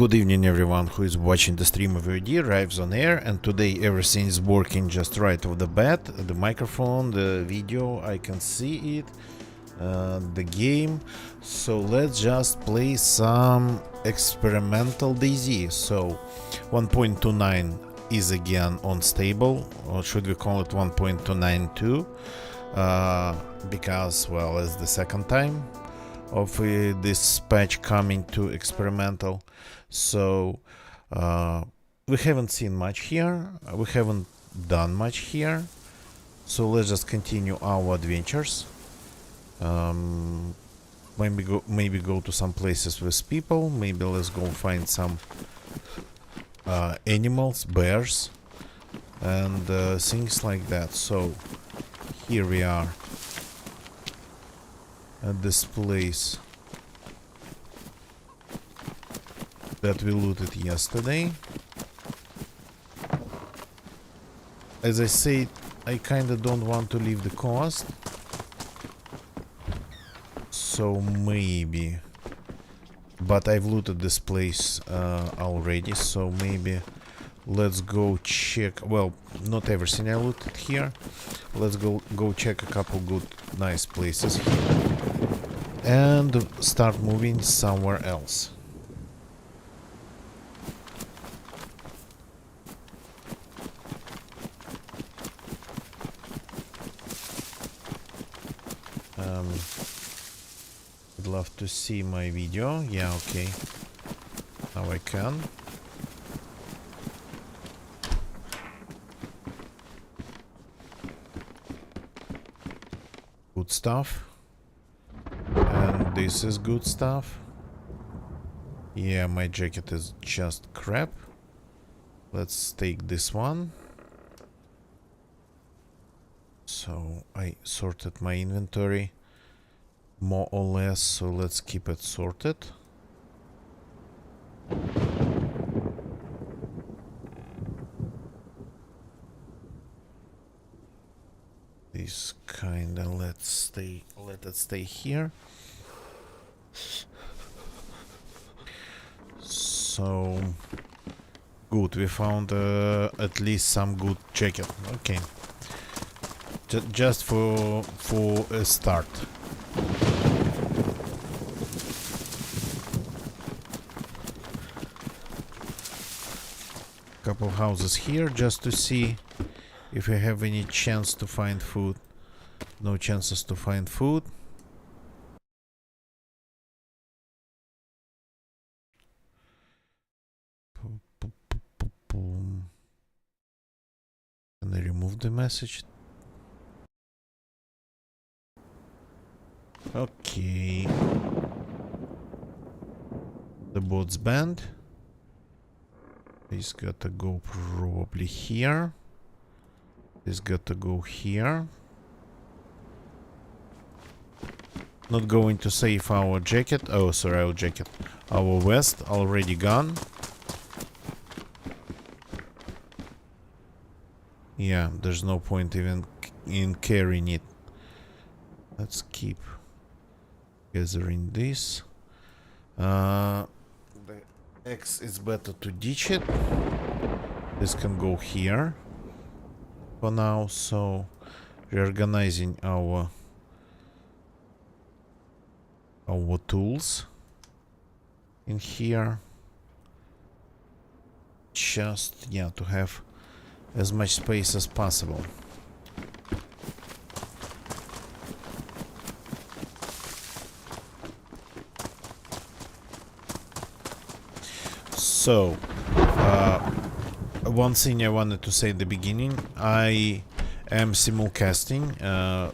Good evening everyone who is watching the stream of VOD arrives on air, and today everything is working just right off the bat. The microphone, the video, I can see it, the game. So let's just play some experimental DayZ. So 1.29 is again unstable, or should we call it 1.292, because well, it's the second time of this patch coming to experimental. So we haven't seen much here, we haven't done much here, so let's just continue our adventures. Maybe go to some places with people, maybe let's go find some animals, bears and things like that. So here we are at this place that we looted yesterday. As I said, I kinda don't want to leave the coast, so maybe, but I've looted this place already, so maybe let's go check. Well, not everything I looted here. Let's go check a couple good nice places here and start moving somewhere else. I'd love to see my video. Yeah, okay. Now I can. Good stuff. And this is good stuff. Yeah, my jacket is just crap. Let's take this one. So I sorted my inventory more or less, so let's keep it sorted. This kinda let it stay here. So good, we found at least some good jacket. Okay, just for a start. Couple houses here just to see if we have any chance to find food. No chances to find food. Can I remove the message? Okay. The boat's banned. He's got to go probably here. He's got to go here. Not going to save our jacket. Oh, sorry, our jacket. Our vest already gone. Yeah, there's no point even in carrying it. Let's keep gathering this. The X is better to ditch it. This can go here for now, so reorganizing our tools in here, just yeah, to have as much space as possible. So one thing I wanted to say at the beginning, I am simulcasting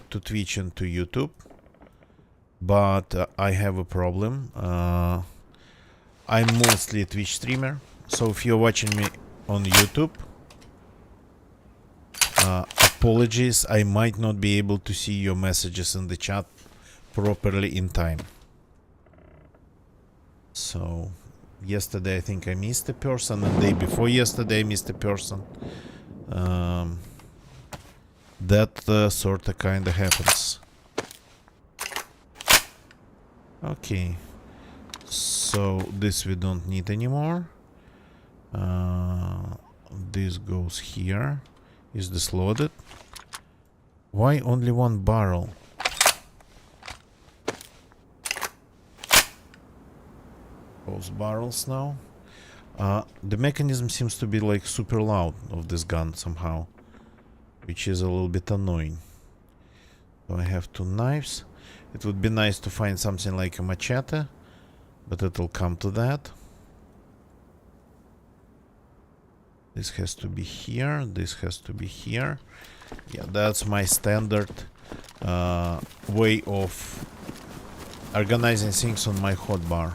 to Twitch and to YouTube, but I have a problem. I'm mostly a Twitch streamer, so if you're watching me on YouTube, apologies, I might not be able to see your messages in the chat properly in time. So yesterday I think I missed a person, and the day before yesterday I missed a person. That sorta kinda happens. Okay, So this we don't need anymore. This goes here. Is this loaded? Why only one barrel? Those barrels now. The mechanism seems to be like super loud of this gun somehow, which is a little bit annoying. So I have 2 knives. It would be nice to find something like a machete, but it'll come to that. This has to be here. This has to be here. Yeah, that's my standard way of organizing things on my hotbar.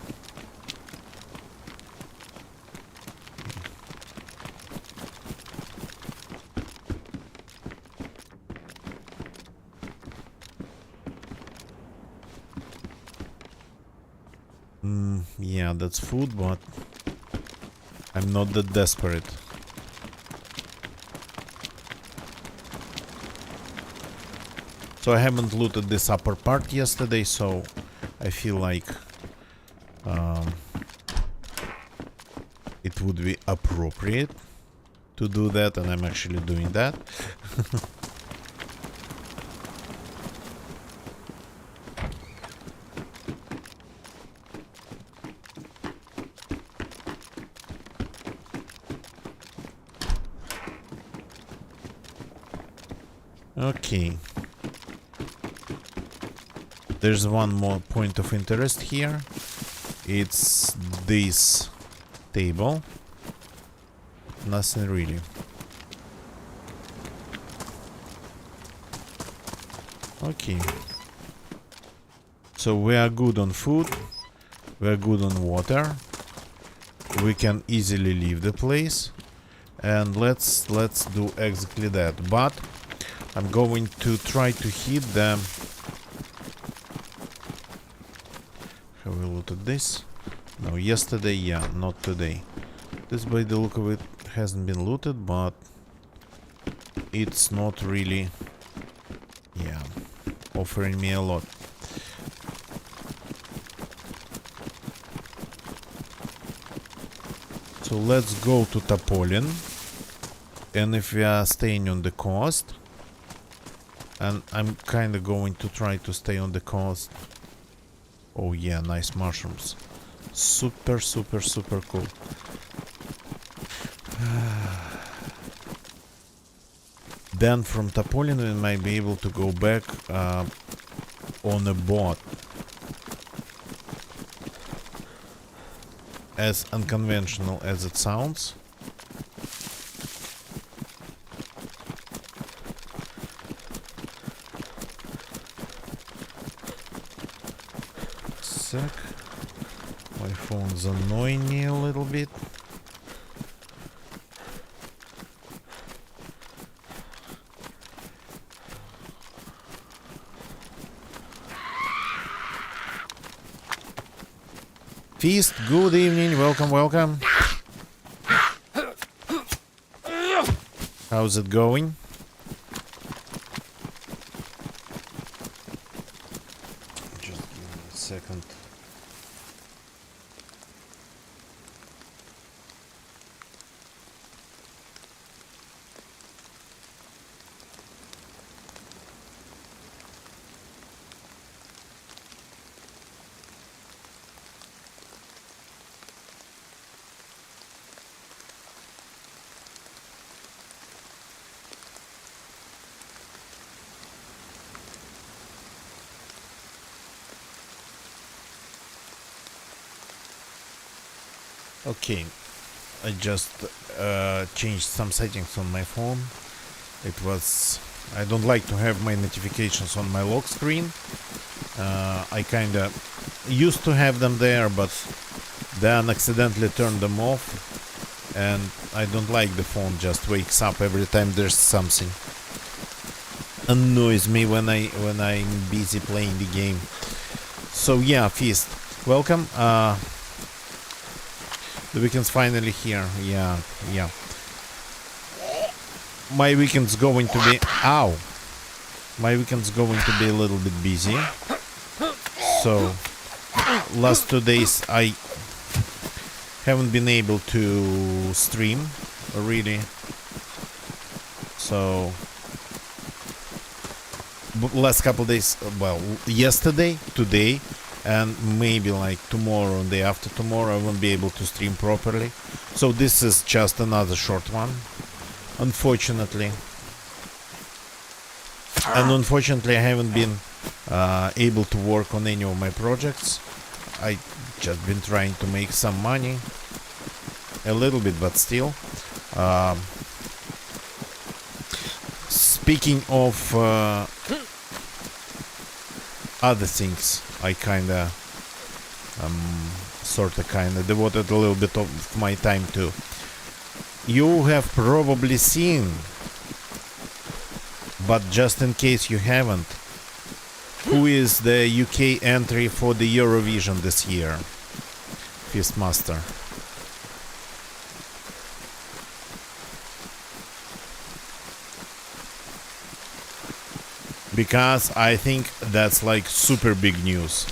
Yeah, that's food, but I'm not that desperate. So I haven't looted this upper part yesterday, so I feel like it would be appropriate to do that, and I'm actually doing that. Okay. There's one more point of interest here. It's this table. Nothing really. Okay. So we are good on food. We are good on water. We can easily leave the place. And let's do exactly that. But I'm going to try to hit them. Have we looted this? No, yesterday, yeah, not today. This, by the look of it, hasn't been looted, but it's not really, yeah, offering me a lot. So let's go to Topolin. And if we are staying on the coast, and I'm kind of going to try to stay on the coast. Oh yeah, nice mushrooms. Super, super, super cool. Then from Topolin we might be able to go back on a boat. As unconventional as it sounds. Sec. My phone's annoying me a little bit. Feast, good evening, welcome, welcome. How's it going? Just give me a second. Okay, I just changed some settings on my phone. It was... I don't like to have my notifications on my lock screen. I kinda used to have them there, but then accidentally turned them off. And I don't like the phone just wakes up every time there's something. Annoys me when I'm busy playing the game. So yeah, Feast, welcome. The weekend's finally here. Yeah. My weekend's going to be... Ow! My weekend's going to be a little bit busy. So, last 2 days I haven't been able to stream really. So last couple days, well, yesterday, today, and maybe like tomorrow and day after tomorrow I won't be able to stream properly. So this is just another short one, unfortunately. And unfortunately I haven't been able to work on any of my projects. I just been trying to make some money, a little bit, but still. Speaking of other things, I kinda kinda devoted a little bit of my time to. You have probably seen, but just in case you haven't, who is the UK entry for the Eurovision this year? Fistmaster. Because I think that's like super big news.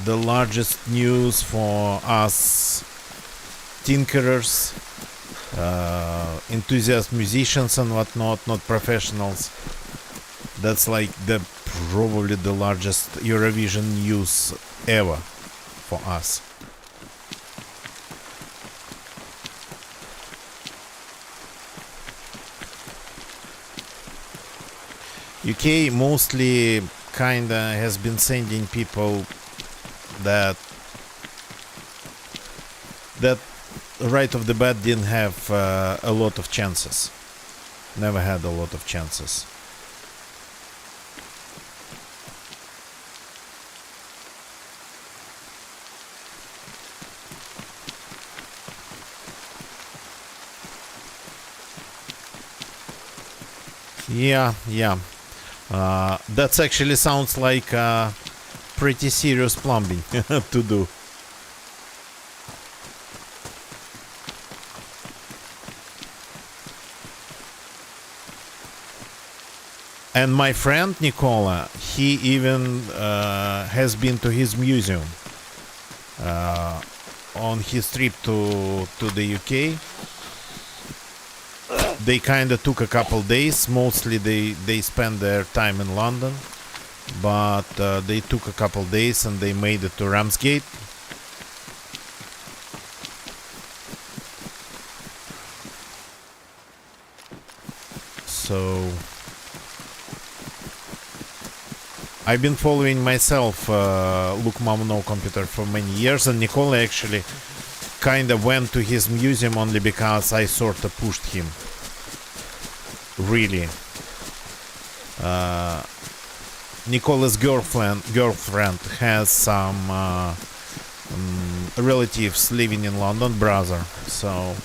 The largest news for us tinkerers, enthusiast musicians and whatnot, not professionals. That's like probably the largest Eurovision news ever for us. UK mostly kinda has been sending people that right off the bat didn't have a lot of chances. Never had a lot of chances. Yeah. That actually sounds like pretty serious plumbing to do. And my friend Nicola, he even has been to his museum on his trip to the UK. They kind of took a couple days. Mostly they spent their time in London, but they took a couple days and they made it to Ramsgate. So I've been following myself Look Mom No Computer for many years, and Nicola actually kind of went to his museum only because I sort of pushed him. Really. Nicola's girlfriend has some relatives living in London, brother, so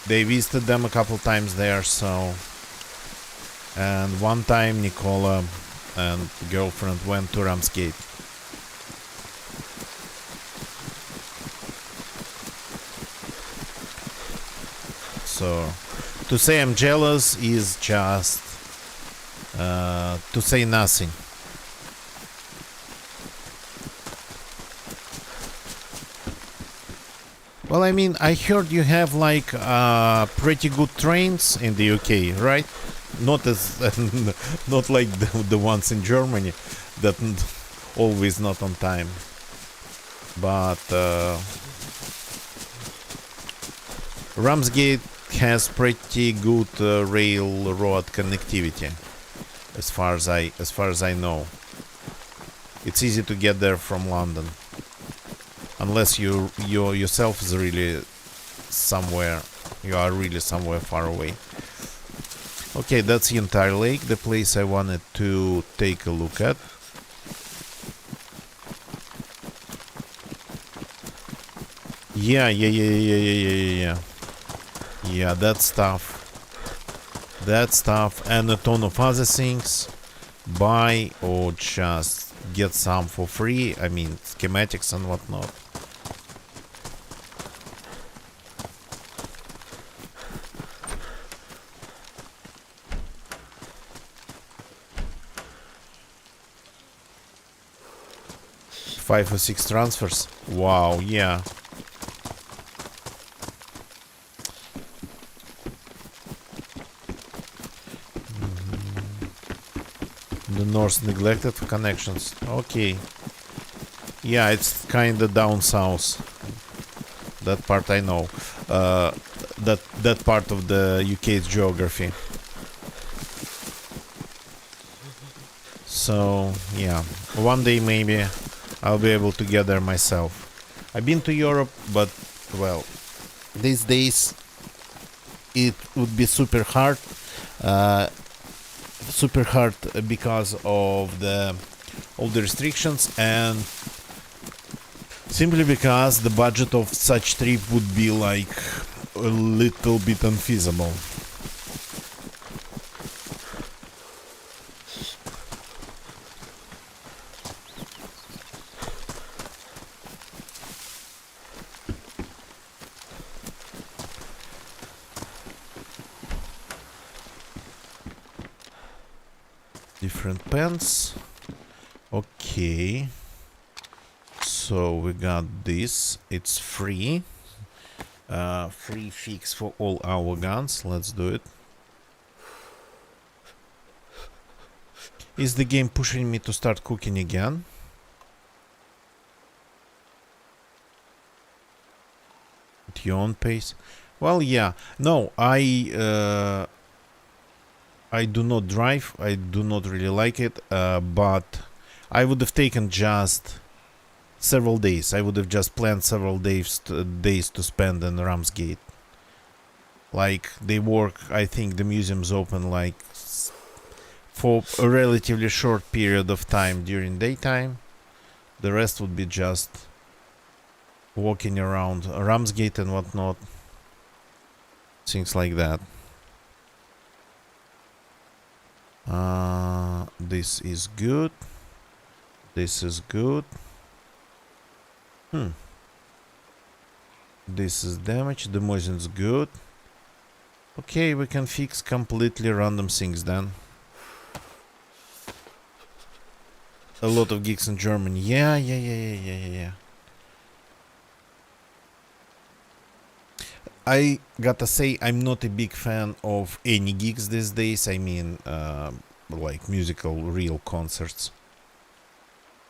they visited them a couple times there. So, and one time Nicola and girlfriend went to Ramsgate. So to say I'm jealous is just to say nothing. Well, I mean, I heard you have like pretty good trains in the UK, right? Not as not like the ones in Germany that always not on time, but Ramsgate has pretty good railroad connectivity, as far as I know. It's easy to get there from London, unless you yourself is really somewhere. You are really somewhere far away. Okay, that's the entire lake, the place I wanted to take a look at. Yeah. Yeah, that stuff, and a ton of other things. Buy or just get some for free. I mean, schematics and whatnot. 5 or 6 transfers. Wow, yeah. The North neglected connections. Okay. Yeah, it's kinda down south. That part I know. That part of the UK's geography. So yeah, one day maybe I'll be able to get there myself. I've been to Europe, but well, these days it would be super hard. Super hard because of all the restrictions, and simply because the budget of such trip would be like a little bit unfeasible. Different pens. Okay. So we got this. It's free. Free fix for all our guns. Let's do it. Is the game pushing me to start cooking again? At your own pace? Well, yeah. No, I do not drive. I do not really like it. But I would have taken just several days. I would have just planned several days to spend in Ramsgate. Like, they work, I think the museum's open like for a relatively short period of time during daytime. The rest would be just walking around Ramsgate and whatnot. Things like that. This is good. This is good. This is damage. The moissan's good. Okay, we can fix completely random things then. A lot of gigs in Germany. Yeah. I gotta say, I'm not a big fan of any gigs these days. I mean, like musical, real concerts.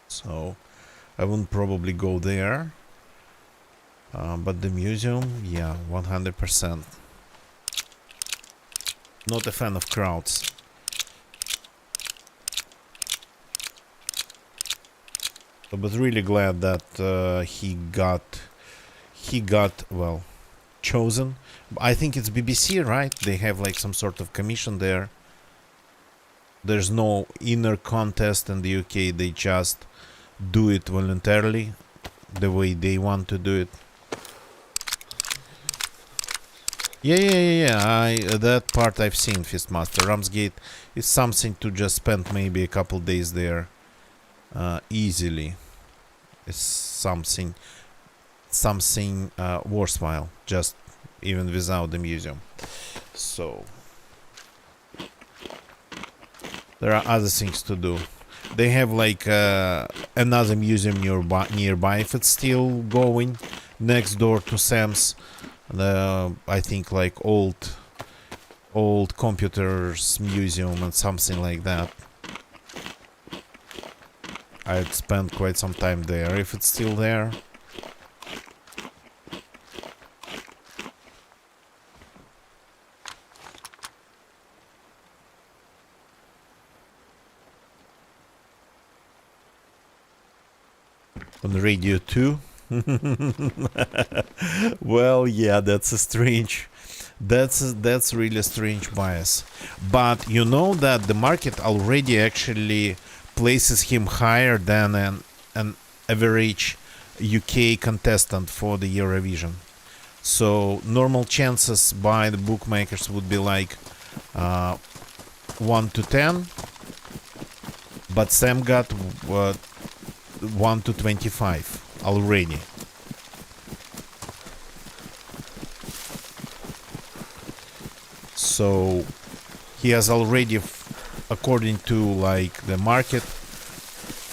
So, I wouldn't probably go there. But the museum, yeah, 100%. Not a fan of crowds. But really glad that he got well chosen. I think it's BBC, right? They have like some sort of commission there. There's no inner contest in the UK. They just do it voluntarily, the way they want to do it. Yeah. That part I've seen, Fistmaster. Ramsgate is something to just spend maybe a couple days there easily. It's something worthwhile, just even without the museum. So there are other things to do. They have like another museum nearby if it's still going, next door to Sam's. I think like old computers museum and something like that. I'd spend quite some time there if it's still there. On the radio too. Well, yeah, that's a strange. That's really a strange bias. But you know that the market already actually places him higher than an average UK contestant for the Eurovision. So normal chances by the bookmakers would be like 1 to 10, but Sam got 1 to 25 already. So he has already, according to like the market,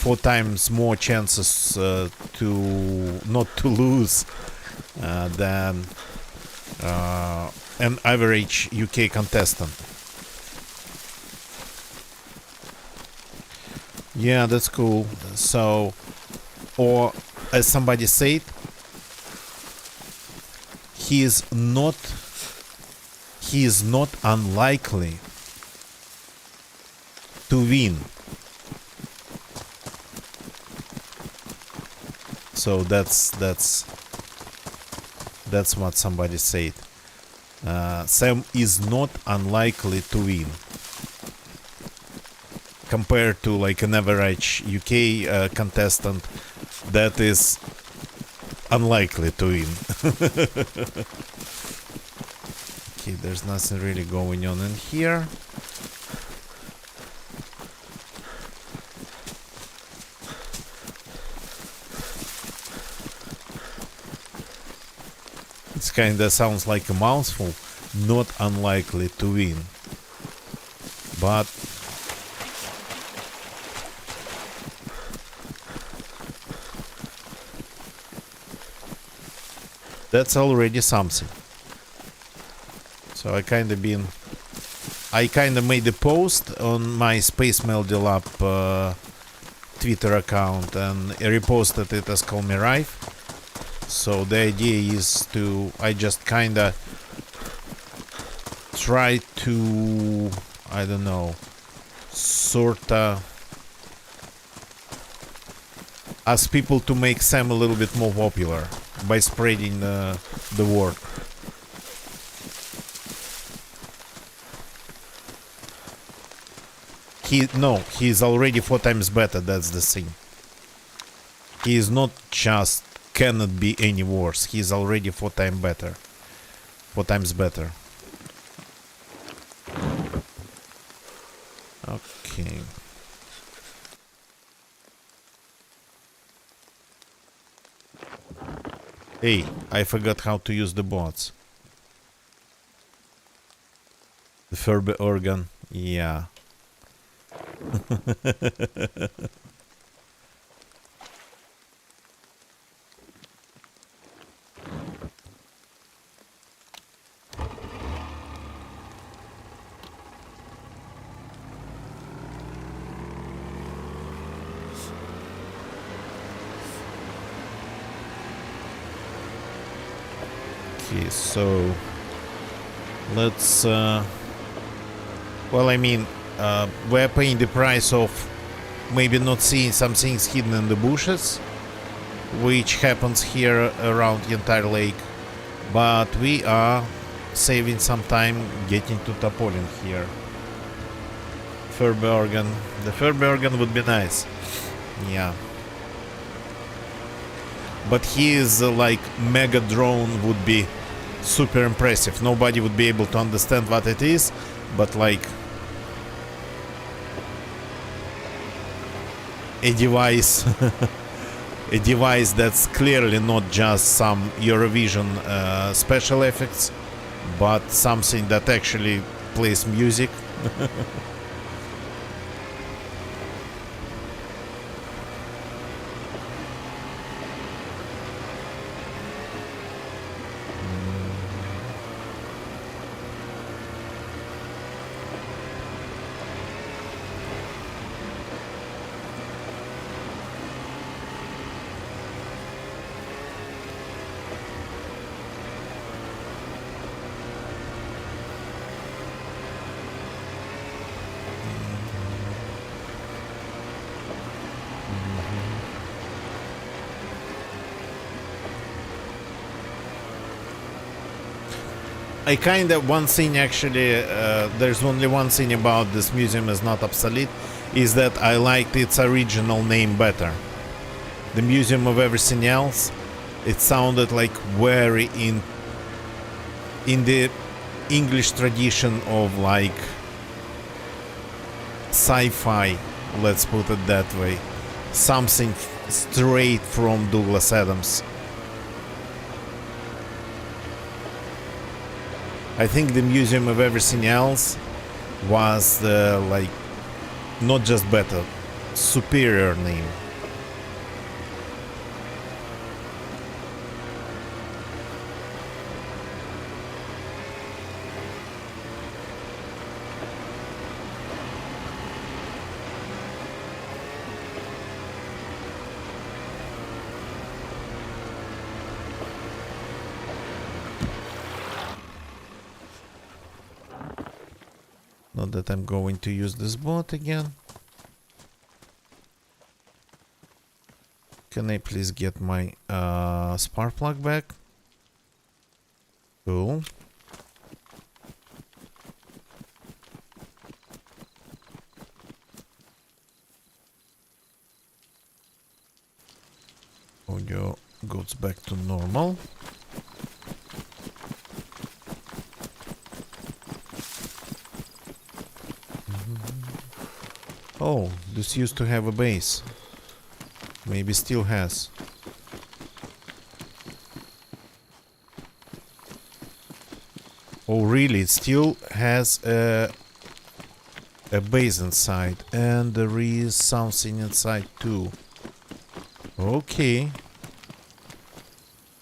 4 times more chances to not to lose than an average UK contestant. Yeah, that's cool. So, or as somebody said, he is not unlikely to win. So that's what somebody said. Sam is not unlikely to win compared to like an average UK contestant that is unlikely to win. Okay, there's nothing really going on in here. It kinda sounds like a mouthful. Not unlikely to win. But that's already something. So I kinda made a post on my Space Melody Lab Twitter account and I reposted it as Call Me Rife. So the idea is to, I just kinda try to, I don't know, sorta ask people to make Sam a little bit more popular by spreading the word. He's already 4 times better, that's the thing. He is not just cannot be any worse. He's already 4 times better. 4 times better. Okay. Hey, I forgot how to use the bots. The Furby organ, yeah. Okay, so let's well, I mean, we're paying the price of maybe not seeing some things hidden in the bushes, which happens here around the entire lake, but we are saving some time getting to Topolin here. Furby organ. The Furby organ would be nice. Yeah. But his like mega drone would be super impressive. Nobody would be able to understand what it is, but like a device a device that's clearly not just some Eurovision special effects, but something that actually plays music. I kind of, one thing actually, there's only one thing about this museum is not obsolete, is that I liked its original name better. The Museum of Everything Else, it sounded like very in the English tradition of like sci-fi, let's put it that way. Something straight from Douglas Adams. I think the Museum of Everything Else was like not just better, superior name. Not that I'm going to use this boat again. Can I please get my spark plug back? Cool. Audio goes back to normal. Oh, this used to have a base. Maybe still has. Oh, really? It still has a base inside, and there is something inside too. Okay.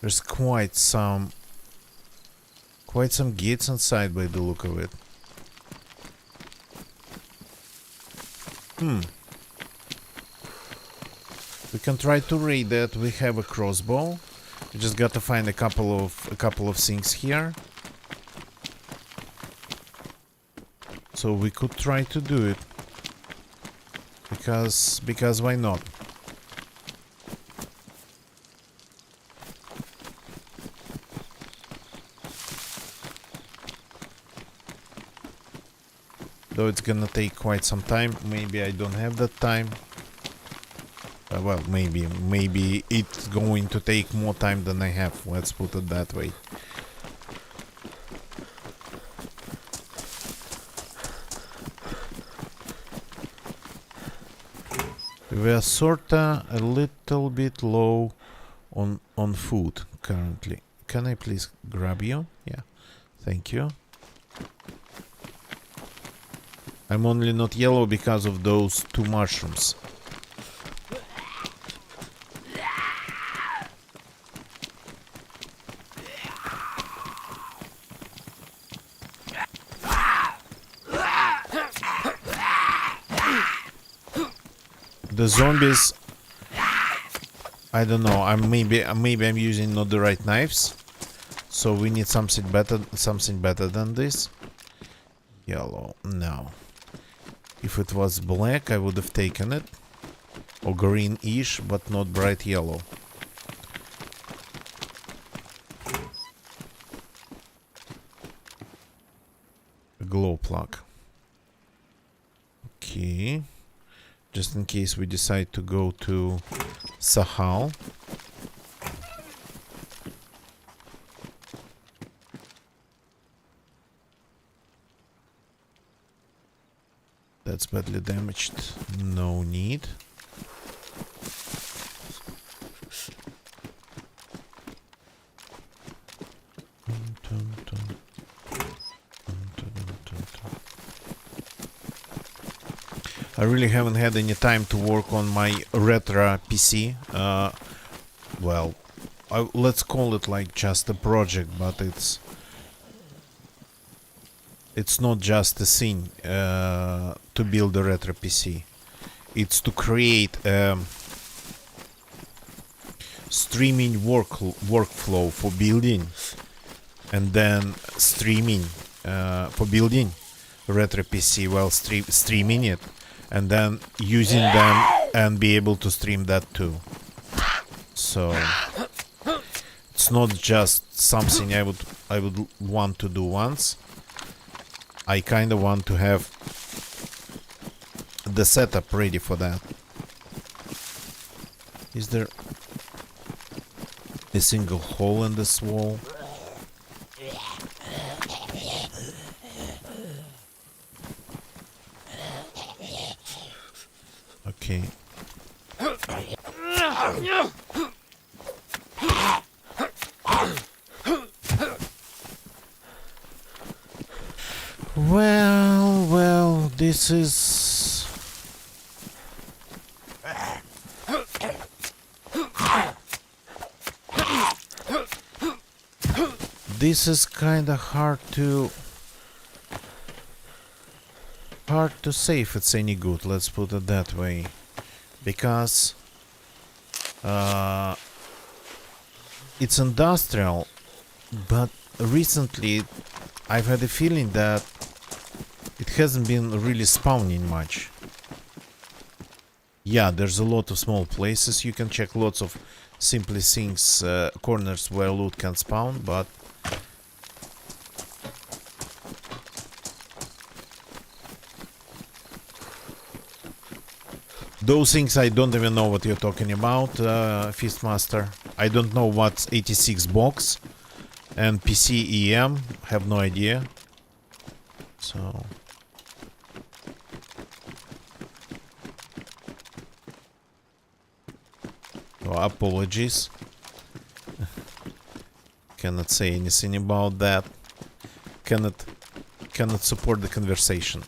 There's quite some gates inside by the look of it. We can try to raid that. We have a crossbow. We just got to find a couple of things here. So we could try to do it. Because why not? Though it's gonna take quite some time. Maybe I don't have that time. Well, maybe it's going to take more time than I have. Let's put it that way. We are sorta a little bit low on food currently. Can I please grab you? Yeah, thank you. I'm only not yellow because of those 2 mushrooms. The zombies, I don't know. Maybe I'm using not the right knives, so we need something better than this. Yellow, no. If it was black, I would have taken it, or greenish, but not bright yellow. A glow plug. Okay. Just in case we decide to go to Sahal. That's badly damaged. No need. I really haven't had any time to work on my retro PC. Well, let's call it like just a project, but it's not just a thing to build a retro PC. It's to create a streaming workflow for building, and then streaming for building retro PC while streaming it, and then using them and be able to stream that too. So it's not just something I would want to do once. I kind of want to have the setup ready for that. Is there a single hole in this wall? Okay. Well, this is this is kinda hard to say if it's any good, let's put it that way. Because it's industrial, but recently I've had a feeling that it hasn't been really spawning much. Yeah, there's a lot of small places you can check, lots of simply things, corners where loot can spawn, but those things I don't even know what you're talking about, Fistmaster. I don't know what's 86 box and PC EM, have no idea. So apologies. Cannot say anything about that. Cannot support the conversation.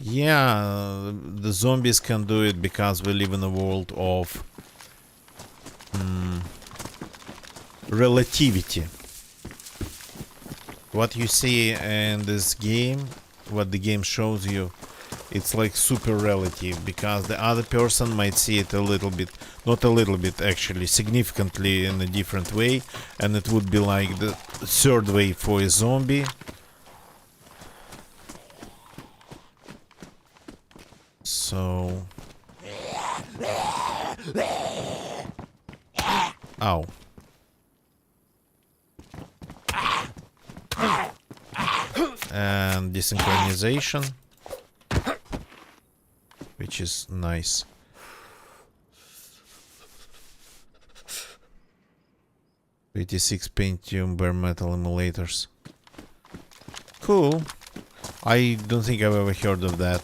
Yeah, the zombies can do it because we live in a world of relativity. What you see in this game, what the game shows you, it's like super relative, because the other person might see it a little bit, not a little bit actually, significantly in a different way, and it would be like the third way for a zombie. So... Ow. And desynchronization, which is nice. '86 Pentium bare metal emulators. Cool. I don't think I've ever heard of that.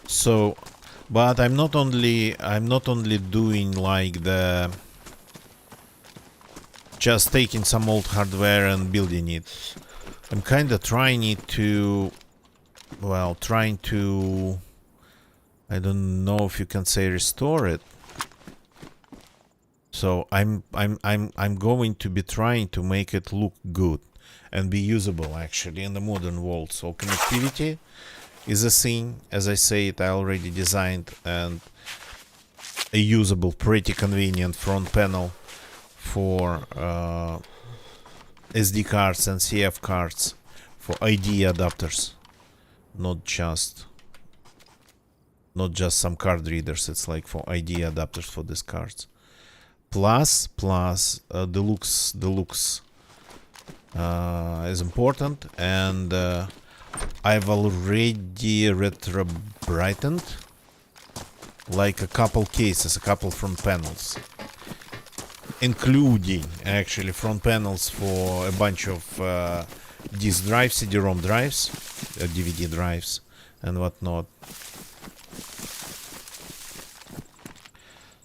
So, but I'm not only doing like the just taking some old hardware and building it. I'm kind of trying to I don't know if you can say restore it. So I'm going to be trying to make it look good and be usable actually in the modern world. So connectivity is a thing, as I said, I already designed, and a usable, pretty convenient front panel for SD cards and CF cards for ID adapters, not just some card readers. It's like for ID adapters for these cards. Plus the looks is important, and I've already retro brightened like a couple cases, a couple front panels, including actually front panels for a bunch of disk drives, CD-ROM drives, DVD drives and whatnot.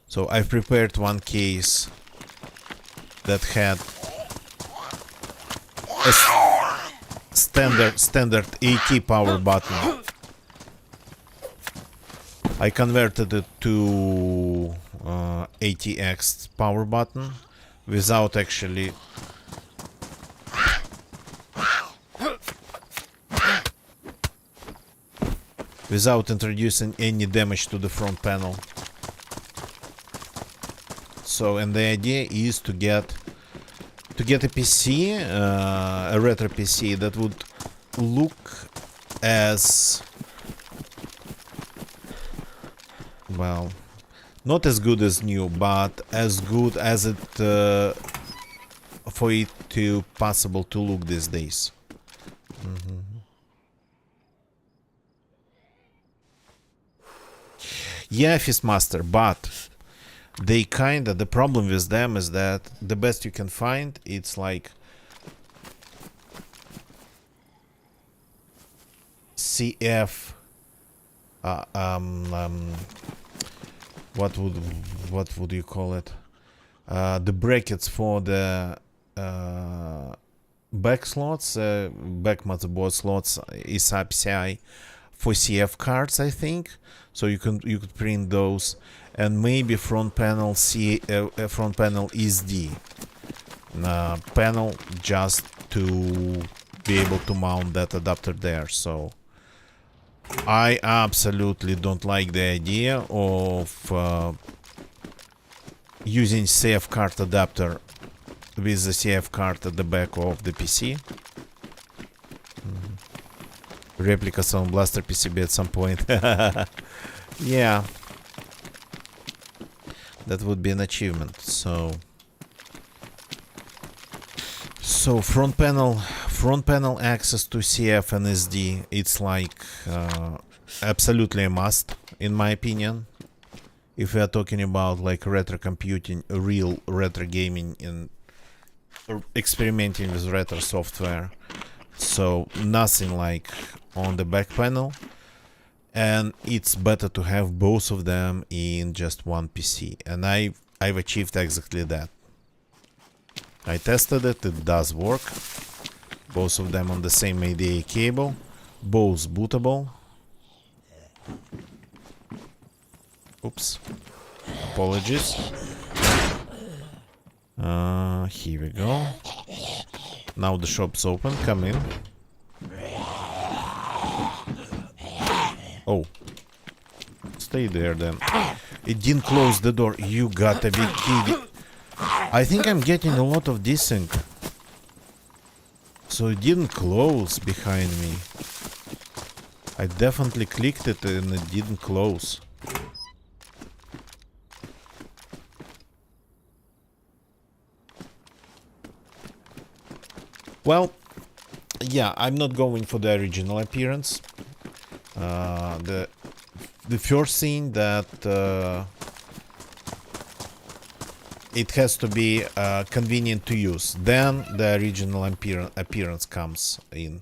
So I've prepared one case that had a standard AT power button. I converted it to ATX power button without actually introducing any damage to the front panel. So, and the idea is to get a PC, a retro PC that would look as well, not as good as new, but as good as it for it to possible to look these days. Yeah, Fistmaster, but they the problem with them is that the best you can find, it's like CF. What would you call it? The brackets for the back slots, back motherboard slots is PCI for CF cards, I think. So you could print those, and maybe front panel front panel SD panel just to be able to mount that adapter there. So I absolutely don't like the idea of using CF card adapter with the CF card at the back of the PC. Replica Sound Blaster PCB at some point. Yeah, that would be an achievement. So front panel access to CF and SD, it's like absolutely a must, in my opinion. If we are talking about like retro computing, real retro gaming, and experimenting with retro software. So nothing like on the back panel, and it's better to have both of them in just one PC, and I've achieved exactly that. I tested it, it does work. Both of them on the same ADA cable, both bootable. Oops, apologies. Here we go. Now the shop's open, come in. Oh, stay there then. It didn't close the door. You gotta be kidding. I think I'm getting a lot of desync. So it didn't close behind me. I definitely clicked it and it didn't close. Well, yeah, I'm not going for the original appearance. The first thing that it has to be convenient to use. Then the original appearance comes in.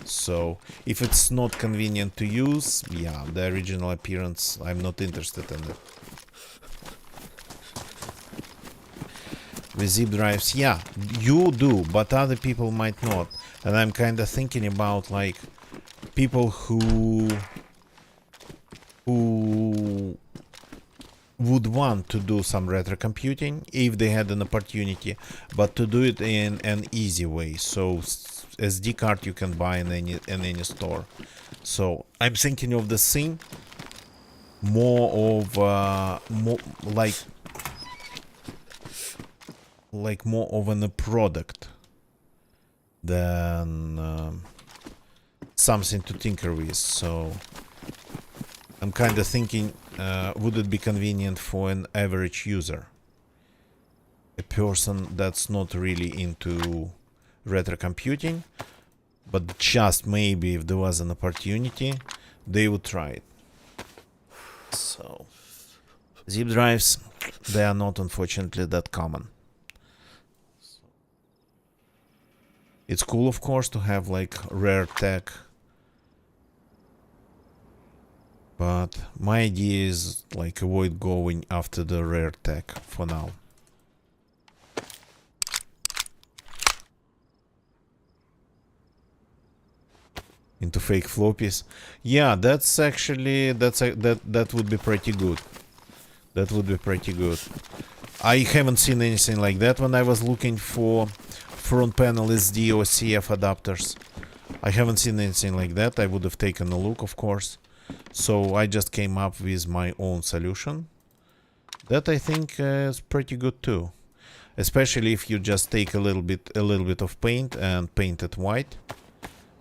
So if it's not convenient to use, yeah, the original appearance, I'm not interested in it. With zip drives, yeah, you do, but other people might not. And I'm kind of thinking about like people who would want to do some retro computing if they had an opportunity, but to do it in an easy way. So SD card you can buy in any store. So I'm thinking of the thing more of like more of a product than something to tinker with. So I'm kind of thinking, would it be convenient for an average user, a person that's not really into retro computing, but just maybe if there was an opportunity, they would try it. So zip drives, they are not unfortunately that common. It's cool, of course, to have like rare tech, but my idea is like avoid going after the rare tech for now. Into fake floppies, yeah, that's actually that would be pretty good. That would be pretty good. I haven't seen anything like that when I was looking for front panel SD or CF adapters. I haven't seen anything like that. I would have taken a look, of course. So I just came up with my own solution. That I think is pretty good too. Especially if you just take a little bit of paint and paint it white,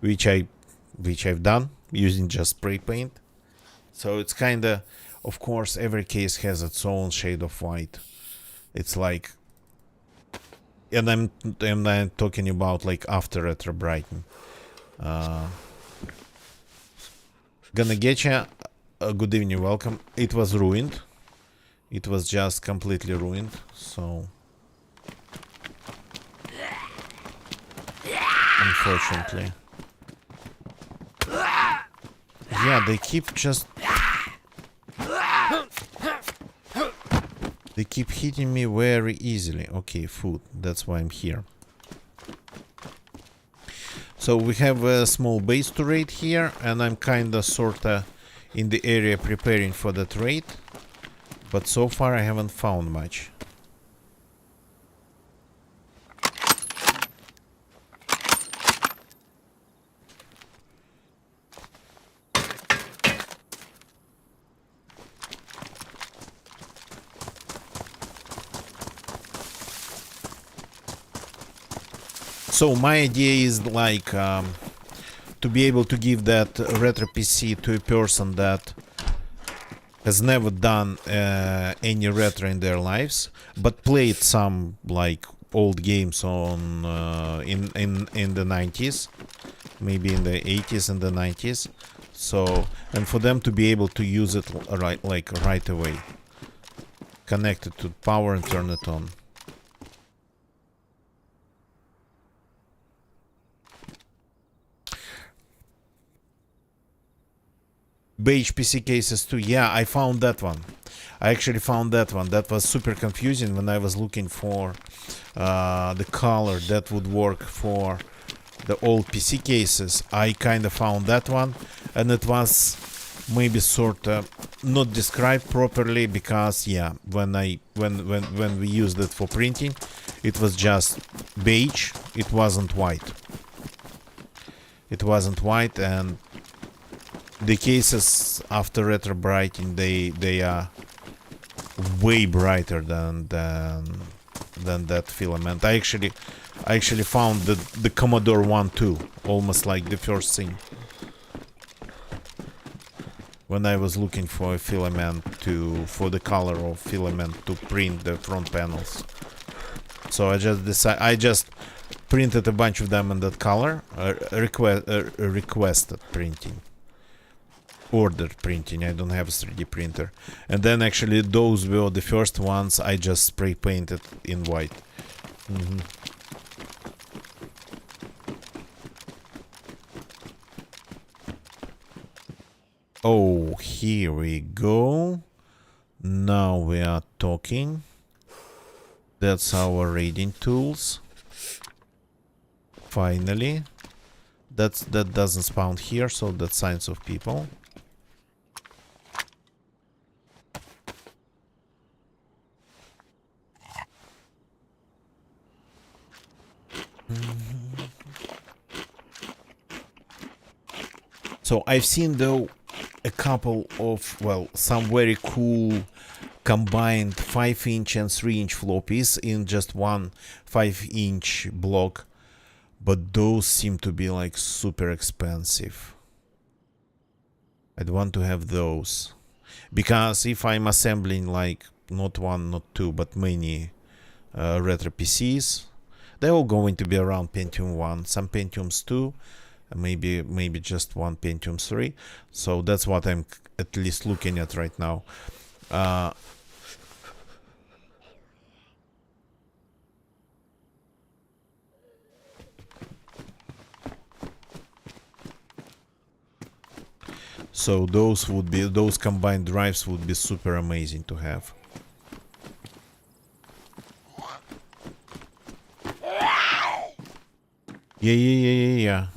which I've done using just spray paint. So it's kinda, of course, every case has its own shade of white. It's like, and I'm talking about like after retro brighten. Gonna get ya. Good evening, welcome. It was ruined. It was just completely ruined. So unfortunately. Yeah, they keep just... They keep hitting me very easily. Okay, food. That's why I'm here. So we have a small base to raid here, and I'm kinda sorta in the area preparing for that raid. But so far I haven't found much. So my idea is like to be able to give that retro PC to a person that has never done any retro in their lives, but played some like old games on in the 90s, maybe in the 80s and the 90s. So, and for them to be able to use it right away, connect it to power and turn it on. Beige PC cases too. Yeah, I found that one. I actually found that one. That was super confusing when I was looking for the color that would work for the old PC cases. I kind of found that one, and it was maybe sort of not described properly because yeah, when we used it for printing, it was just beige. It wasn't white. It wasn't white, and the cases after retro brighting, they are way brighter than that filament. I actually found the Commodore one too, almost like the first thing when I was looking for a filament for the color of filament to print the front panels. So I just printed a bunch of them in that color, requested printing. Ordered printing. I don't have a 3D printer. And then actually those were the first ones I just spray painted in white. Oh, here we go. Now we are talking. That's our raiding tools. Finally. That doesn't spawn here, so that's signs of people. So I've seen though a couple of, well, some very cool combined 5-inch and 3-inch floppies in just one 5-inch block, but those seem to be like super expensive. I'd want to have those because if I'm assembling like not one, not two, but many retro PCs, they're all going to be around Pentium 1, some Pentiums 2, maybe just one Pentium 3. So that's what I'm at least looking at right now. So those combined drives would be super amazing to have. Yeah.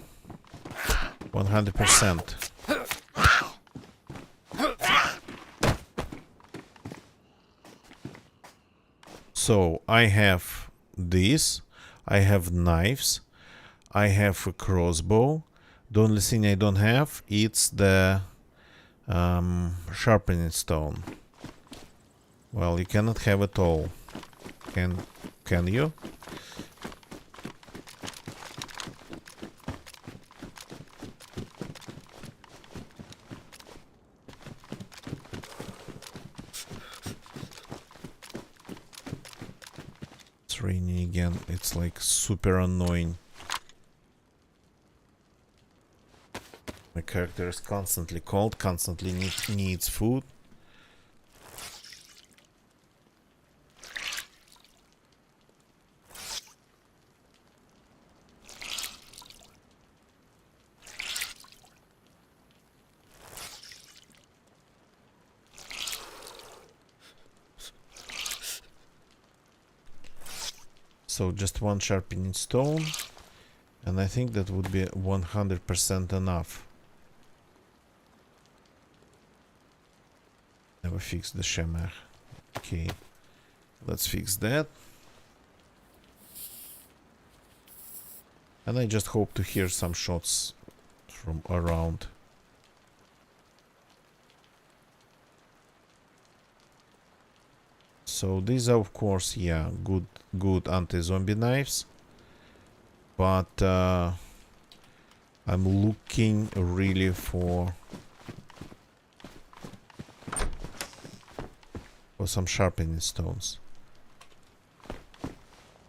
100%. So I have this, I have knives, I have a crossbow. The only thing I don't have, it's the sharpening stone. Well, you cannot have it all. Can you? It's raining again. It's like super annoying. My character is constantly cold, constantly needs food. So just one sharpening stone, and I think that would be 100% enough. Never fixed the shemagh. Okay, let's fix that. And I just hope to hear some shots from around. So these are, of course, yeah, good anti-zombie knives. But I'm looking really for some sharpening stones.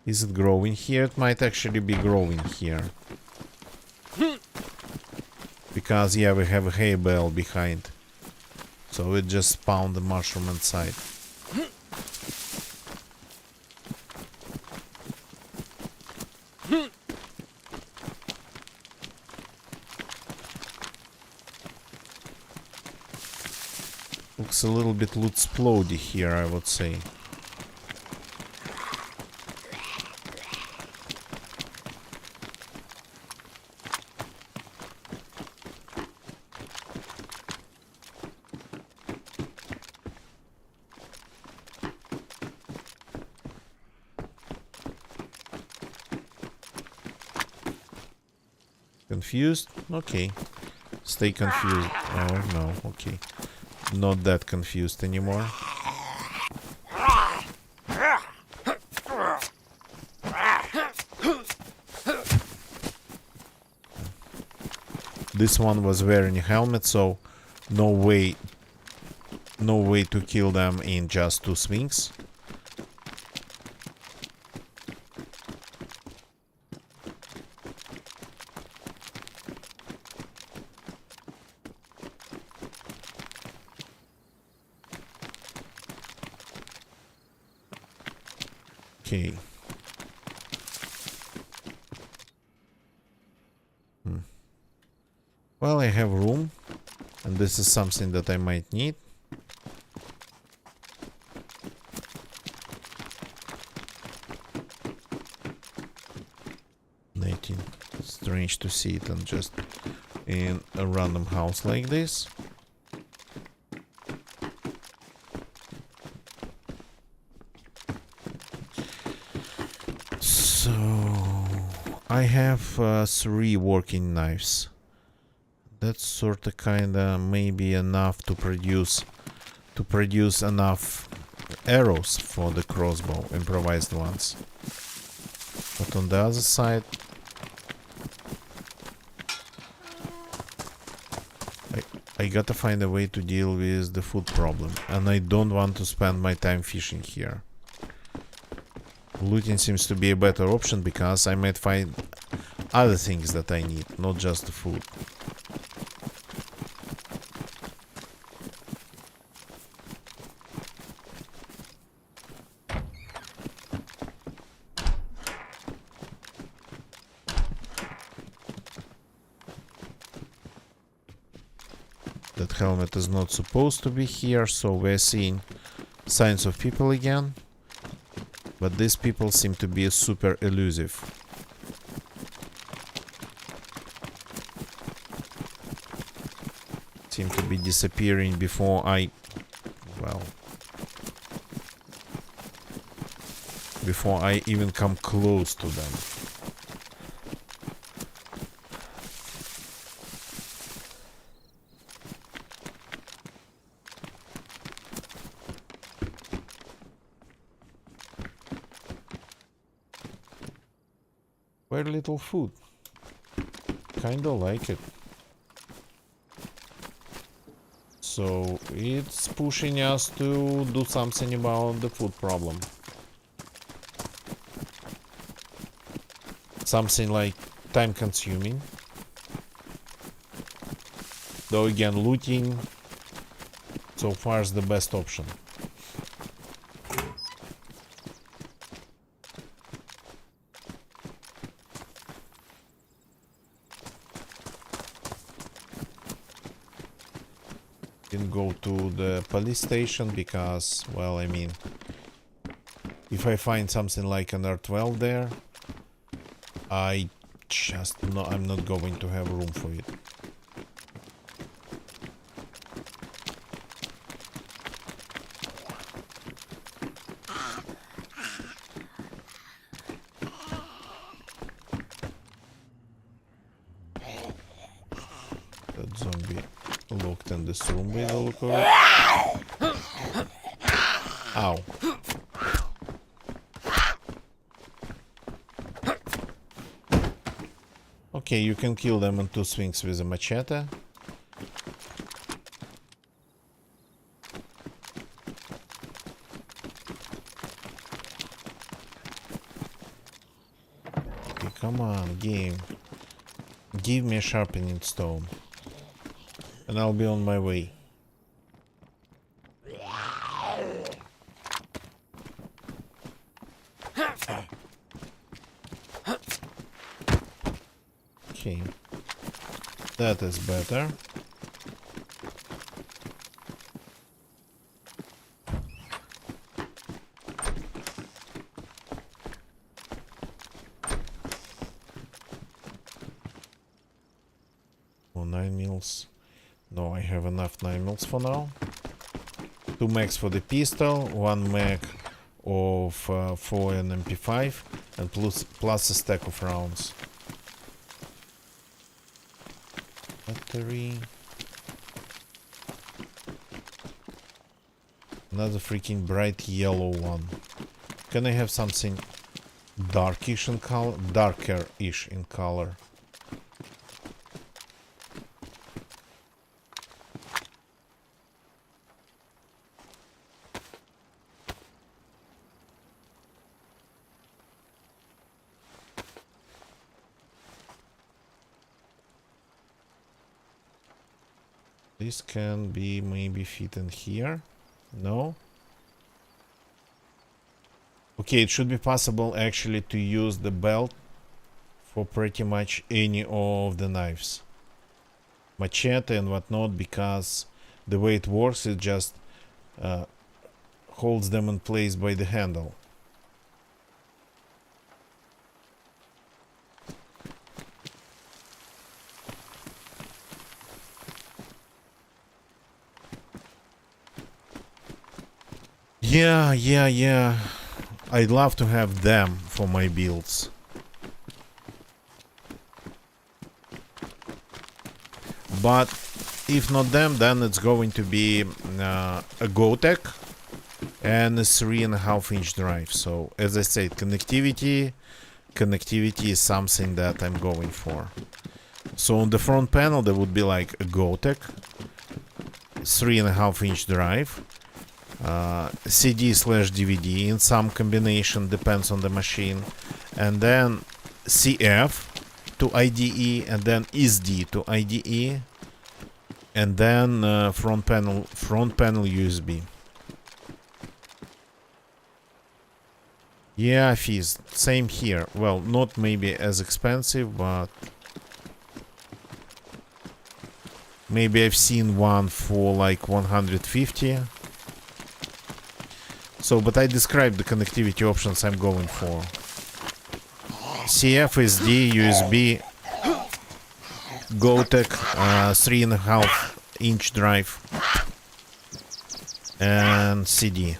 Is it growing here? It might actually be growing here. Because, yeah, we have a hay bale behind. So it just spawned the mushroom inside. Looks a little bit loot splody here, I would say. Confused? Okay. Stay confused. Oh, no. Okay. Not that confused anymore. This one was wearing a helmet, so no way to kill them in just 2 swings. Okay. Well, I have room, and this is something that I might need. Strange to see it and just in a random house like this. So I have 3 working knives. That's sort of kinda maybe enough to produce enough arrows for the crossbow, improvised ones. But on the other side, I gotta find a way to deal with the food problem, and I don't want to spend my time fishing here. Looting seems to be a better option because I might find other things that I need, not just the food. That helmet is not supposed to be here, so we're seeing signs of people again. But these people seem to be super elusive. Seem to be disappearing before I even come close to them. Very little food. Kinda like it. So it's pushing us to do something about the food problem. Something like time consuming. Though again, looting so far is the best option. Didn't go to the police station because, well, I mean, If I find something like an R12 there, I'm not going to have room for it. That zombie locked in this room by the look of it. Ow. Okay, you can kill them in 2 swings with a machete. Okay, come on, game. Give me a sharpening stone. And I'll be on my way. Okay. That is better. Oh, 9 mils. No, I have enough 9 mils for now. 2 mags for the pistol, 1 mag of for an MP5, and plus a stack of rounds. Battery. Another freaking bright yellow one. Can I have something darkish in color? Darker-ish in color. This can be maybe fit in here. No? Okay, it should be possible actually to use the belt for pretty much any of the knives. Machete and whatnot, because the way it works, it just holds them in place by the handle. Yeah. I'd love to have them for my builds. But if not them, then it's going to be a Gotek and a 3.5-inch drive. So as I said, connectivity is something that I'm going for. So on the front panel there would be like a Gotek 3.5-inch drive, CD/DVD in some combination, depends on the machine, and then CF to IDE, and then SD to IDE, and then front panel USB. Yeah, fees, same here. Well, not maybe as expensive, but maybe I've seen one for like 150. So, but I described the connectivity options I'm going for. CF, SD, USB, Gotek, 3.5-inch drive, and CD.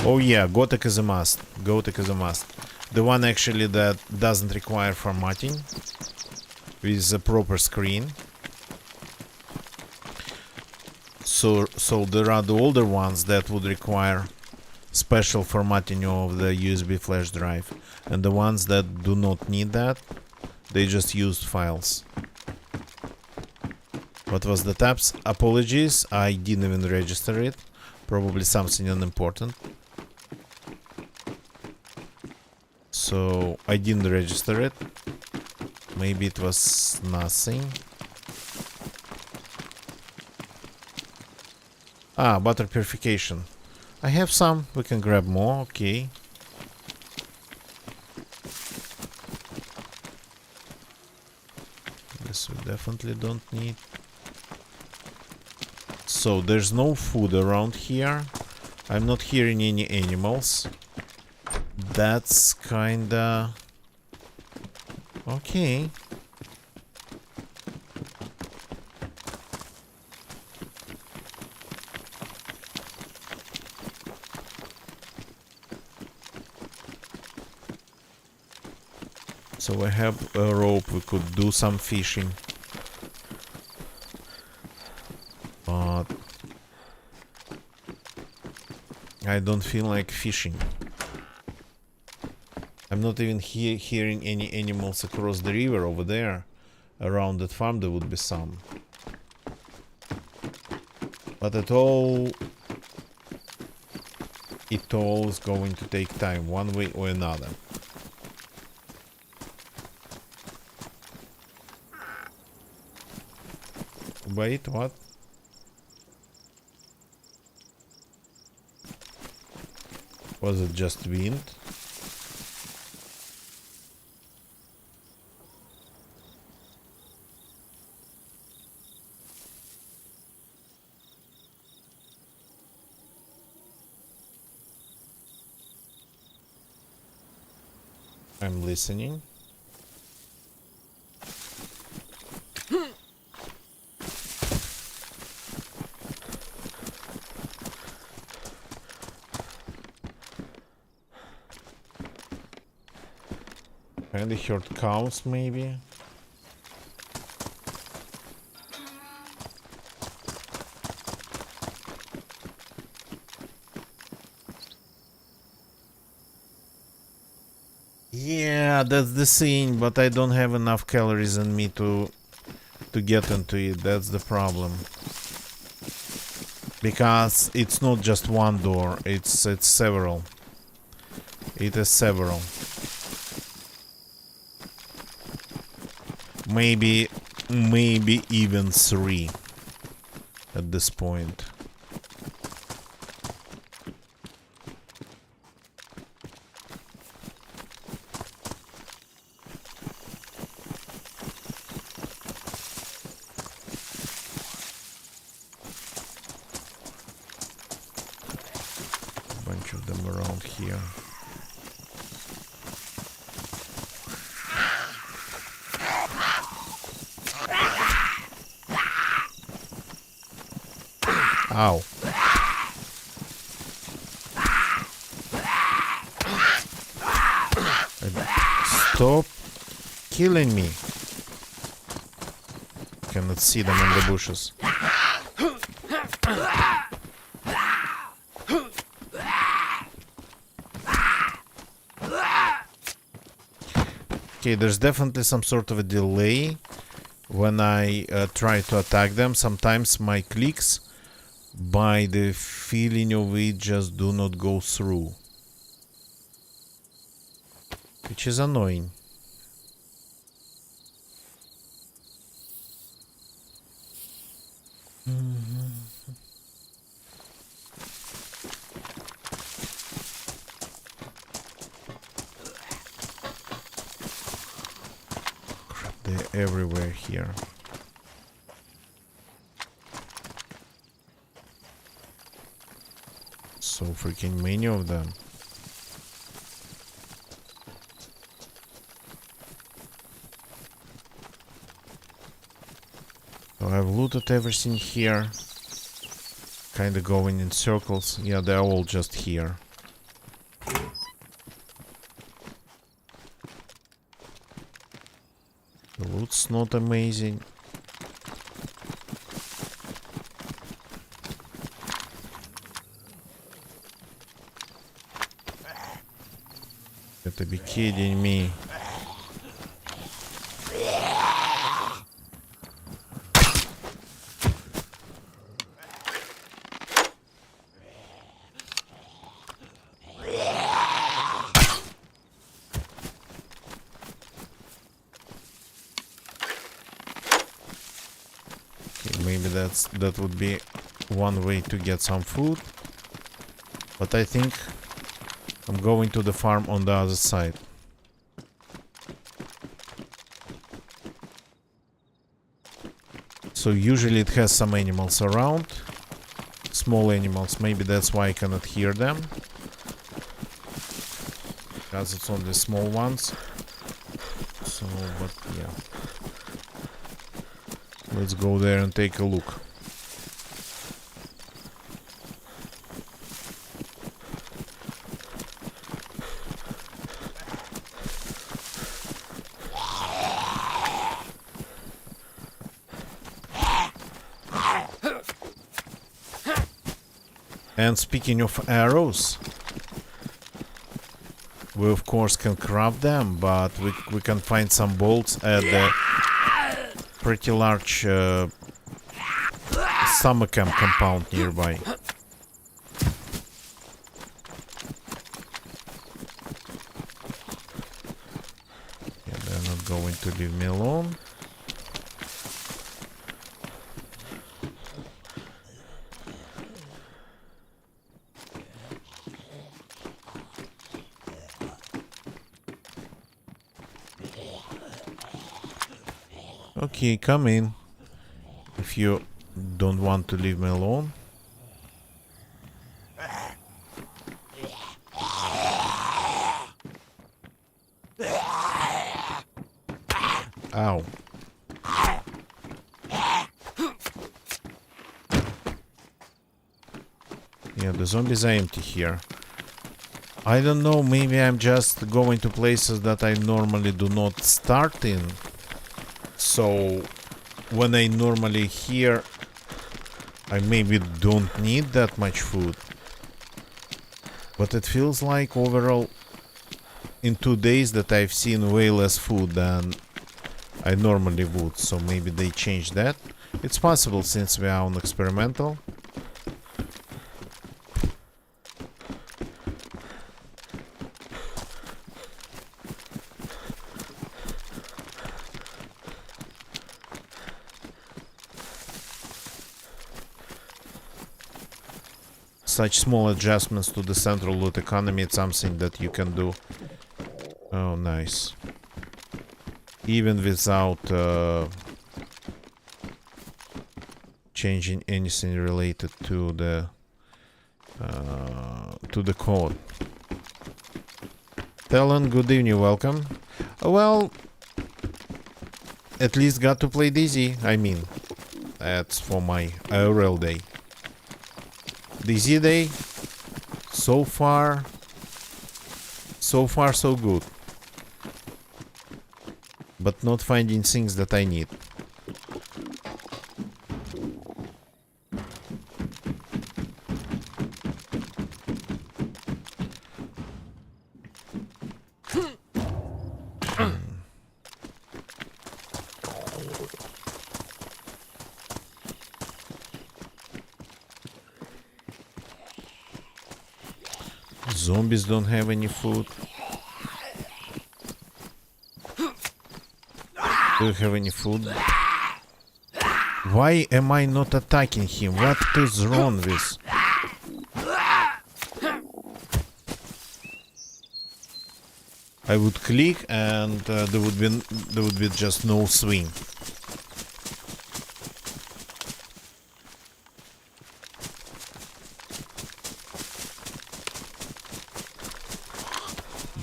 Oh yeah, Gotek is a must. Gotek is a must. The one actually that doesn't require formatting, with a proper screen. So there are the older ones that would require special formatting of the USB flash drive, and the ones that do not need that, they just used files. What was the tabs? Apologies, I didn't even register it. Probably something unimportant. So I didn't register it. Maybe it was nothing. Ah, butter purification. I have some. We can grab more. Okay. This we definitely don't need. So there's no food around here. I'm not hearing any animals. That's kinda... okay. So I have a rope, we could do some fishing. But I don't feel like fishing. I'm not even hearing any animals across the river over there. Around that farm there would be some. But it all is going to take time, one way or another. Wait, what? Was it just wind? I'm listening. Kinda heard cows, maybe. Yeah, that's the scene, but I don't have enough calories in me to get into it. That's the problem. Because it's not just one door, it's several. It is several. Maybe even 3 at this point. Bunch of them around here. Ow. Stop killing me. Cannot see them in the bushes. Okay, there's definitely some sort of a delay when I try to attack them. Sometimes my clicks, by the feeling of it, just do not go through, which is annoying. Crap, they're everywhere here. So freaking many of them. So I've looted everything here. Kinda going in circles. Yeah, they're all just here. The loot's not amazing. Gotta be kidding me. Okay, maybe that would be one way to get some food. But I think I'm going to the farm on the other side. So usually it has some animals around. small animals. Maybe that's why I cannot hear them. Because it's only small ones. So, but yeah. Let's go there and take a look. And speaking of arrows, we of course can craft them, but we can find some bolts at the pretty large summer camp compound nearby. Yeah, they're not going to leave me alone. Okay, come in. If you don't want to leave me alone. Ow. Yeah, the zombies are empty here. I don't know, maybe I'm just going to places that I normally do not start in. So, when I normally here, I maybe don't need that much food. But it feels like overall, in 2 days that I've seen way less food than I normally would. So maybe they changed that. It's possible since we are on experimental. Such small adjustments to the central loot economy, it's something that you can do. Oh, nice. Even without changing anything related to the code. Talon, good evening, welcome. Well, at least got to play DayZ. I mean, that's for my IRL day. DayZ day, so far so good. But not finding things that I need. Zombies don't have any food. Do you have any food? Why am I not attacking him? What is wrong with? I would click and there would be just no swing.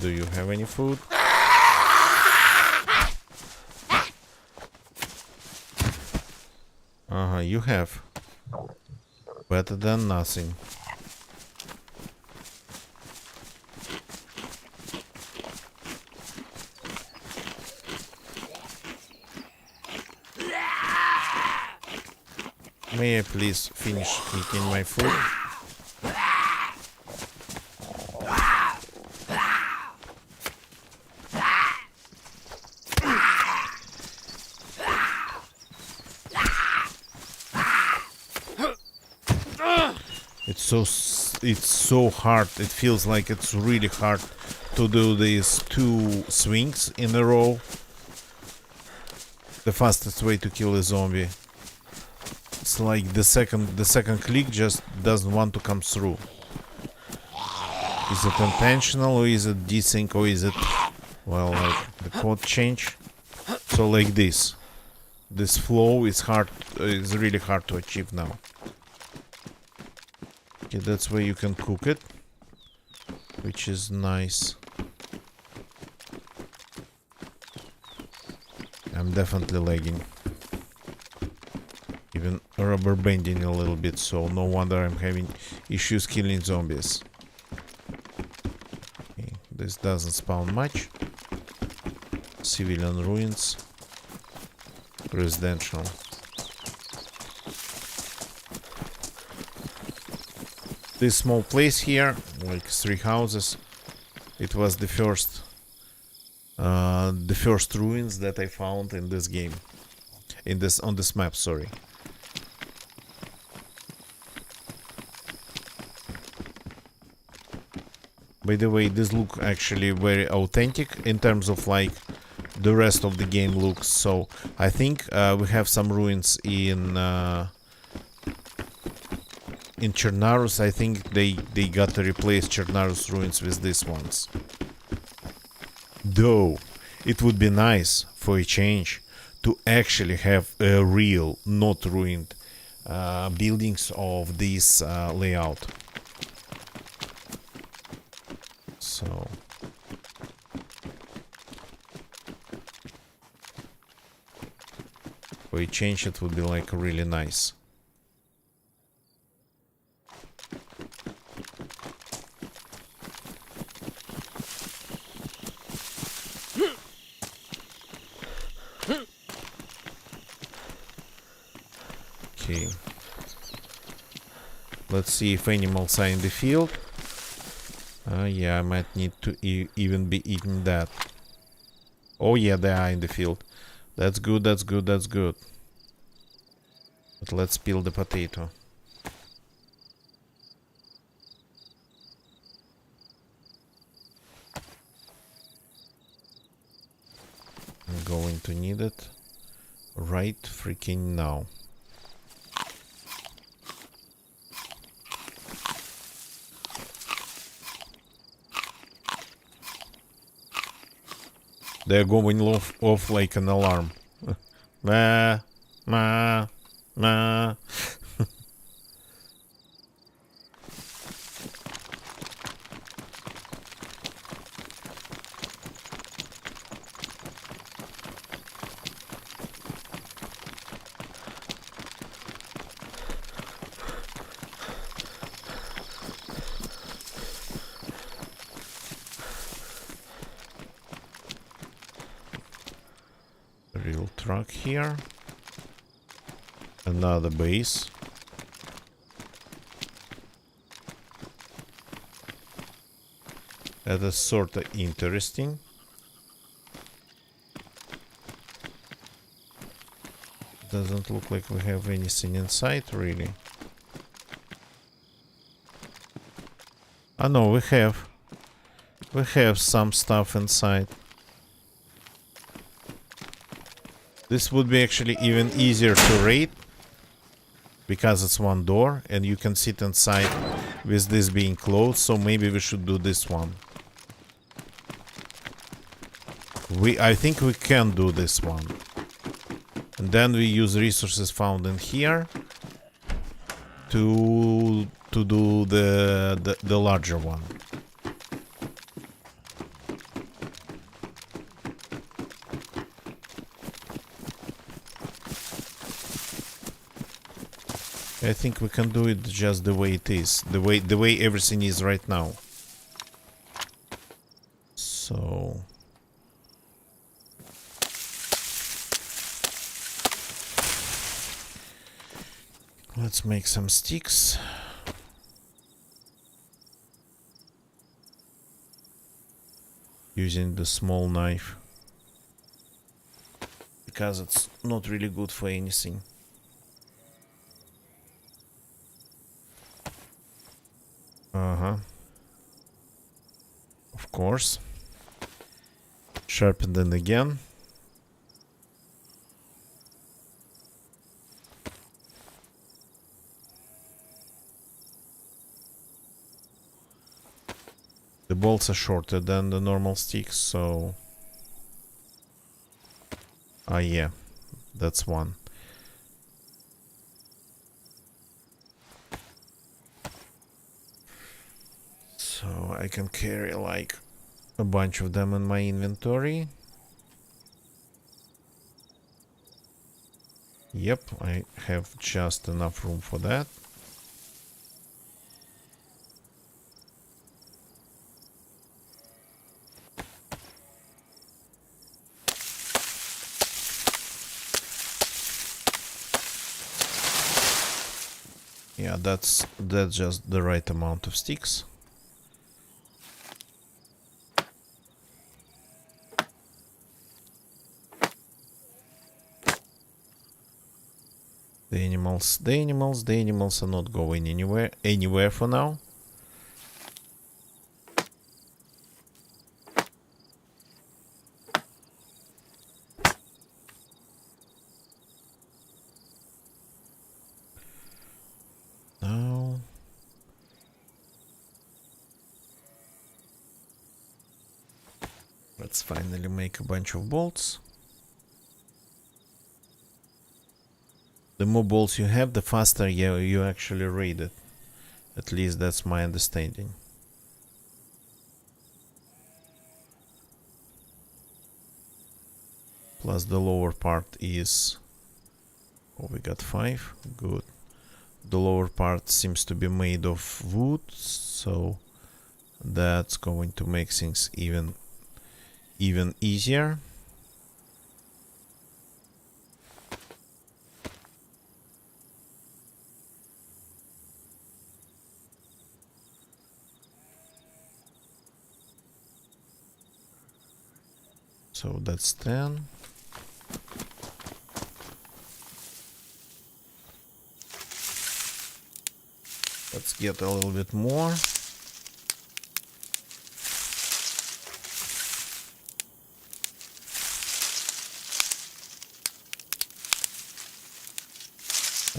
Do you have any food? You have. Better than nothing. May I please finish eating my food? It's so hard. It feels like it's really hard to do these 2 swings in a row. The fastest way to kill a zombie. It's like the second click just doesn't want to come through. Is it intentional or is it desync or is it, well, like the code change? So like this flow is hard, is really hard to achieve now. Okay, that's where you can cook it, which is nice. I'm definitely lagging. Even rubber banding a little bit, so no wonder I'm having issues killing zombies. Okay, this doesn't spawn much. Civilian ruins. Residential. This small place here, like 3 houses, it was the first ruins that I found in this game. On this map, sorry. By the way, this look actually very authentic in terms of like the rest of the game looks. So I think we have some ruins in Chernarus. I think they got to replace Chernarus ruins with these ones. Though it would be nice for a change to actually have a real, not ruined buildings of this layout. So for a change, it would be like really nice. Okay. Let's see if animals are in the field. Yeah, I might need to even be eating that. Oh yeah, they are in the field. That's good, that's good, that's good. But let's peel the potato. I'm going to need it right freaking now. They're going off like an alarm. Ma, ma, ma. Real truck here. Another base. That is sort of interesting. Doesn't look like we have anything inside, really. Ah, no, we have. We have some stuff inside. This would be actually even easier to raid, because it's one door and you can sit inside with this being closed, so maybe we should do this one. I think we can do this one. And then we use resources found in here to do the larger one. I think we can do it just the way it is, the way everything is right now. So let's make some sticks. Using the small knife, because it's not really good for anything. Of course. Sharpen them again. The bolts are shorter than the normal sticks, so... Ah, yeah. That's one. I can carry like a bunch of them in my inventory. Yep, I have just enough room for that. Yeah, that's just the right amount of sticks. The animals are not going anywhere for now. Now, let's finally make a bunch of bolts. The more bolts you have, the faster you actually raid it. At least that's my understanding. Plus the lower part is... Oh, we got 5. Good. The lower part seems to be made of wood, so that's going to make things even easier. So that's 10. Let's get a little bit more. I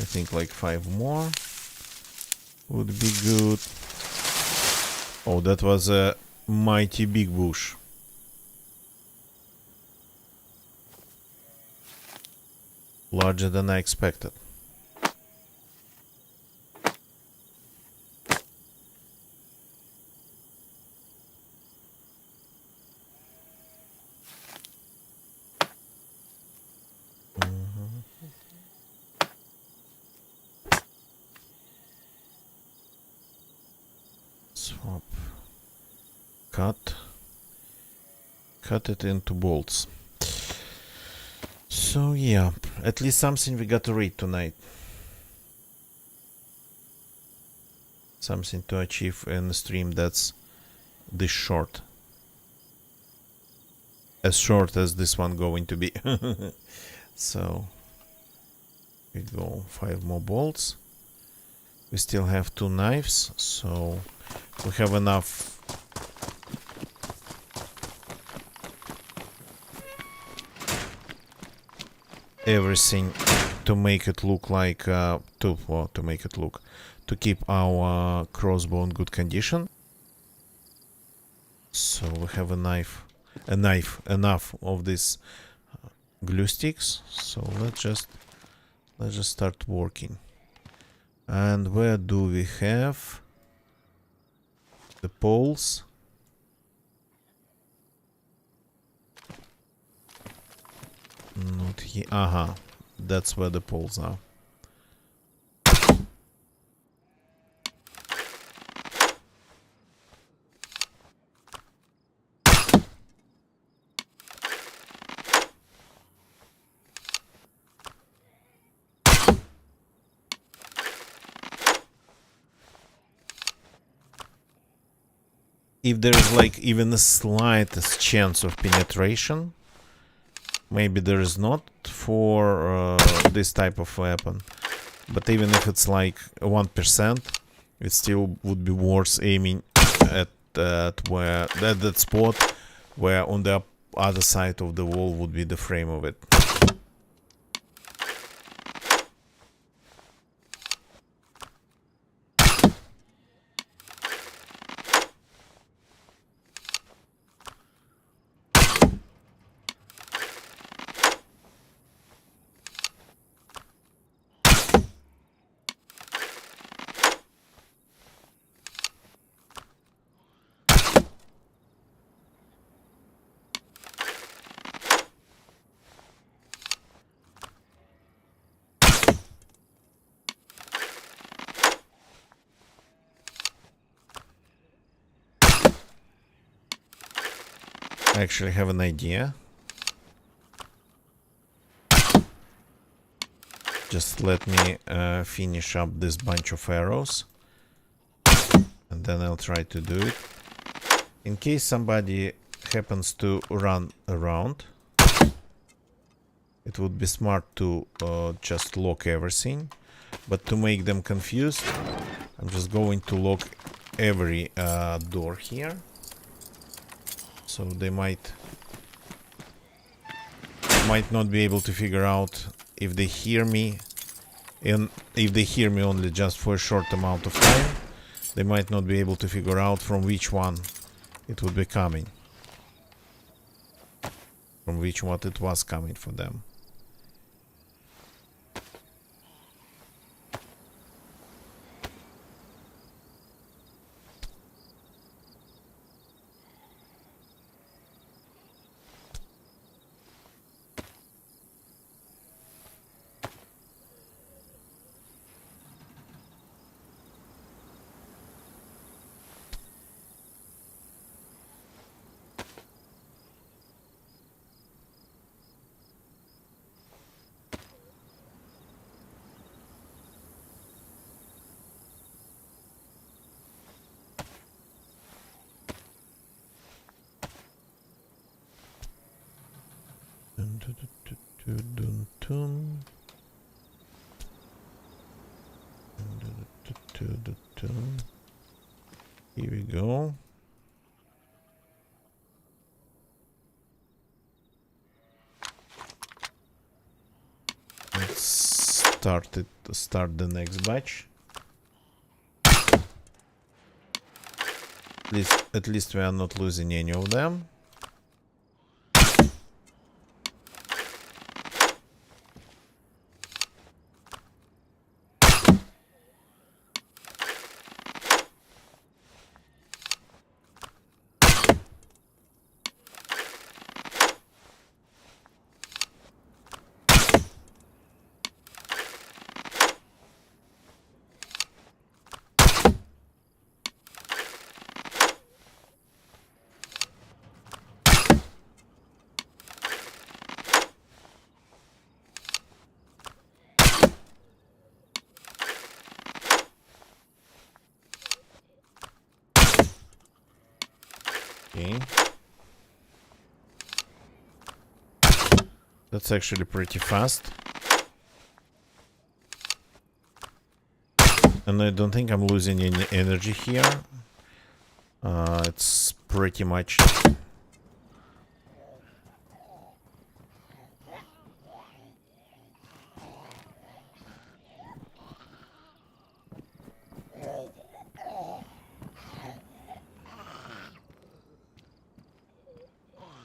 think like 5 more would be good. Oh, that was a mighty big bush. Larger than I expected. Swap. Cut it into bolts. So yeah, at least something we got to read tonight. Something to achieve in a stream that's this short. As short as this one going to be. So we go 5 more bolts. We still have 2 knives, so we have enough. Everything to make it look like to keep our crossbow in good condition. So we have enough of these glue sticks. So let's just start working. And where do we have the poles? Not here. Aha, that's where the poles are. If there's like even the slightest chance of penetration, maybe there is not for this type of weapon, but even if it's like 1%, it still would be worth aiming at that spot where on the other side of the wall would be the frame of it. I actually have an idea. Just let me finish up this bunch of arrows. And then I'll try to do it. In case somebody happens to run around, it would be smart to just lock everything. But to make them confused, I'm just going to lock every door here. So they might not be able to figure out if they hear me. And if they hear me only just for a short amount of time, they might not be able to figure out from which one it would be coming. From which one it was coming for them. Here we go. Let's start the next batch. At least we are not losing any of them. Okay. That's actually pretty fast. And I don't think I'm losing any energy here. It's pretty much...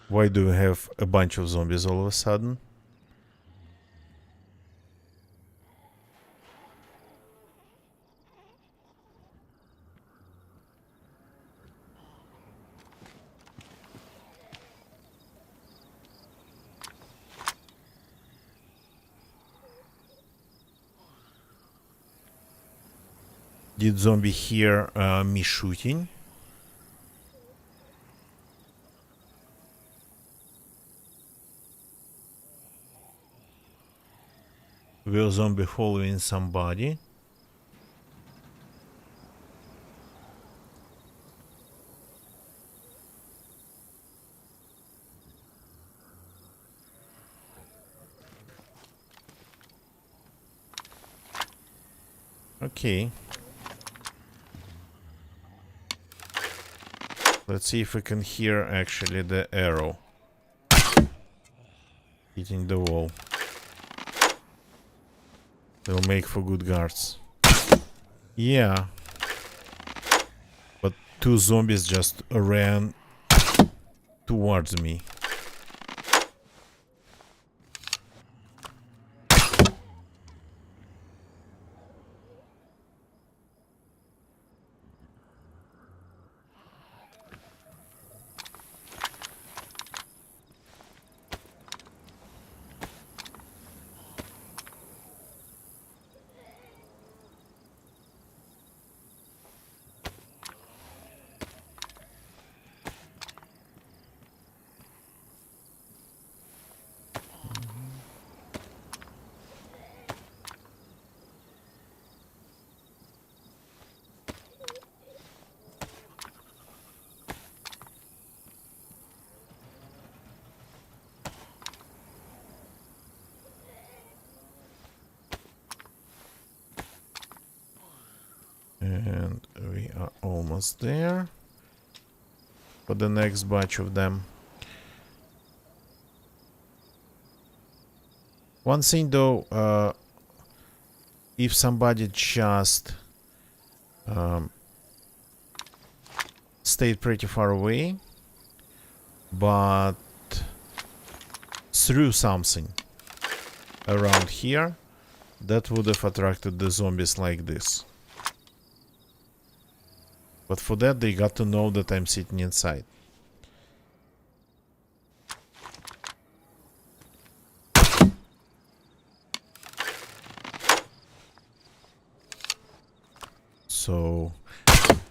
Why do we have a bunch of zombies all of a sudden? Did zombie hear me shooting? Will zombie following somebody? Okay. Let's see if we can hear actually the arrow hitting the wall. They'll make for good guards. Yeah. But two zombies just ran towards me. And we are almost there for the next batch of them. One thing though, if somebody just stayed pretty far away, but threw something around here, that would have attracted the zombies like this. But for that, they got to know that I'm sitting inside. So,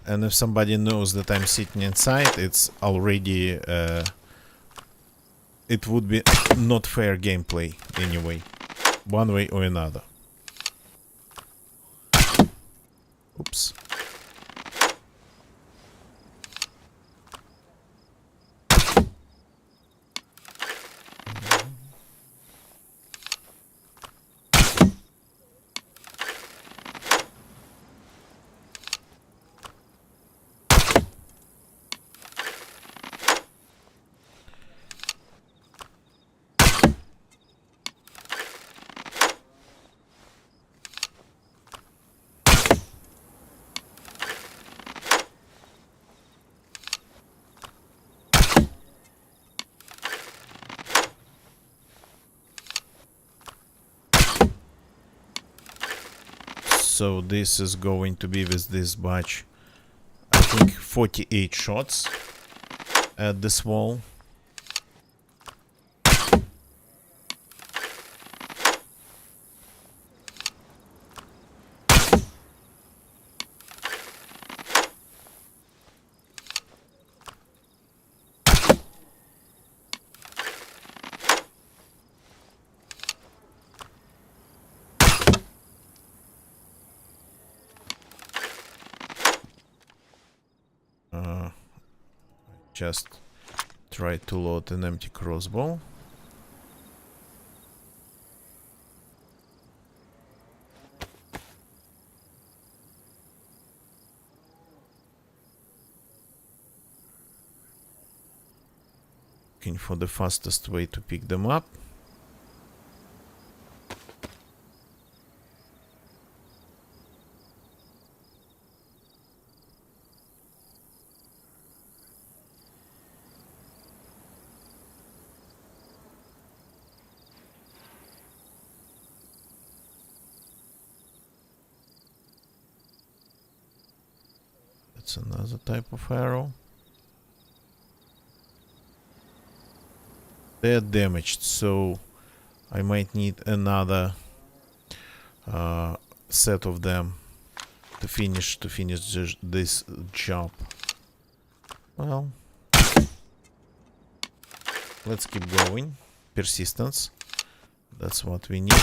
and if somebody knows that I'm sitting inside, it's already, it would be not fair gameplay anyway, one way or another. Oops. So this is going to be with this batch, I think 48 shots at this wall. Just try to load an empty crossbow. Looking for the fastest way to pick them up. That's another type of arrow. They're damaged, so I might need another set of them to finish this job. Well, let's keep going. Persistence. That's what we need.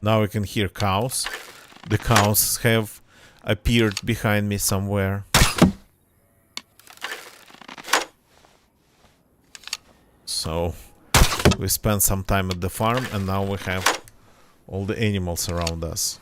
Now I can hear cows. The cows have appeared behind me somewhere. So we spent some time at the farm and now we have all the animals around us.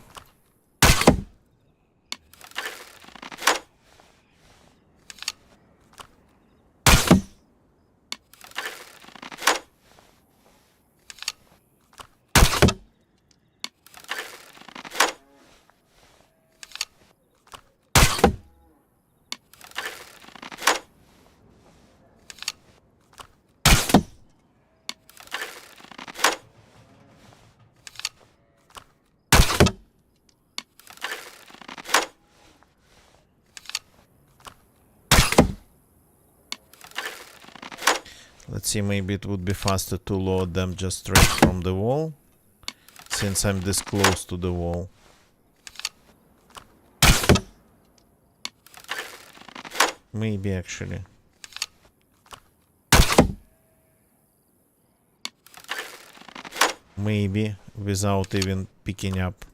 Let's see, maybe it would be faster to load them just straight from the wall, since I'm this close to the wall. Maybe actually. Maybe without even picking up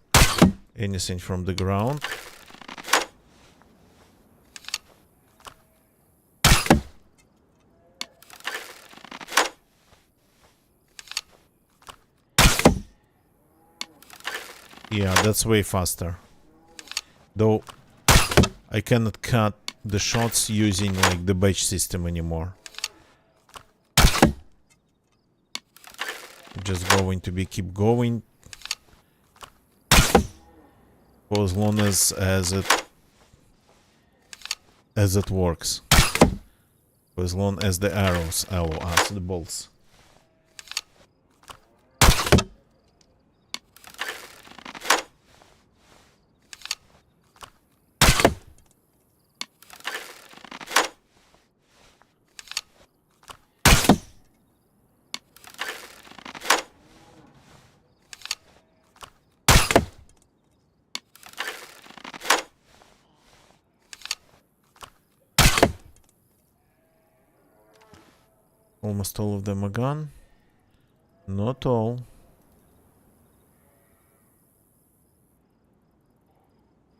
anything from the ground. Yeah, that's way faster. Though I cannot cut the shots using like the batch system anymore. Just going to be keep going for as long as it works. For as long as the arrows allow us, the bolts. Almost all of them are gone. Not all.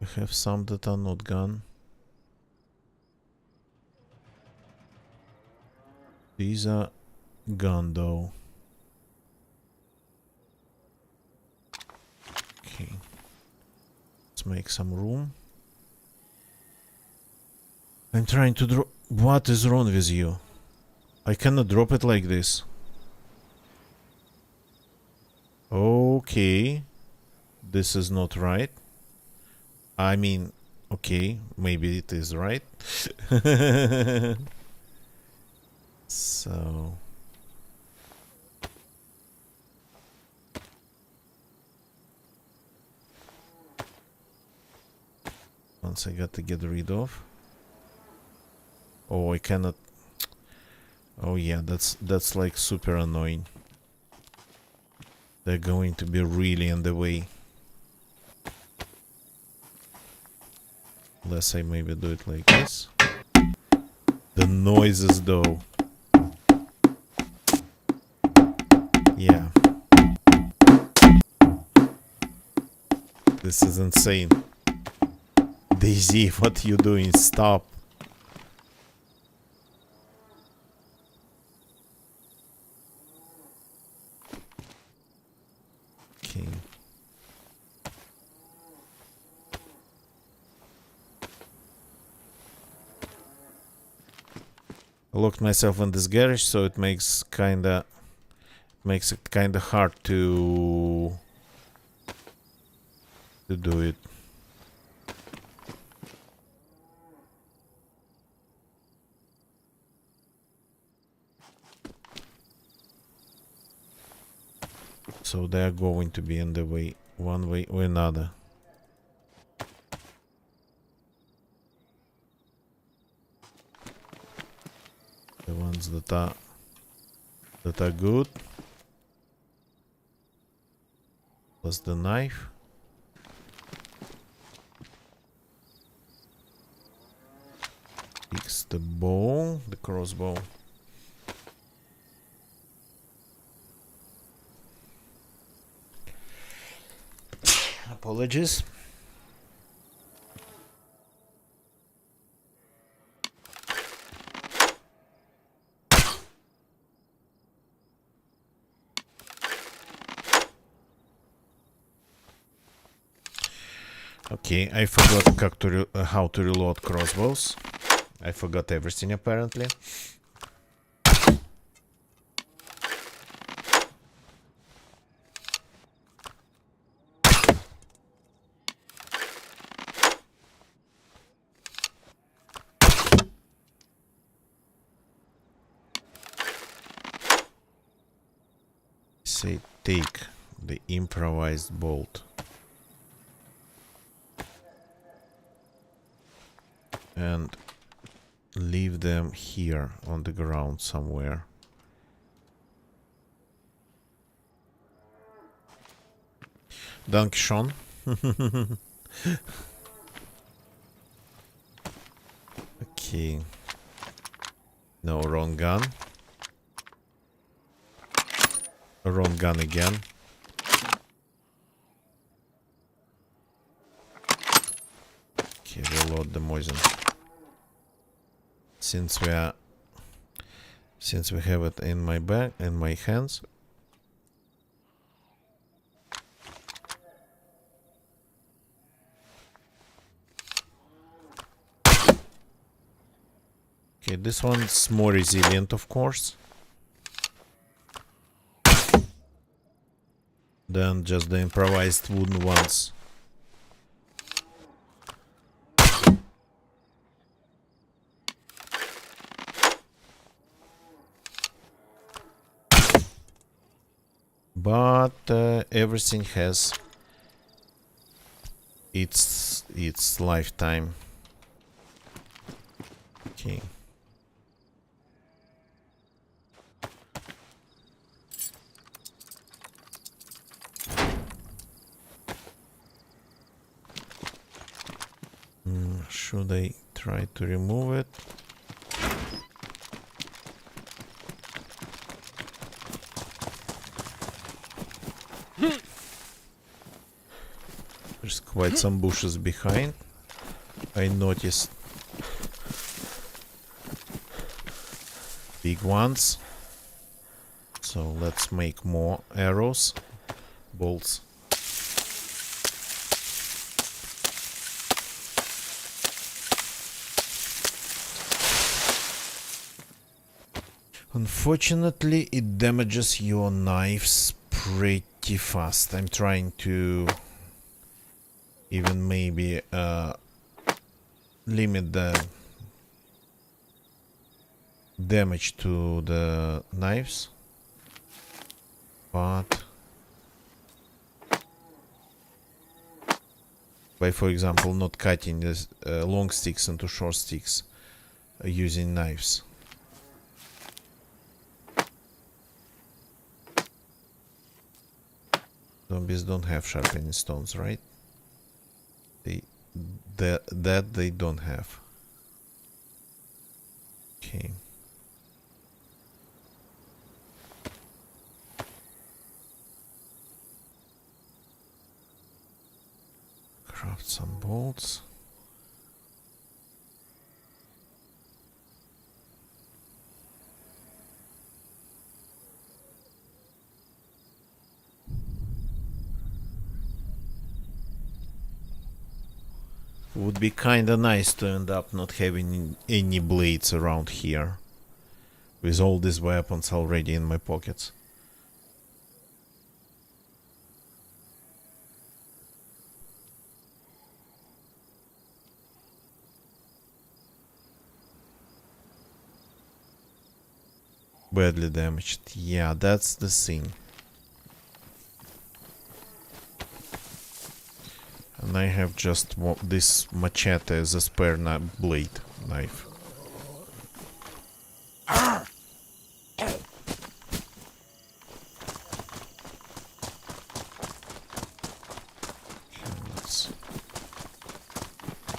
We have some that are not gone. These are gone though. Okay. Let's make some room. I'm trying to drop. What is wrong with you? I cannot drop it like this. Okay. This is not right. I mean, okay, maybe it is right. So... once I got to get rid of. Oh, I cannot... Oh yeah, that's like super annoying. They're going to be really in the way. Unless I maybe do it like this. The noises though. Yeah. This is insane. Daisy, what you doing? Stop. Okay. I locked myself in this garage, so it makes it kinda hard to do it. So they are going to be in the way, one way or another. The ones that are good. Plus the knife. Fix the bow, the crossbow. Apologies. Okay, I forgot how to reload crossbows. I forgot everything apparently. Say take the improvised bolt. And leave them here on the ground somewhere. Danke schon. Okay. No, wrong gun. Wrong gun again. Okay, reload the poison. Since we have it in my bag, in my hands. Okay, this one's more resilient, of course, than just the improvised wooden ones. But everything has its lifetime. Okay. Should I try to remove it? There's quite some bushes behind. I noticed big ones. So let's make more arrows, bolts. Unfortunately, it damages your knives pretty fast. I'm trying to even maybe limit the damage to the knives, but by, for example, not cutting this long sticks into short sticks using knives. Zombies don't have sharpening stones, right? That they don't have. Okay. Craft some bolts. Would be kinda nice to end up not having any blades around here, with all these weapons already in my pockets. Badly damaged. Yeah, that's the thing. And I have just this machete as a spare blade knife. Let's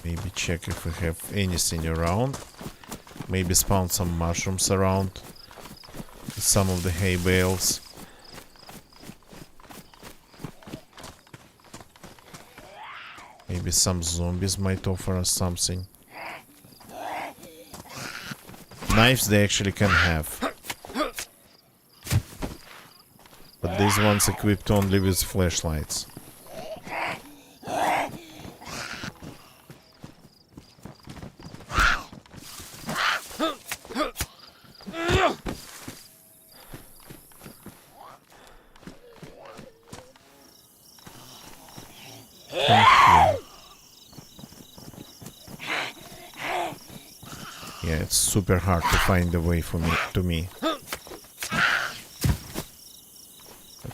maybe check if we have anything around. Maybe spawn some mushrooms around some of the hay bales. Maybe some zombies might offer us something. Knives they actually can have. But these ones equipped only with flashlights. Yeah, it's super hard to find a way for me.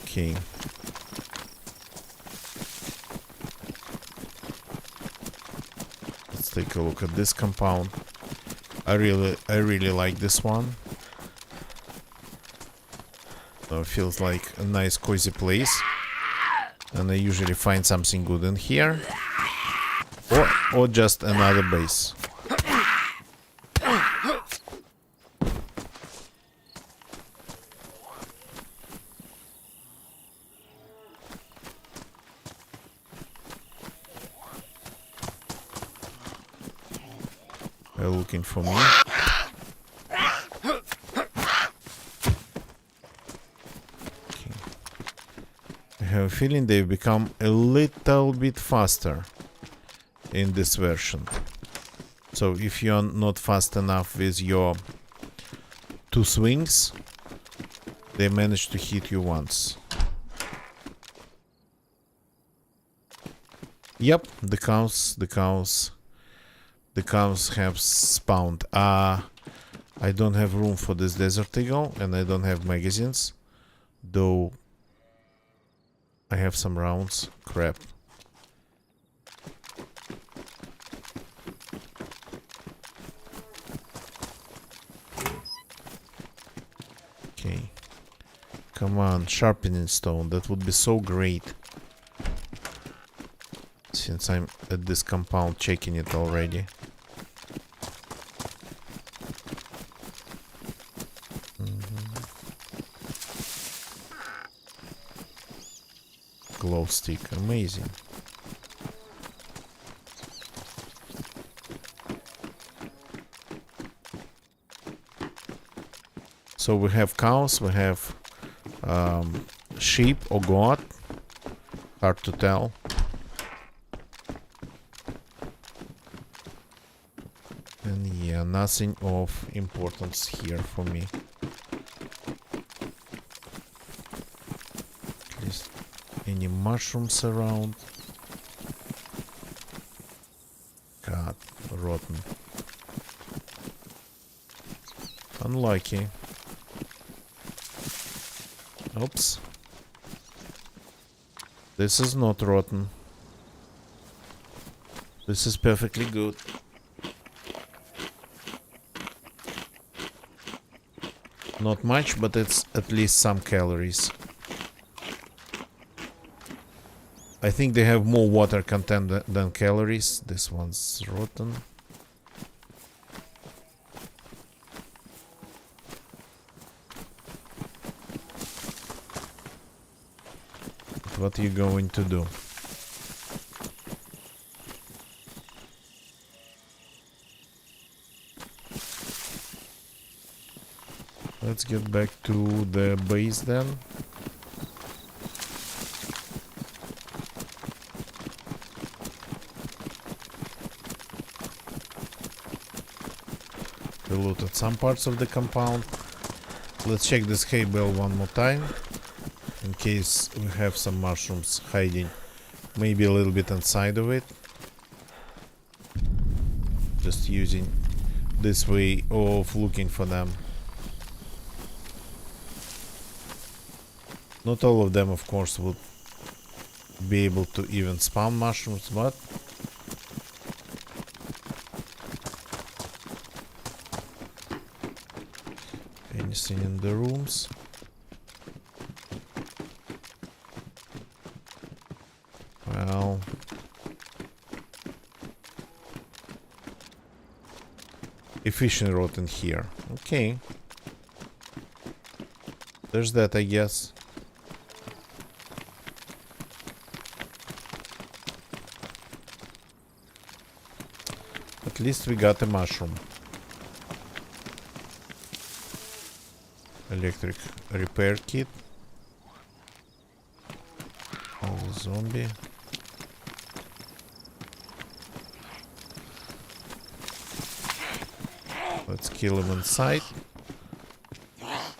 Okay. Let's take a look at this compound. I really like this one. So it feels like a nice cozy place. And I usually find something good in here. Or just another base. They're looking for me. I have a feeling they've become a little bit faster in this version. So if you're not fast enough with your 2 swings, they manage to hit you once. Yep, the cows have spawned. I don't have room for this desert eagle, and I don't have magazines, though I have some rounds. Crap. Okay. Come on, sharpening stone. That would be so great. Since I'm at this compound checking it already. Glow stick, amazing. So we have cows, we have sheep or goat, hard to tell. And yeah, nothing of importance here for me. At least any mushrooms around. God, rotten. Unlucky. Oops. This is not rotten. This is perfectly good. Not much, but it's at least some calories. I think they have more water content than calories. This one's rotten. What are you going to do? Let's get back to the base then. We looted some parts of the compound. Let's check this hay bale one more time. In case we have some mushrooms hiding, maybe a little bit inside of it. Just using this way of looking for them. Not all of them, of course, would be able to even spawn mushrooms, but anything in the rooms? Well, a fishing rod in here. Okay. There's that, I guess. At least we got a mushroom. Electric repair kit. Oh, the zombie. Let's kill him inside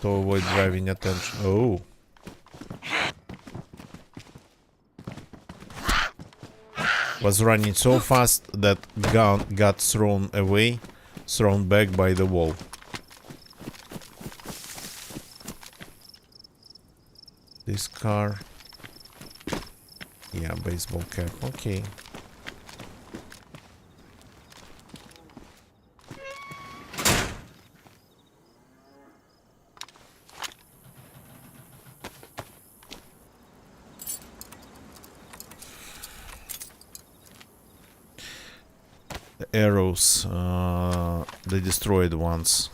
to avoid driving attention. Oh. Was running so fast that gun got thrown away, thrown back by the wall. This car. Yeah, baseball cap. Okay. Arrows, the destroyed ones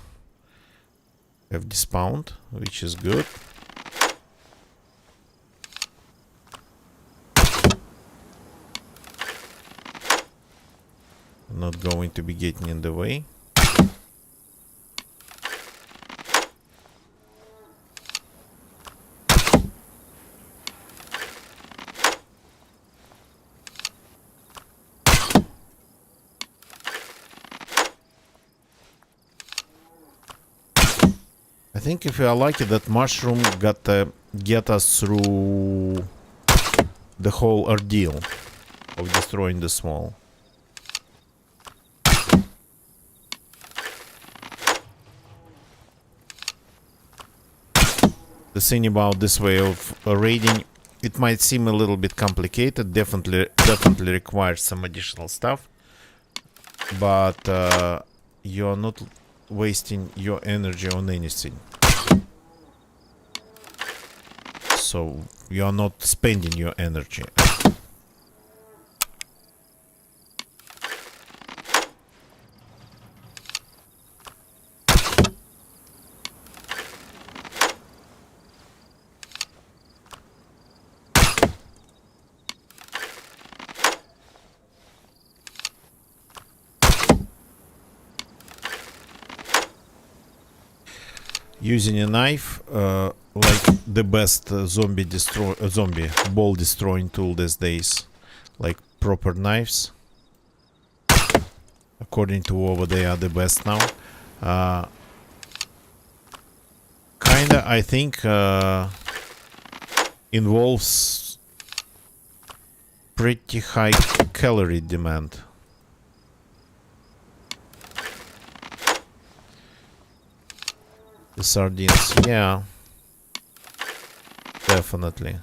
have despawned, which is good. Not going to be getting in the way. I think if we are lucky, that mushroom got get us through the whole ordeal of destroying the small. The thing about this way of raiding, it might seem a little bit complicated. Definitely requires some additional stuff, but you're not wasting your energy on anything. So you're not spending your energy. Using a knife, like the best zombie ball destroying tool these days, like proper knives. According to over, they are the best now. Kinda, I think, involves pretty high calorie demand. The sardines, yeah, definitely.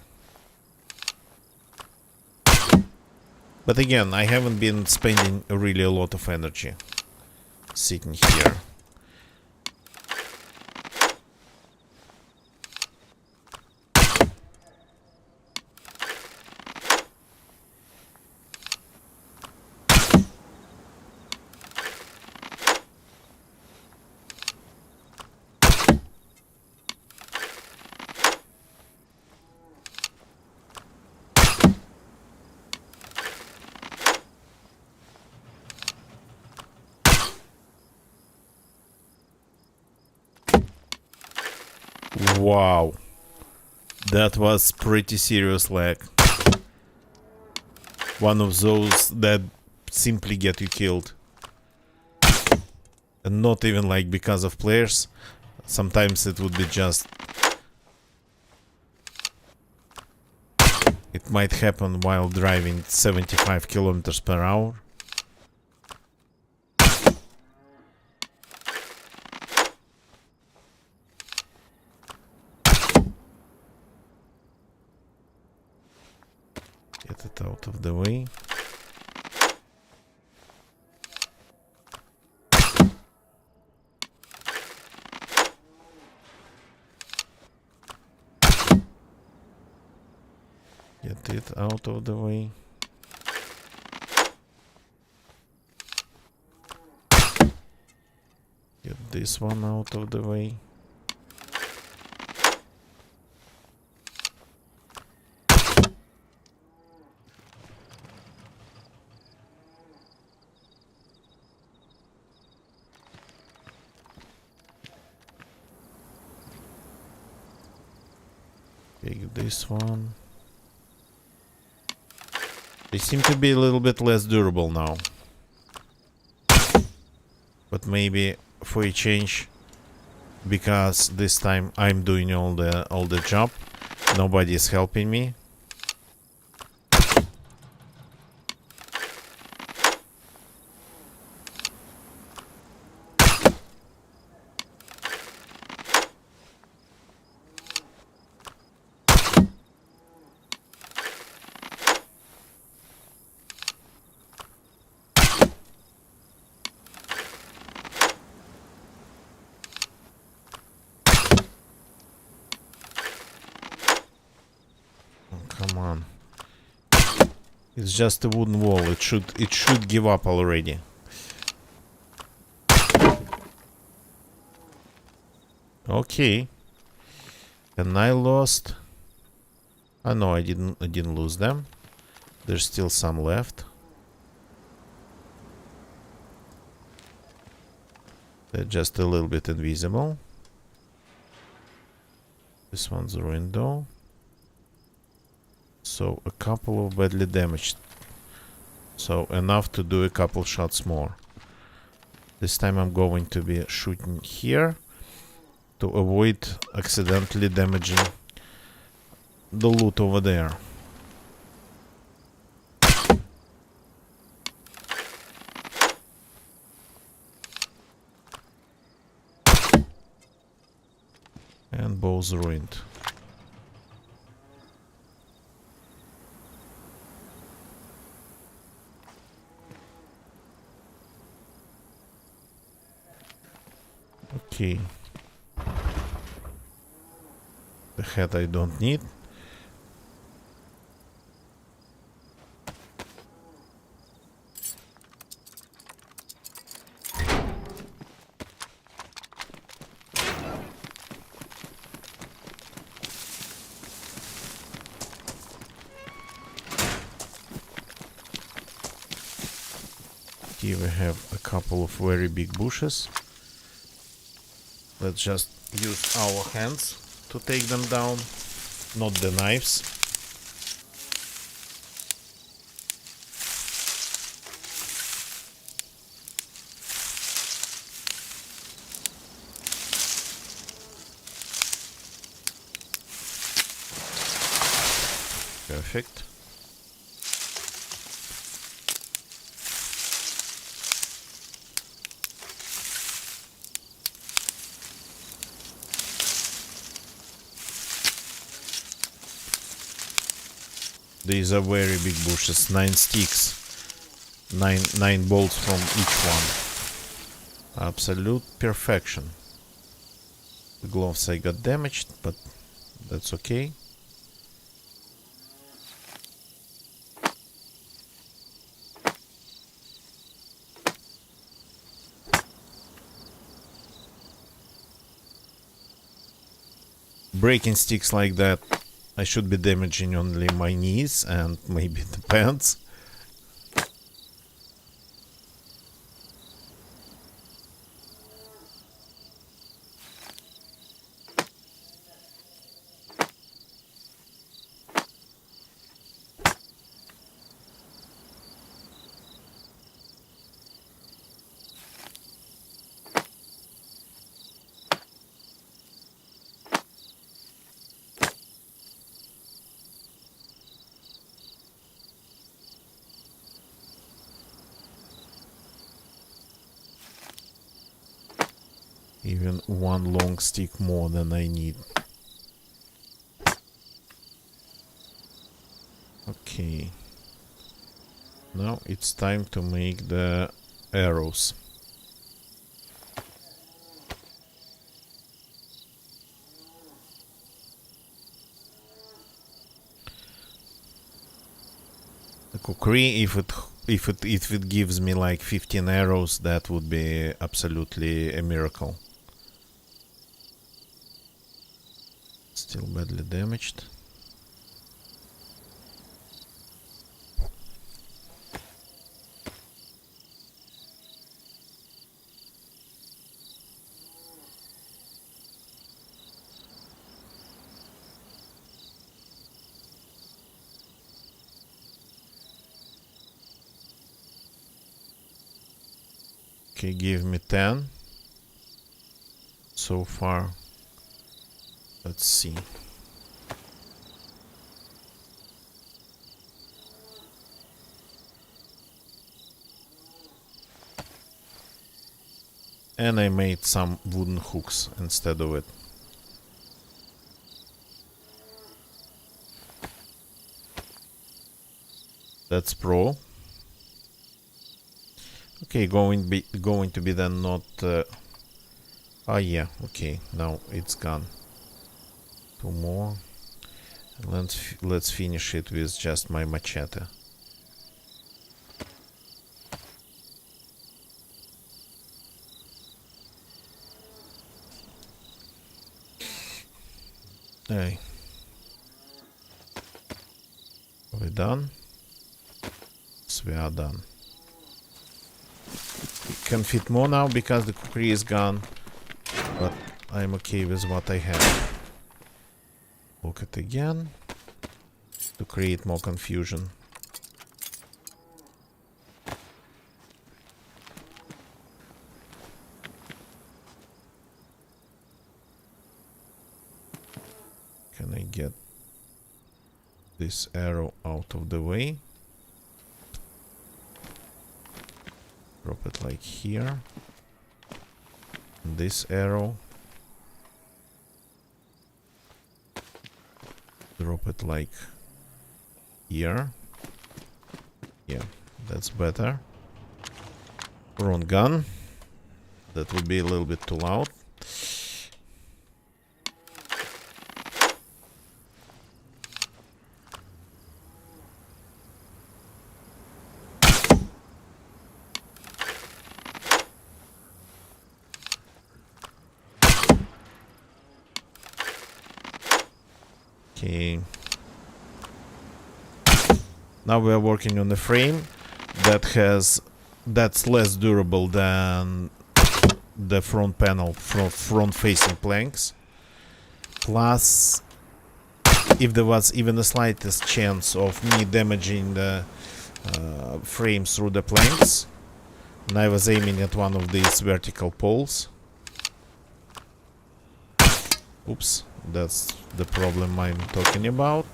But again, I haven't been spending really a lot of energy sitting here. Wow, that was pretty serious lag. One of those that simply get you killed. And not even like because of players. Sometimes it would be just... It might happen while driving 75 kilometers per hour. Get it out of the way. Get it out of the way. Get this one out of the way. Take this one. They seem to be a little bit less durable now. But maybe for a change, because this time I'm doing all the job. Nobody is helping me. Come on. It's just a wooden wall. It should give up already. Okay. And I lost. Oh no, I didn't lose them. There's still some left. They're just a little bit invisible. This one's ruined though. So a couple of badly damaged. So enough to do a couple shots more. This time I'm going to be shooting here. to avoid accidentally damaging the loot over there. And both ruined. Okay. The hat I don't need. Here we have a couple of very big bushes. Let's just use our hands to take them down, not the knives. Perfect. These are very big bushes, 9 sticks, 9 bolts from each one. Absolute perfection. The gloves I got damaged, but that's okay. Breaking sticks like that, I should be damaging only my knees and maybe the pants. Even one long stick more than I need. Okay. Now it's time to make the arrows. The kukri, if it gives me like 15 arrows, that would be absolutely a miracle. Still badly damaged. Okay, give me 10 so far. Let's see. And I made some wooden hooks instead of it. That's pro. Okay, going to be then not. Oh yeah, okay. Now it's gone. 2 more. Let's finish it with just my machete. Hey. Are we done? Yes, we are done. We can fit more now because the cookery is gone, but I'm okay with what I have. Look it again to create more confusion. Can I get this arrow out of the way? Drop it like here. And this arrow. Drop it like here. Yeah, that's better. Wrong gun. That would be a little bit too loud. Okay. Now we are working on the frame that's less durable than the front panel, front facing planks. Plus, if there was even the slightest chance of me damaging the frames through the planks, and I was aiming at one of these vertical poles. Oops, that's the problem I'm talking about.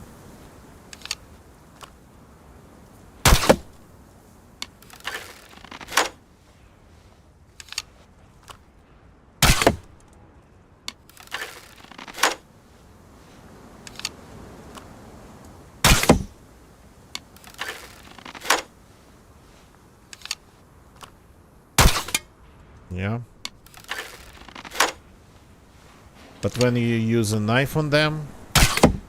Yeah. But when you use a knife on them,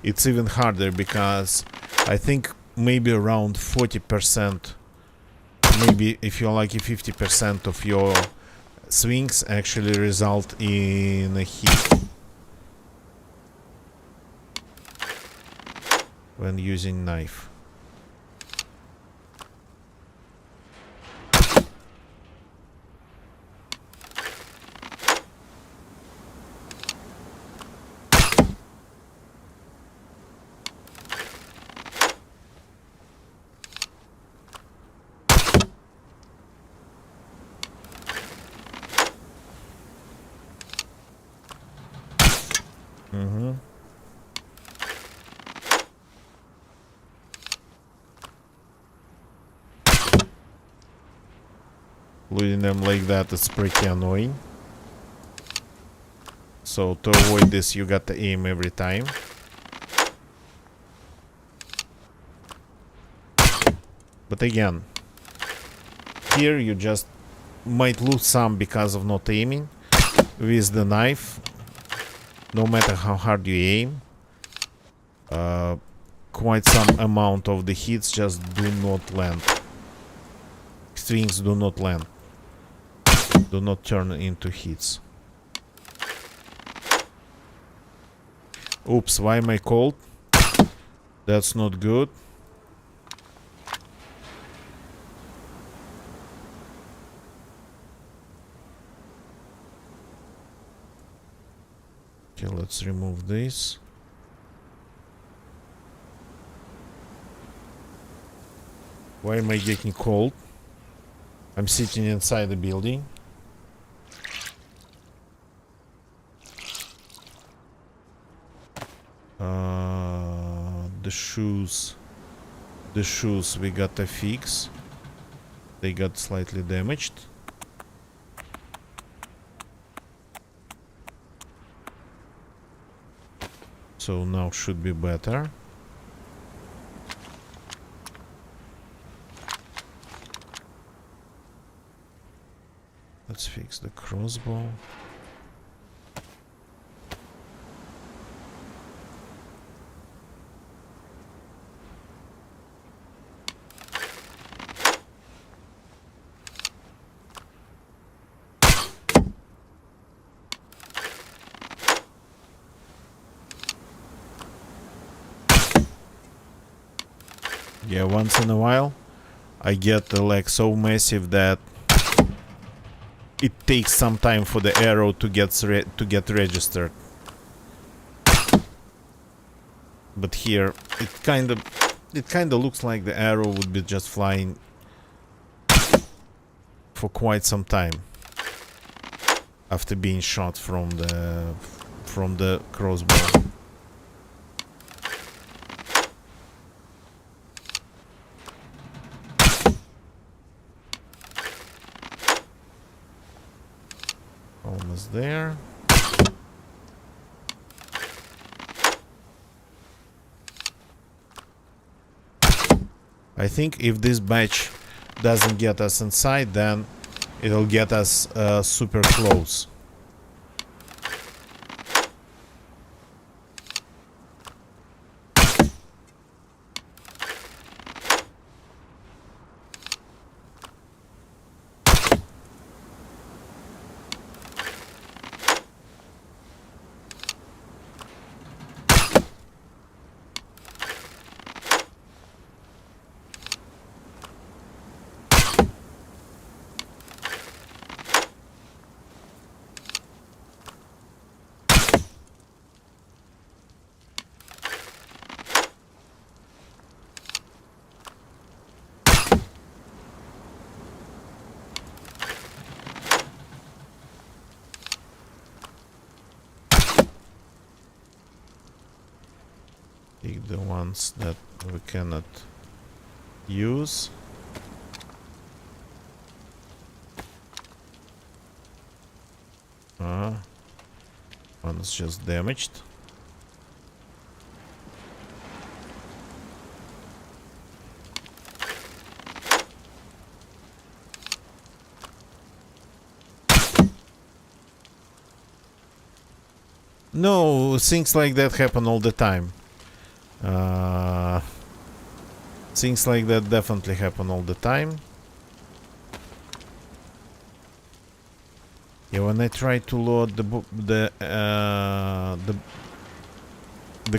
it's even harder, because I think maybe around 40%, maybe if you're lucky 50% of your swings actually result in a hit when using knife. Losing them like that is pretty annoying. So to avoid this, you got to aim every time. But again, here you just might lose some because of not aiming. With the knife, no matter how hard you aim, quite some amount of the hits just do not land. Strings do not land. Do not turn into hits. Oops, why am I cold? That's not good. Okay, let's remove this. Why am I getting cold? I'm sitting inside the building. The shoes we got to fix. They got slightly damaged. So now should be better. Let's fix the crossbow. Yeah, once in a while I get the leg so massive that it takes some time for the arrow to get registered. But here it kind of looks like the arrow would be just flying for quite some time after being shot from the crossbow. Almost there. I think if this batch doesn't get us inside, then it'll get us super close. Take the ones that we cannot use. One is just damaged. No, things like that happen all the time. Things like that definitely happen all the time. Yeah, when I try to load the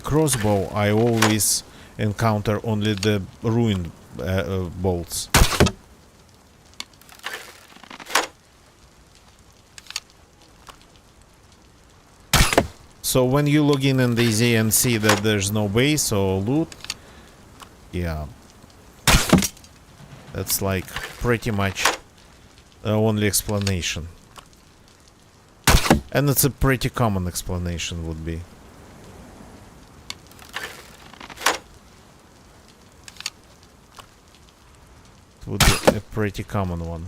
crossbow, I always encounter only the ruined bolts. So when you log in DayZ and see that there's no base or loot, yeah, that's like pretty much the only explanation. And it's a pretty common explanation would be. It would be a pretty common one.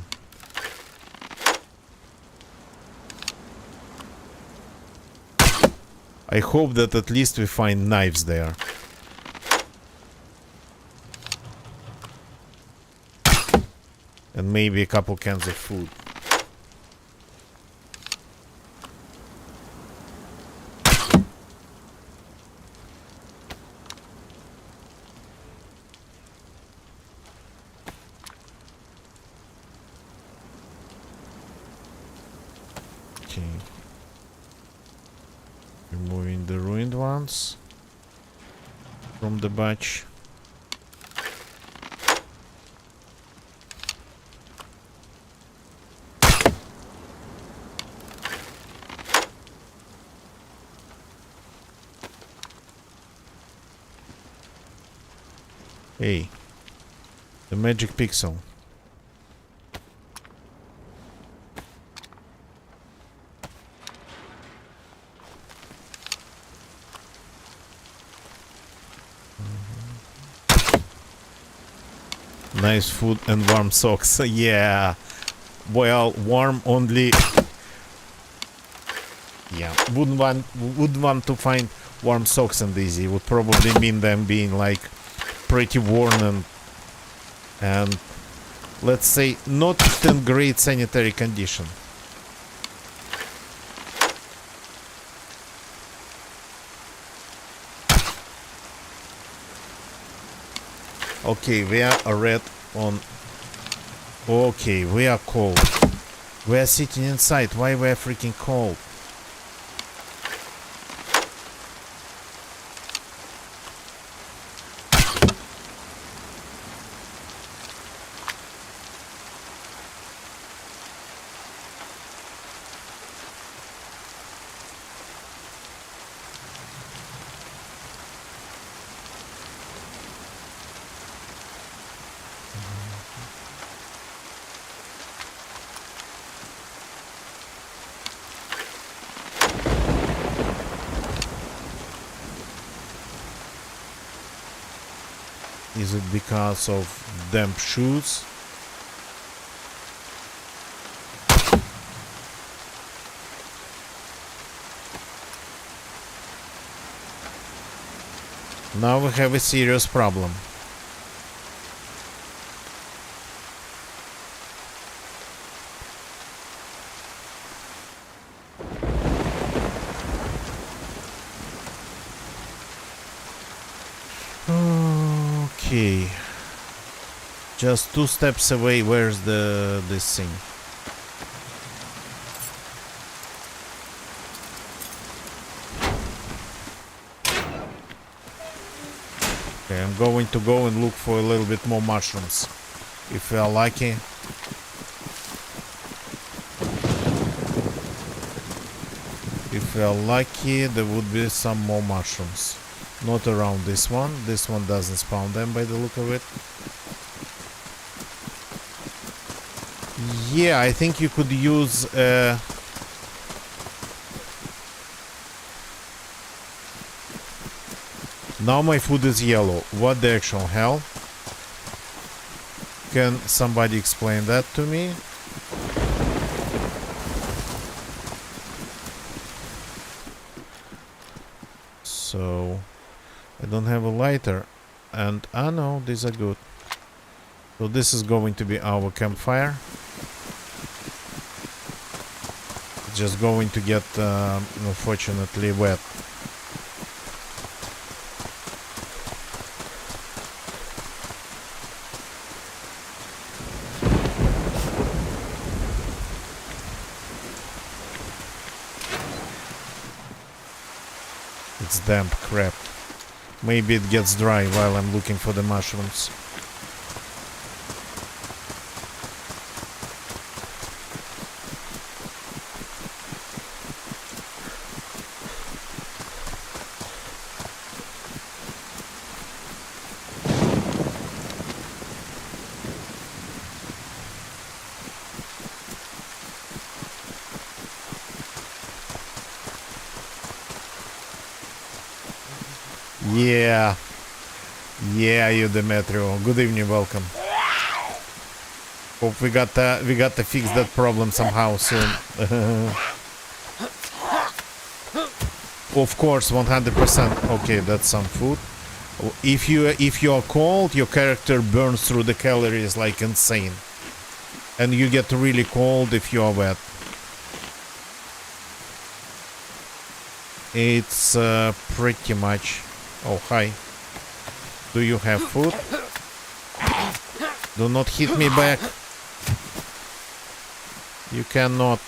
I hope that at least we find knives there. And maybe a couple cans of food. Okay. Removing the ruined ones from the batch. Hey, the magic pixel. Nice food and warm socks. Yeah. Well, warm only. Yeah. Would want to find warm socks in DayZ. Would probably mean them being like pretty worn and let's say not in great sanitary condition. Okay, we are red on. Okay, we are cold. We are sitting inside. Why we are freaking cold? Is it because of damp shoes? Now we have a serious problem. Okay. Just 2 steps away. Where's this thing? Okay, I'm going to go and look for a little bit more mushrooms. If we are lucky. If we are lucky, there would be some more mushrooms. Not around this one. This one doesn't spawn them by the look of it. Yeah, I think you could use now my food is yellow. What the actual hell? Can somebody explain that to me? So I don't have a lighter, and no, these are good. So this is going to be our campfire. Just going to get unfortunately wet. It's damp crap. Maybe it gets dry while I'm looking for the mushrooms. Yeah, you Demetrio. Good evening, welcome. Hope we got to fix that problem somehow soon. Of course, 100%. Okay, that's some food. If you are cold, your character burns through the calories like insane, and you get really cold if you are wet. It's pretty much. Oh, hi. Do you have food? Do not hit me back. You cannot.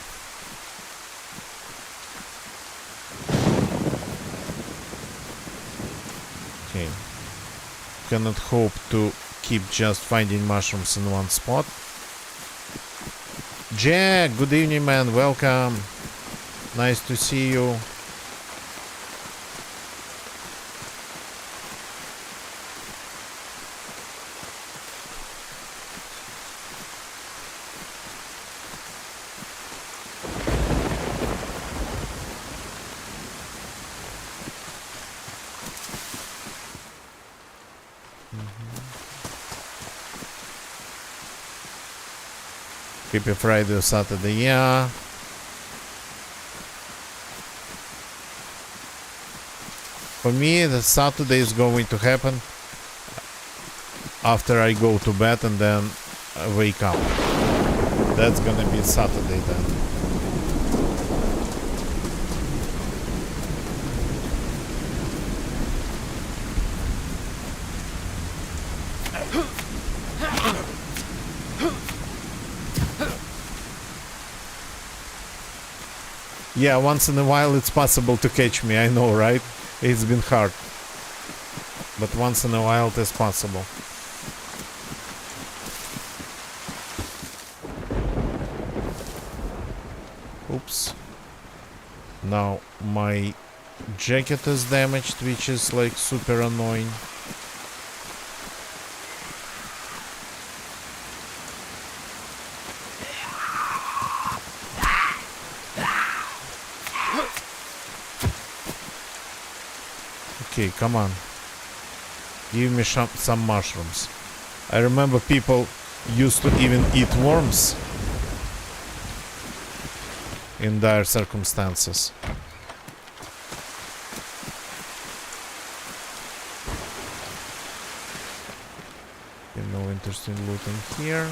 Okay. Cannot hope to keep just finding mushrooms in one spot. Jack, good evening, man. Welcome. Nice to see you. Happy Friday or Saturday, yeah. For me, the Saturday is going to happen after I go to bed and then I wake up. That's gonna be Saturday then. Yeah, once in a while it's possible to catch me, I know, right? It's been hard. But once in a while it is possible. Oops. Now my jacket is damaged, which is like super annoying. Okay, come on. Give me some mushrooms. I remember people used to even eat worms in dire circumstances. interesting loot in here.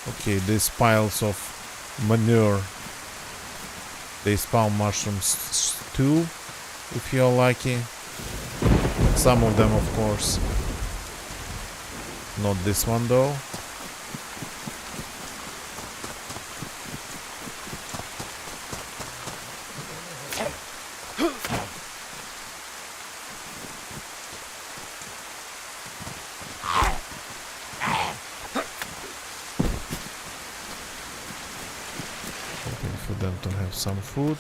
Okay, these piles of manure, they spawn mushrooms too, if you're lucky. Some of them, of course. Not this one though. For them to have some food.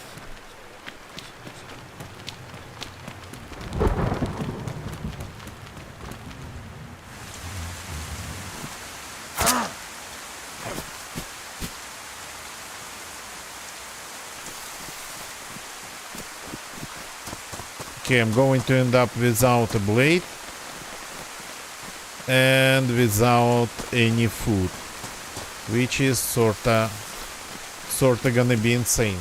Okay, I'm going to end up without a blade and without any food, which is sorta gonna be insane.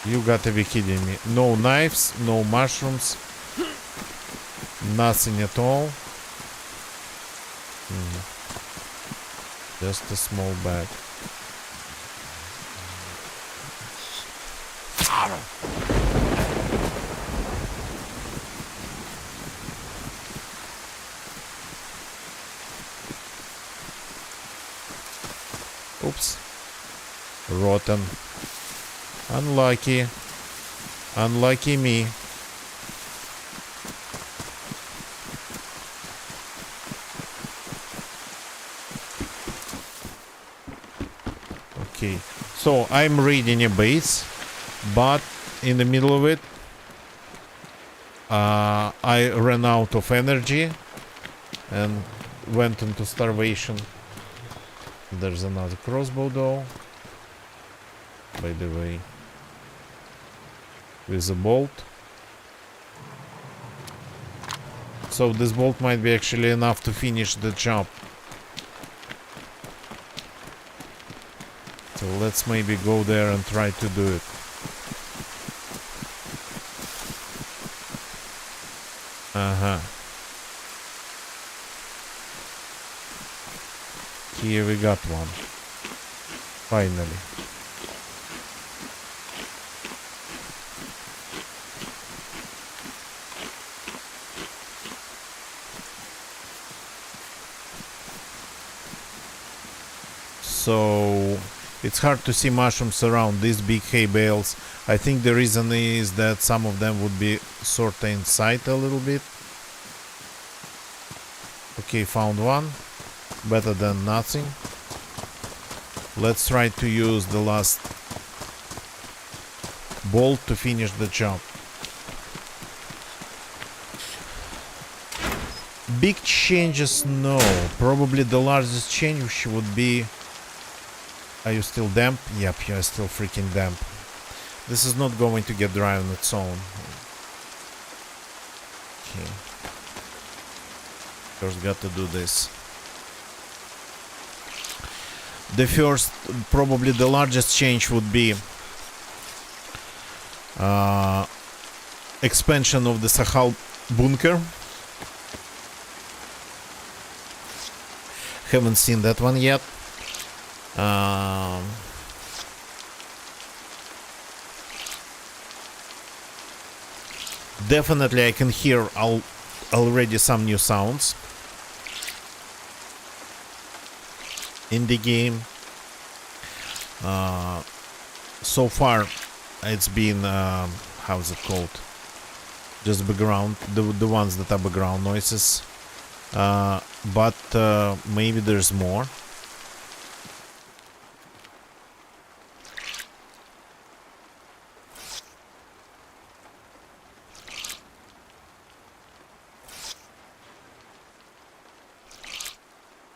You gotta be kidding me. No knives, no mushrooms, nothing at all. Just a small bag. Oops. Rotten. Unlucky. Unlucky me. Okay. So I'm raiding a base, but in the middle of it, I ran out of energy and went into starvation. There's another crossbow though, by the way, with a bolt. So this bolt might be actually enough to finish the job. So let's maybe go there and try to do it. Here we got one. Finally. So it's hard to see mushrooms around these big hay bales. I think the reason is that some of them would be sorta inside a little bit. Okay, found one. Better than nothing. Let's try to use the last bolt to finish the job. Big changes, no. Probably the largest change would be... Are you still damp? Yep, you're still freaking damp. This is not going to get dry on its own. Okay. First got to do this. The first, probably the largest change would be expansion of the Sahal bunker. Haven't seen that one yet. Definitely I can hear already some new sounds in the game. So far it's been how's it called, just background, the ones that are background noises, but maybe there's more.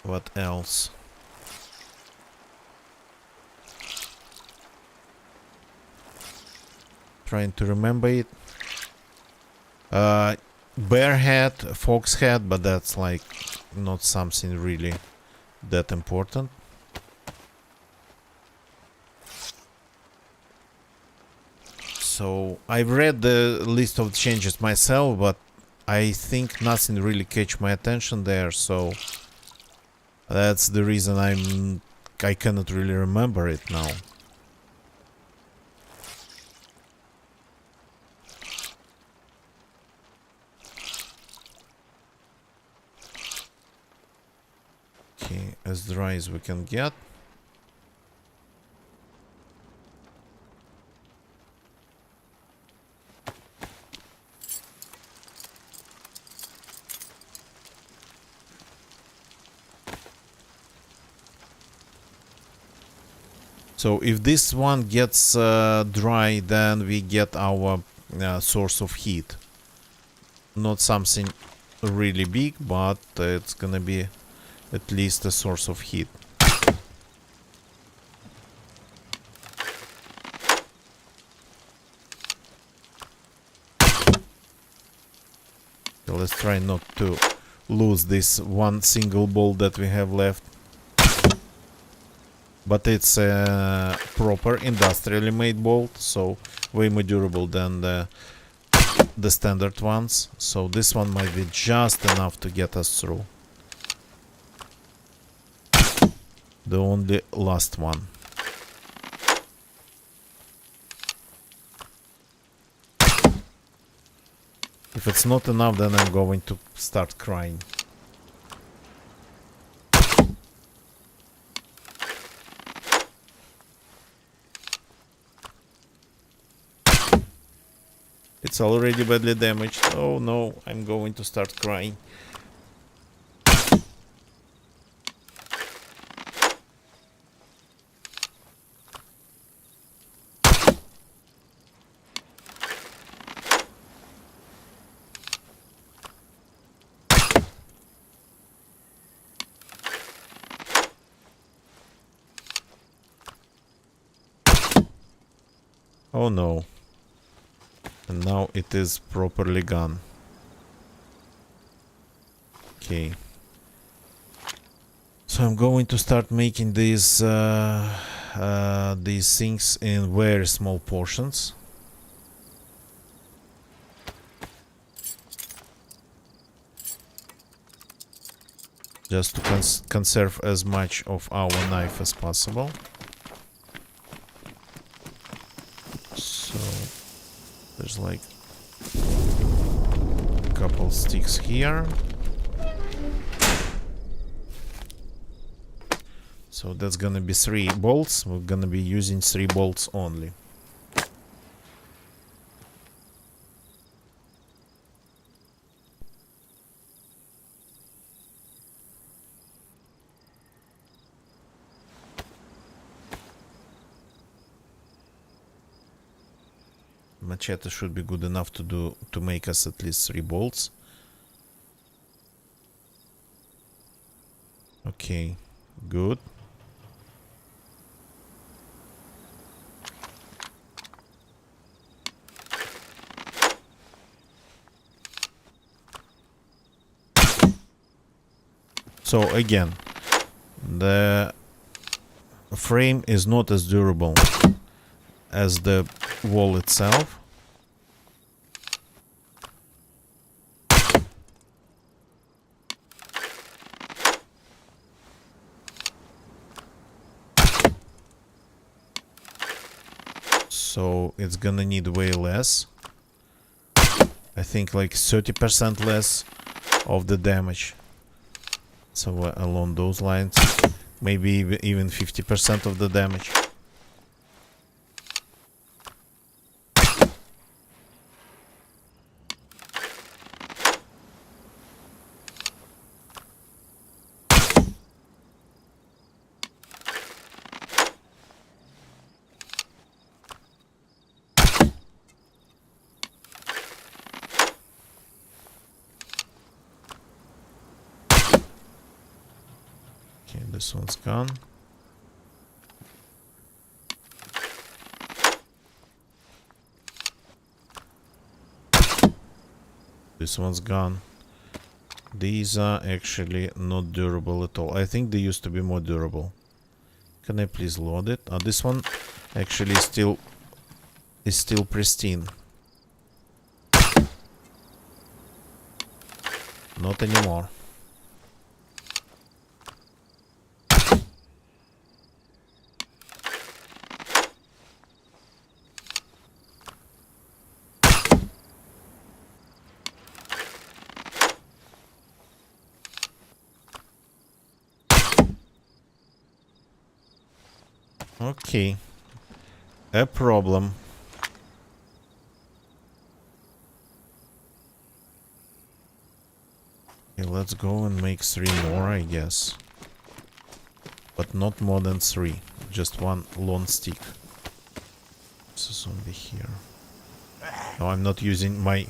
What else? Trying to remember it. Bear head, fox head, but that's like not something really that important. So I've read the list of changes myself, but I think nothing really catch my attention there, so that's the reason I cannot really remember it now. Okay, as dry as we can get. So if this one gets dry, then we get our source of heat. Not something really big, but it's gonna be at least a source of heat. So let's try not to lose this one single bolt that we have left. But it's a proper industrially made bolt, so way more durable than the standard ones. So this one might be just enough to get us through. The only last one. If it's not enough, then I'm going to start crying. It's already badly damaged. Oh no, I'm going to start crying. Oh no. And now it is properly gone. Okay. So I'm going to start making these things in very small portions. Just to conserve as much of our knife as possible. So there's like a couple sticks here. So that's gonna be 3 bolts. We're gonna be using 3 bolts only. Machete should be good enough to make us at least 3 bolts. Okay, good. So again, the frame is not as durable as the wall itself. So it's gonna need way less. I think like 30% less of the damage. So along those lines, maybe even 50% of the damage. Okay, this one's gone. This one's gone. These are actually not durable at all. I think they used to be more durable. Can I please load it? This one actually is still pristine. Not anymore. Okay. A problem. Okay, let's go and make 3 more, I guess. But not more than 3. Just one long stick. This is only here. No, I'm not using my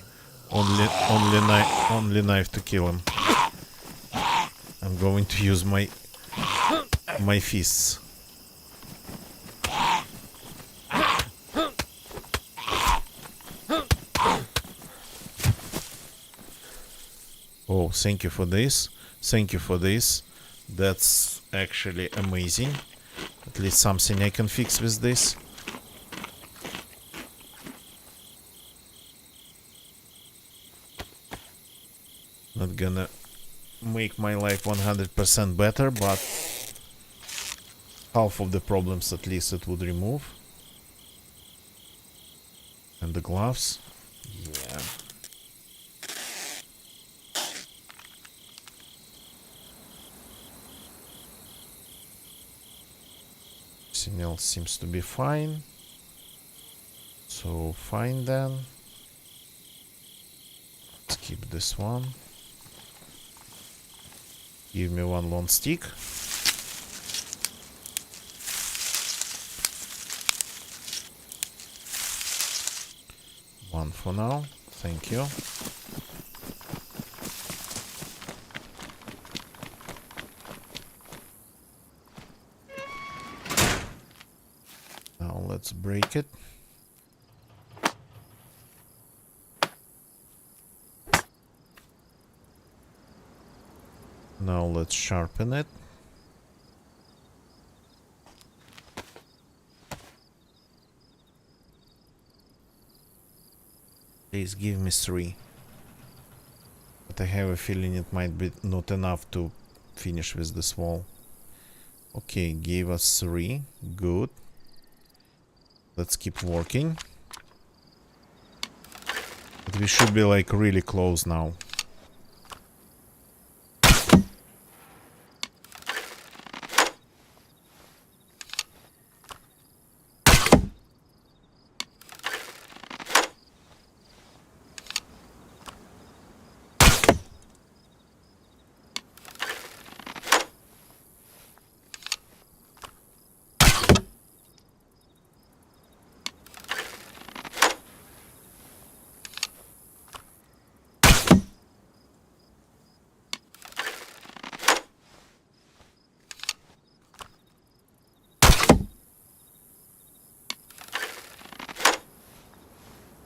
only knife to kill him. I'm going to use my fists. Oh, thank you for this. Thank you for this. That's actually amazing. At least something I can fix with this. Not gonna make my life 100% better, but half of the problems at least it would remove. And the gloves. Yeah. Everything else seems to be fine. So fine then. Let's keep this one. Give me one long stick. One for now. Thank you. Now let's break it. Now let's sharpen it. Please give me 3. But I have a feeling it might be not enough to finish with this wall. Okay, gave us 3. Good. Let's keep working. But we should be like really close now.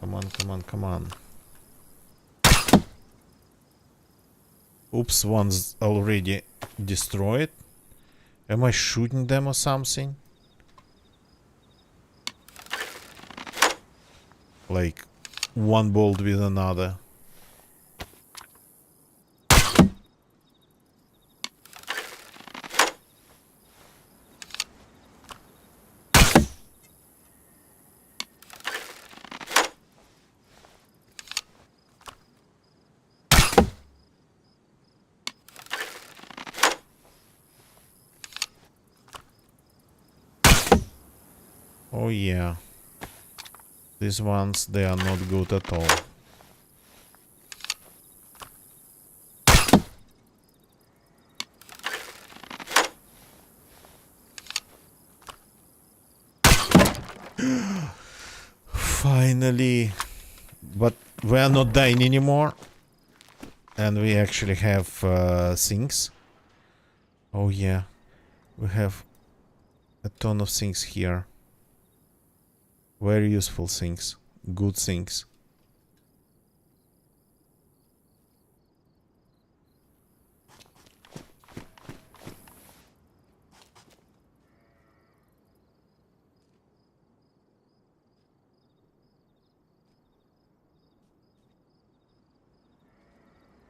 Come on, come on, come on. Oops, one's already destroyed. Am I shooting them or something? Like one bolt with another. Oh yeah. These ones, they are not good at all. Finally. But we are not dying anymore. And we actually have things. Oh yeah. We have a ton of things here. Very useful things. Good things.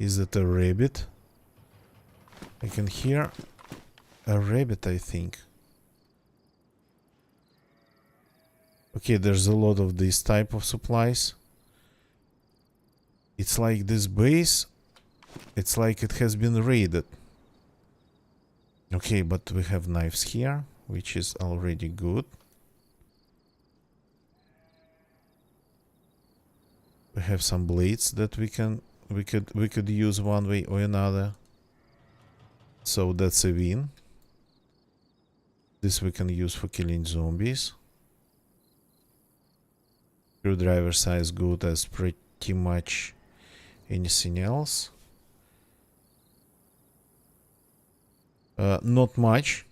Is it a rabbit? I can hear a rabbit, I think. Okay, there's a lot of this type of supplies. It's like this base, it's like it has been raided. Okay, but we have knives here, which is already good. We have some blades that we could use one way or another. So that's a win. This we can use for killing zombies. Screwdriver size good as pretty much anything else. Not much,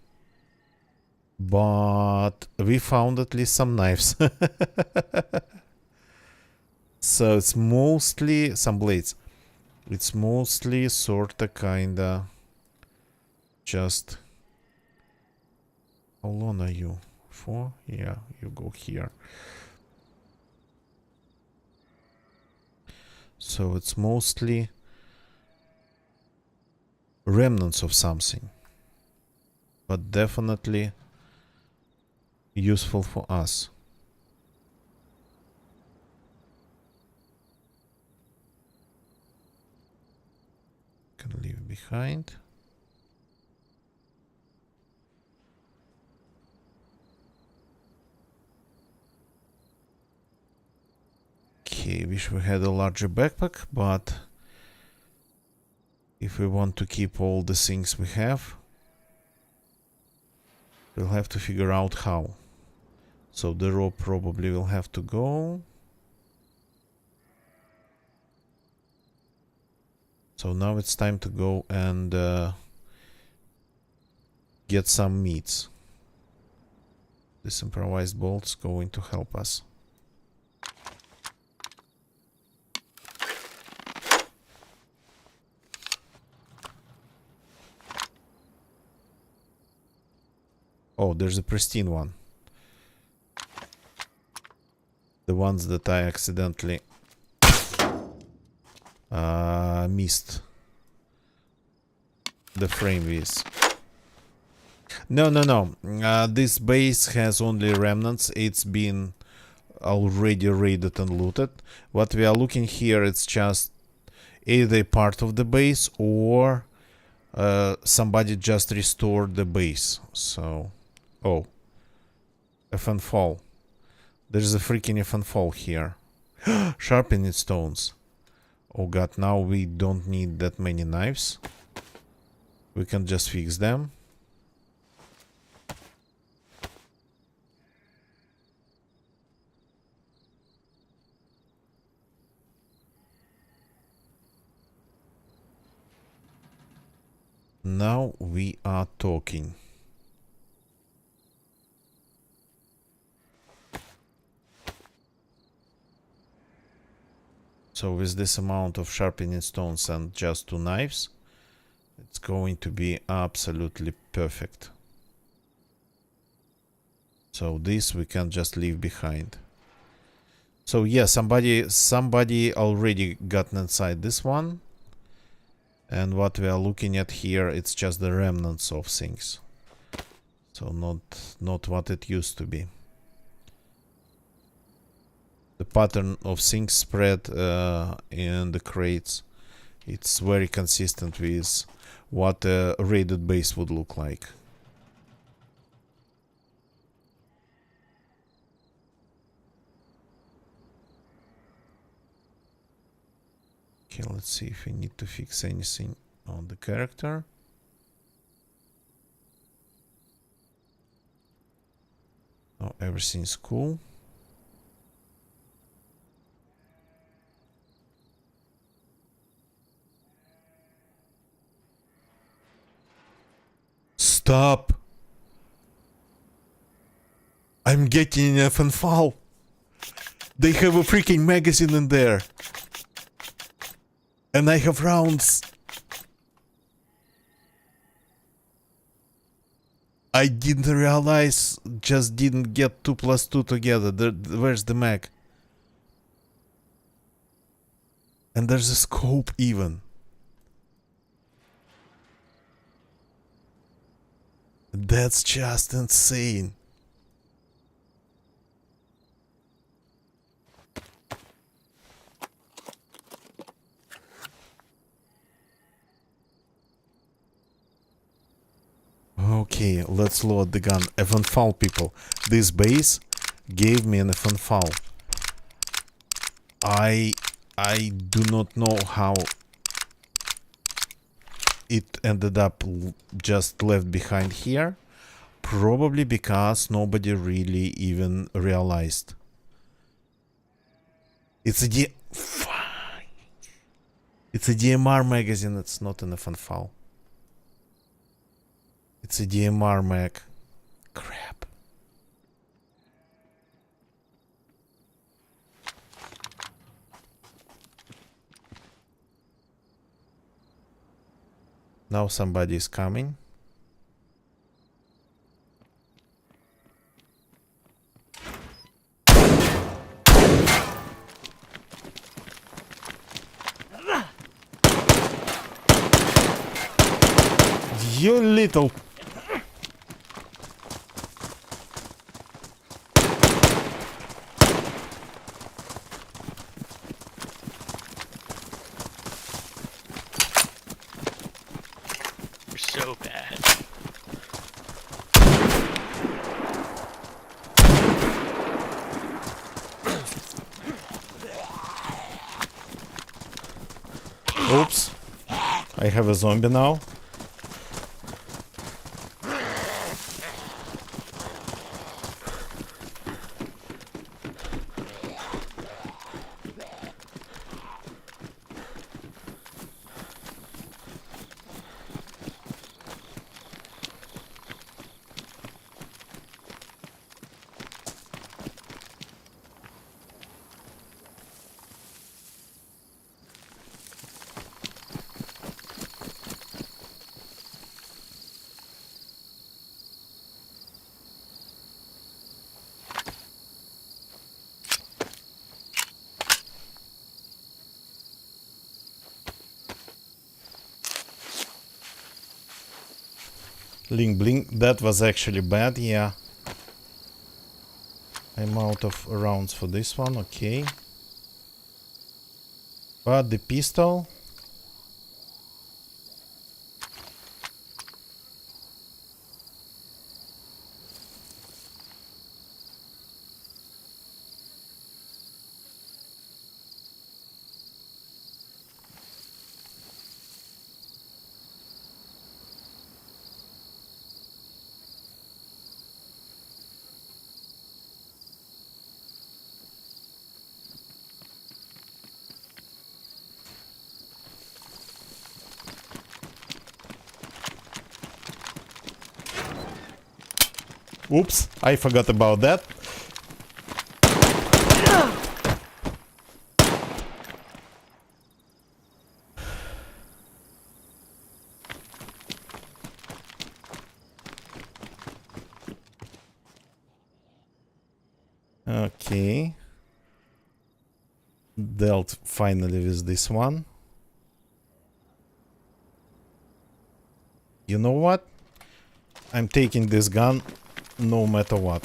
but we found at least some knives. So it's mostly some blades. It's mostly sorta kinda just. How long are you? 4? Yeah, you go here. So it's mostly remnants of something, but definitely useful for us. Can leave behind. Okay, wish we had a larger backpack, but if we want to keep all the things we have, we'll have to figure out how. So the rope probably will have to go. So now it's time to go and get some meats. This improvised bolt's going to help us. Oh, there's a pristine one. The ones that I accidentally missed the frame with. No. This base has only remnants. It's been already raided and looted. What we are looking here, it's just either part of the base or somebody just restored the base. So, oh, FN fall. There's a freaking FN fall here. Sharpening stones. Oh god, now we don't need that many knives. We can just fix them. Now we are talking. So with this amount of sharpening stones and just 2 knives, it's going to be absolutely perfect. So this we can just leave behind. So yeah, somebody already got inside this one. And what we are looking at here, it's just the remnants of things. So not what it used to be. The pattern of things spread in the crates, it's very consistent with what a raided base would look like. Okay, let's see if we need to fix anything on the character. Oh, everything's cool. Stop! I'm getting an FN fall. They have a freaking magazine in there. And I have rounds. I didn't realize, just didn't get 2 plus 2 together. Where's the mag? And there's a scope even. That's just insane. Okay, let's load the gun. FNFAL, people. This base gave me an FNFAL. I do not know how it ended up just left behind here. Probably because nobody really even realized. It's a It's a DMR magazine, it's not an FNFAL. It's a DMR mag. Crap. Now somebody is coming. You little... You're so bad. Oops. I have a zombie now. Link blink, that was actually bad, yeah. I'm out of rounds for this one, okay. But the pistol... Oops, I forgot about that. Okay. Dealt finally with this one. You know what? I'm taking this gun no matter what.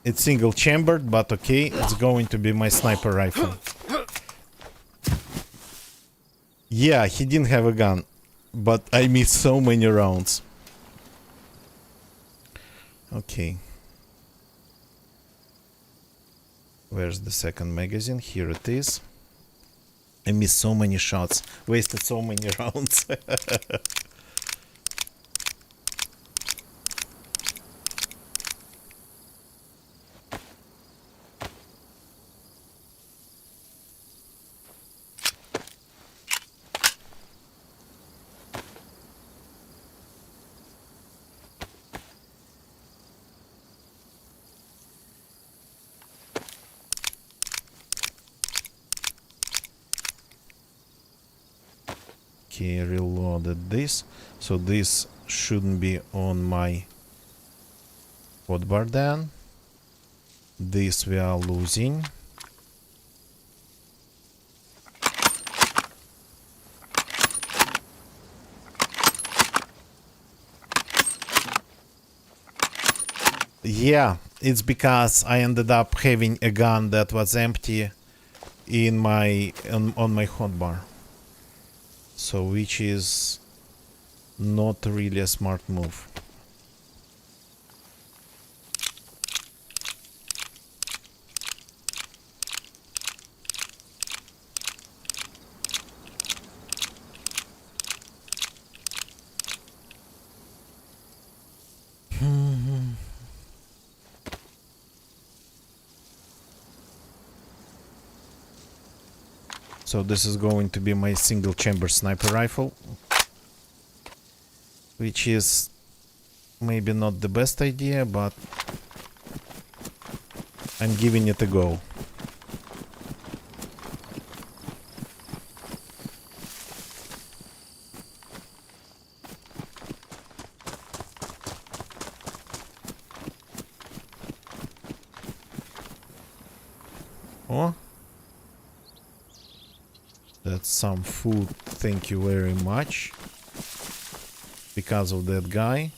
It's single chambered, but okay, it's going to be my sniper rifle. Yeah, he didn't have a gun, but I missed so many rounds. Okay. Where's the second magazine? Here it is. I missed so many shots, wasted so many rounds. Okay, reloaded this. So this shouldn't be on my hotbar then. This we are losing. Yeah, it's because I ended up having a gun that was empty in my on my hotbar. So which is not really a smart move. So this is going to be my single chamber sniper rifle, which is maybe not the best idea, but I'm giving it a go. Oh, that's some food, thank you very much. Because of that guy.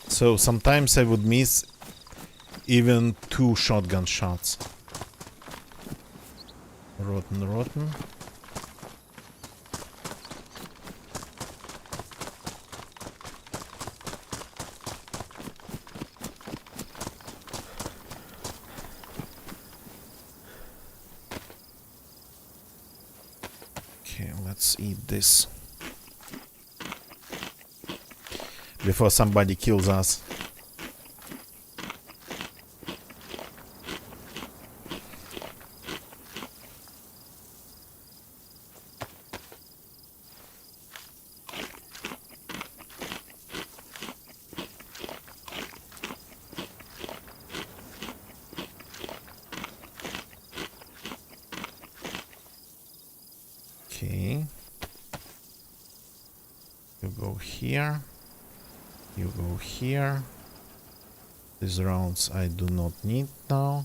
So sometimes I would miss even 2 shotgun shots. Rotten, rotten. Okay, let's eat this before somebody kills us. Okay. You go here. You go here. These rounds I do not need now.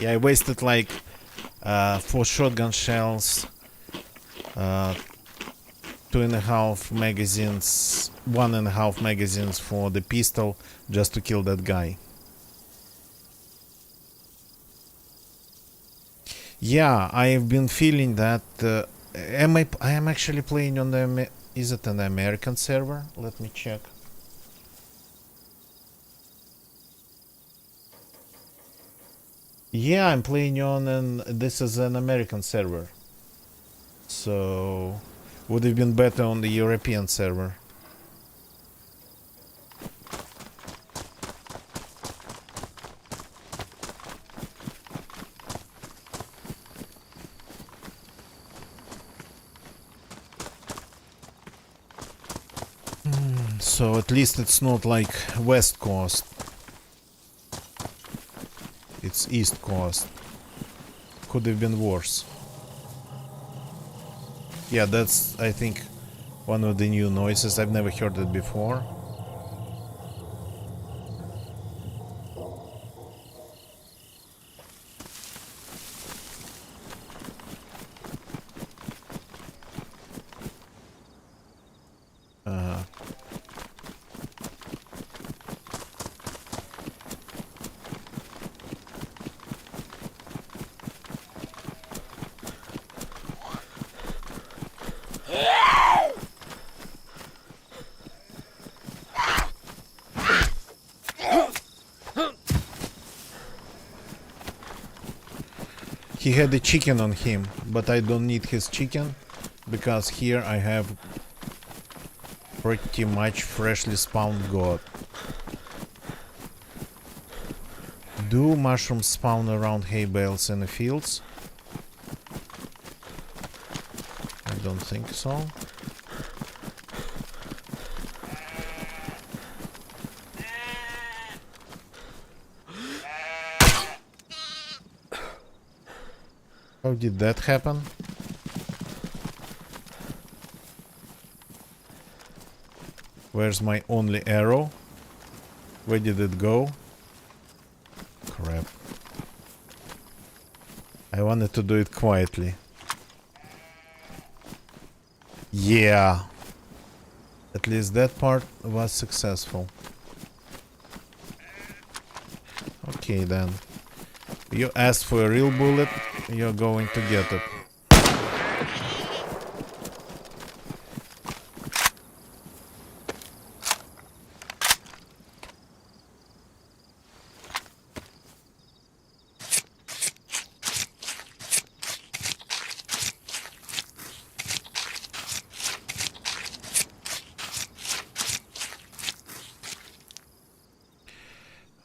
Yeah, I wasted like 4 shotgun shells, 2.5 magazines, 1.5 magazines for the pistol just to kill that guy. Yeah, I've been feeling that. I am actually playing on the. Is it an American server? Let me check. Yeah, I'm playing on this is an American server. So would have been better on the European server. So at least it's not like West Coast. It's East Coast. Could have been worse. Yeah, that's, I think, one of the new noises. I've never heard it before. Uh, he had a chicken on him, but I don't need his chicken because here I have pretty much freshly spawned god. Do mushrooms spawn around hay bales in the fields? I don't think so. How did that happen? Where's my only arrow? Where did it go? I wanted to do it quietly. Yeah. At least that part was successful. Okay then. You asked for a real bullet, you're going to get it.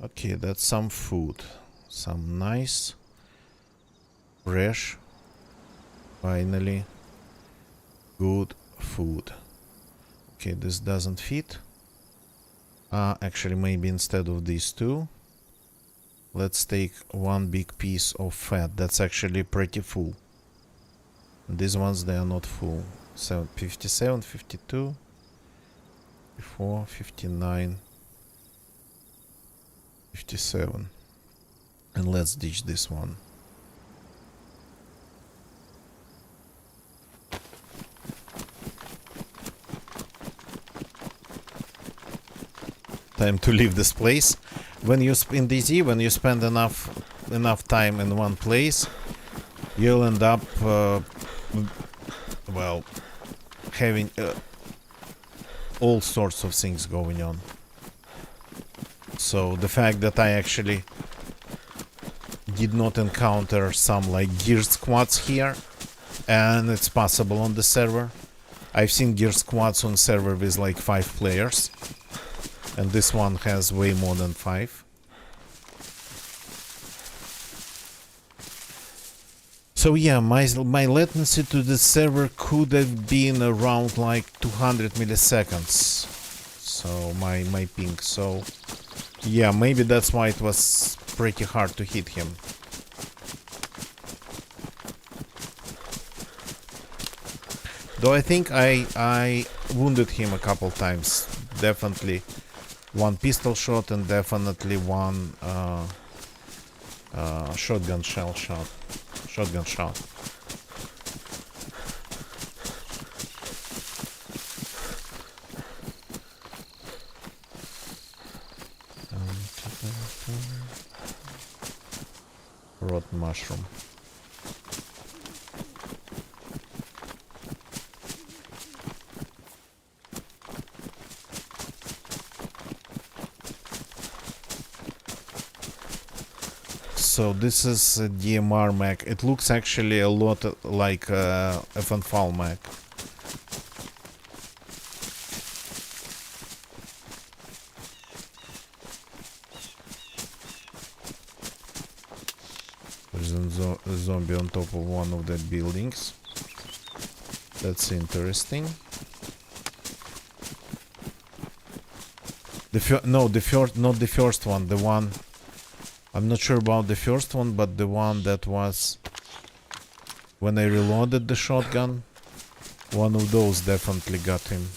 Okay, that's some food. Some nice, fresh, finally, good food. Okay, this doesn't fit. Actually, maybe instead of these two, let's take one big piece of fat. That's actually pretty full. These ones, they are not full. 57, 52, 54, 59, 57. And let's ditch this one. Time to leave this place. When you in DZ, when you spend enough time in one place, you'll end up well, having all sorts of things going on. So the fact that I actually did not encounter some like gear squads here, and it's possible on the server. I've seen gear squads on server with like 5 players, and this one has way more than 5. So yeah, my latency to the server could have been around like 200 milliseconds. So my ping. So yeah, maybe that's why it was pretty hard to hit him. Though I think I wounded him a couple times. Definitely one pistol shot and definitely one shotgun shot. Rotten mushroom. So this is a DMR Mac. It looks actually a lot like FNFAL Mac. There's a zombie on top of one of the buildings. That's interesting. Not the first one. The one. I'm not sure about the first one, but the one that was when I reloaded the shotgun. One of those definitely got him.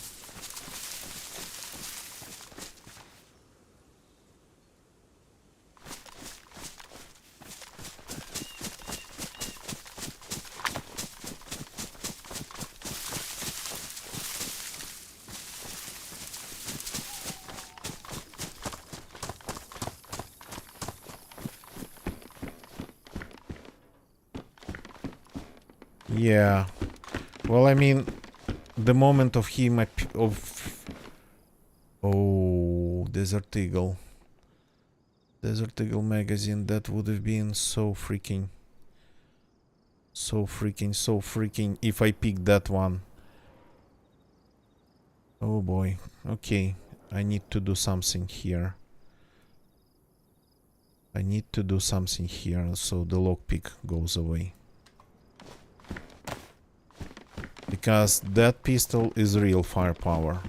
Yeah. Well, I mean, the moment of him oh, Desert Eagle magazine, that would have been so freaking if I picked that one. Oh boy. Okay, I need to do something here. So the lockpick goes away. Because that pistol is real firepower.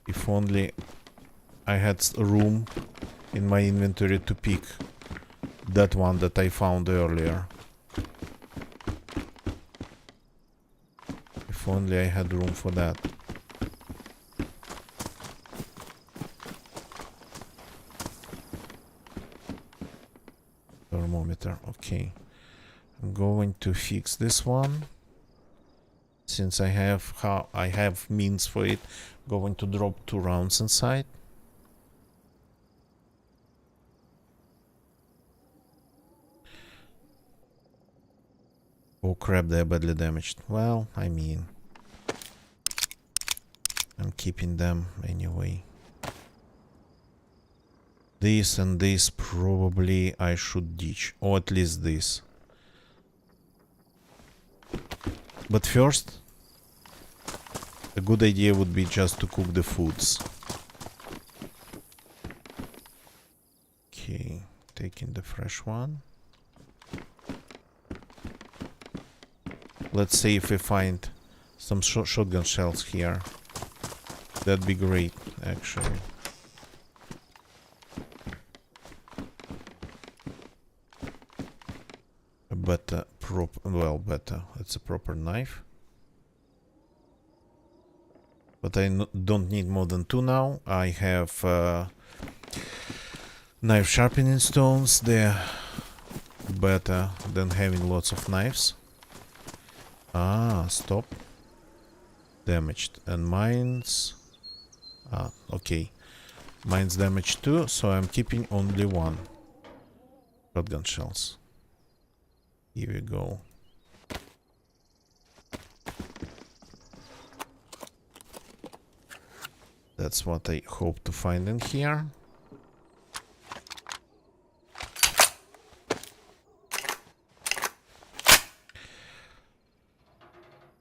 If only I had room in my inventory to pick that one that I found earlier. If only I had room for that. Thermometer. Okay. I'm going to fix this one. Since I have means for it, going to drop 2 rounds inside. Oh crap, they're badly damaged. Well, I mean, I'm keeping them anyway. This and this probably I should ditch, or at least this. But first, a good idea would be just to cook the foods. Okay, taking the fresh one. Let's see if we find some shotgun shells here. That'd be great, actually. Better, better. It's a proper knife. But I don't need more than 2 now. I have knife sharpening stones. They're better than having lots of knives. Ah, stop. Damaged. And mines... Ah, okay. Mine's damaged too, so I'm keeping only 1. Shotgun shells. Here we go. That's what I hope to find in here.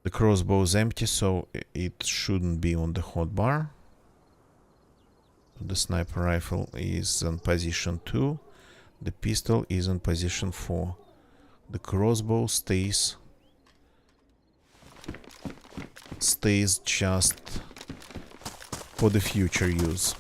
The crossbow is empty, so it shouldn't be on the hotbar. The sniper rifle is in position 2. The pistol is in position 4. The crossbow stays just for the future use.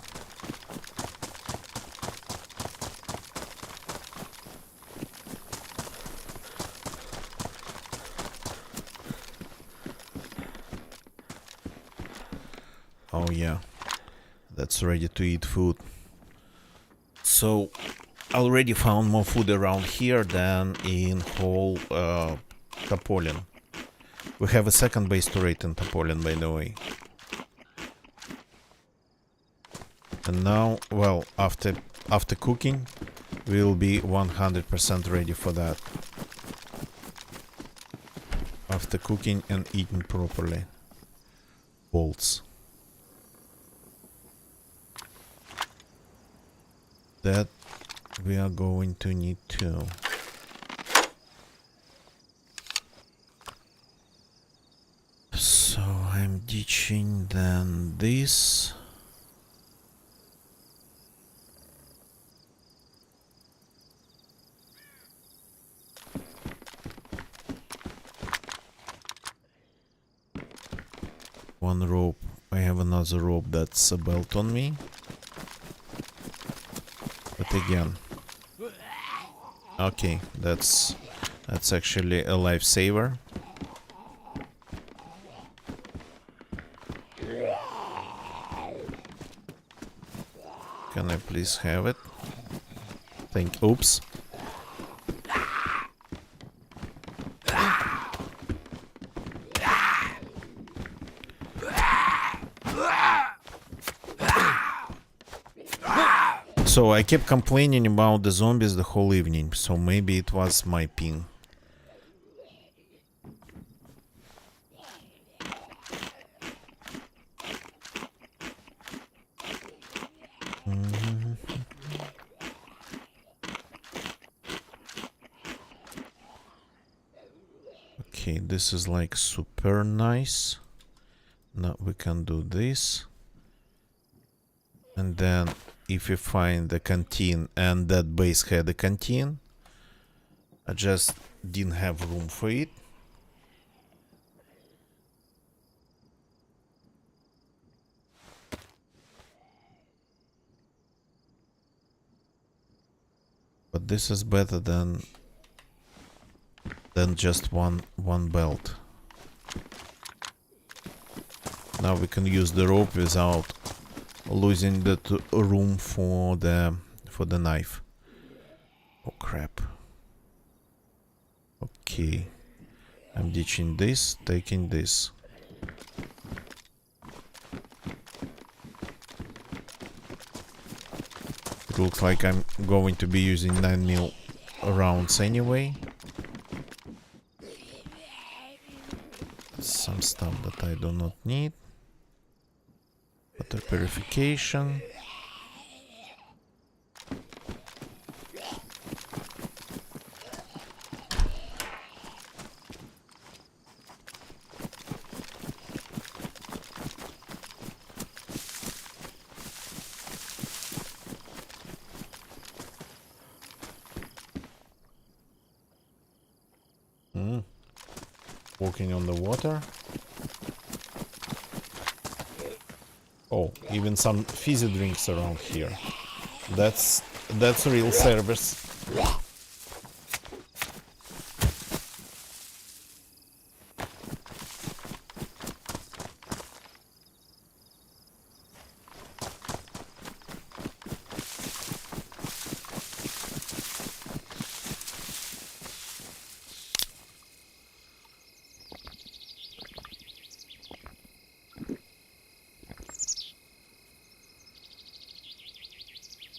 Oh yeah, that's ready to eat food. So already found more food around here than in whole Topolin. We have a second base turret in Topolin, by the way. And now, well, after cooking, we'll be 100% ready for that. After cooking and eating properly. Bolts. That we are going to need to. So I'm ditching then this. One rope. I have another rope that's a belt on me. But again, okay, that's actually a lifesaver. Can I please have it? Oops. So I kept complaining about the zombies the whole evening, so maybe it was my ping. Okay, this is like super nice. Now we can do this. And then if we find the canteen, and that base had a canteen, I just didn't have room for it. But this is better than just one belt. Now we can use the rope without losing that room for the knife. Oh crap. Okay. I'm ditching this, taking this. It looks like I'm going to be using 9mm rounds anyway. Some stuff that I do not need. Water purification. Walking on the water. Oh, even some fizzy drinks around here. That's real service.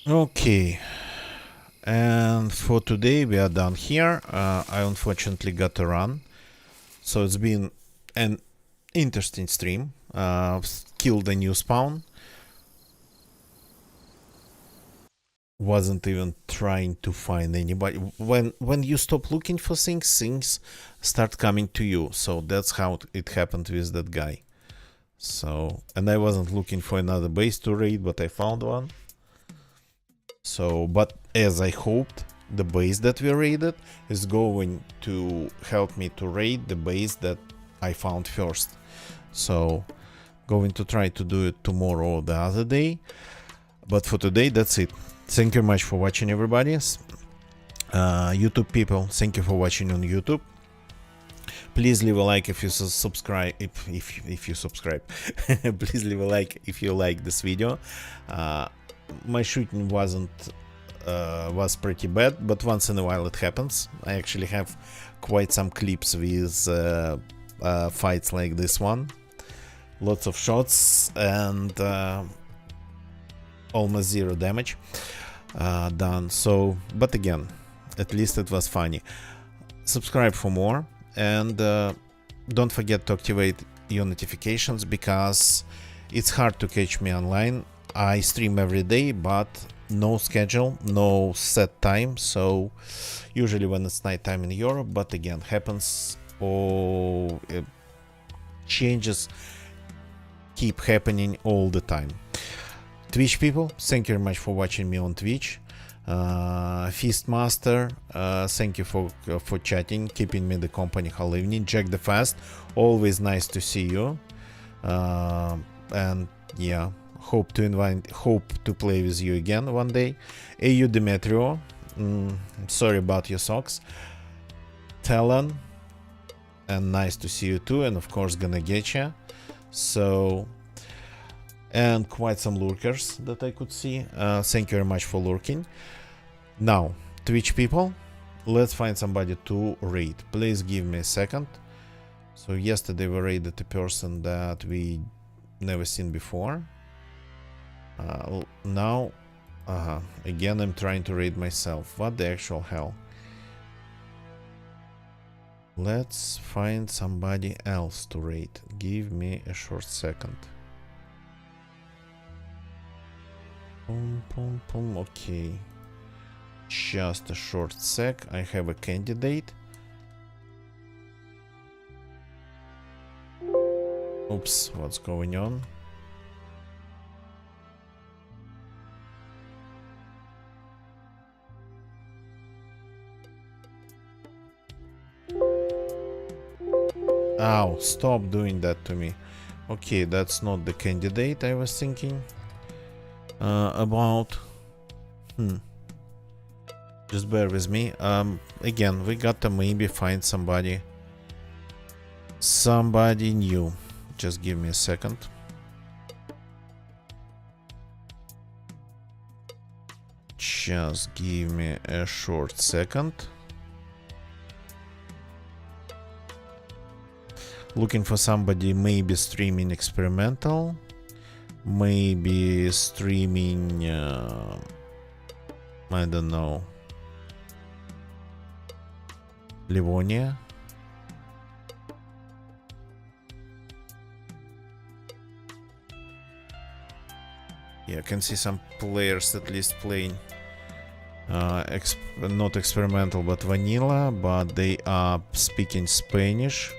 Okay, and for today we are done here. I unfortunately got to run, so it's been an interesting stream. Killed a new spawn. Wasn't even trying to find anybody. When you stop looking for things, things start coming to you. So that's how it happened with that guy. So, and I wasn't looking for another base to raid, but I found one. So, but as I hoped, the base that we raided is going to help me to raid the base that I found first. So, going to try to do it tomorrow or the other day. But for today, that's it. Thank you very much for watching, everybody. YouTube people, thank you for watching on YouTube. Please leave a like if you subscribe. If you subscribe, please leave a like if you like this video. My shooting was pretty bad, but once in a while it happens. I actually have quite some clips with fights like this one. Lots of shots and almost zero damage done. So, but again, at least it was funny. Subscribe for more, and don't forget to activate your notifications, because it's hard to catch me online. I stream every day, but no schedule, no set time. So usually when it's nighttime in Europe, but again, happens, or changes keep happening all the time. Twitch people, thank you very much for watching me on Twitch. Feastmaster, thank you for chatting, keeping me the company whole evening. Jack the Fast, always nice to see you. And yeah, hope to play with you again one day. AU Demetrio, sorry about your socks. Talon, and nice to see you too. And of course, gonna get ya. So, and quite some lurkers that I could see. Thank you very much for lurking. Now, Twitch people, let's find somebody to raid. Please give me a second. So yesterday we raided a person that we never seen before. Now, again I'm trying to raid myself. What the actual hell? Let's find somebody else to raid. Give me a short second. Okay. Just a short sec. I have a candidate. Oops, what's going on? Ow, stop doing that to me. Okay, that's not the candidate I was thinking about. Just bear with me. Again, we gotta maybe find somebody new. Just give me a second. Just give me a short second. Looking for somebody maybe streaming experimental. Maybe streaming... I don't know. Livonia. Yeah, I can see some players at least playing not experimental but vanilla, but they are speaking Spanish.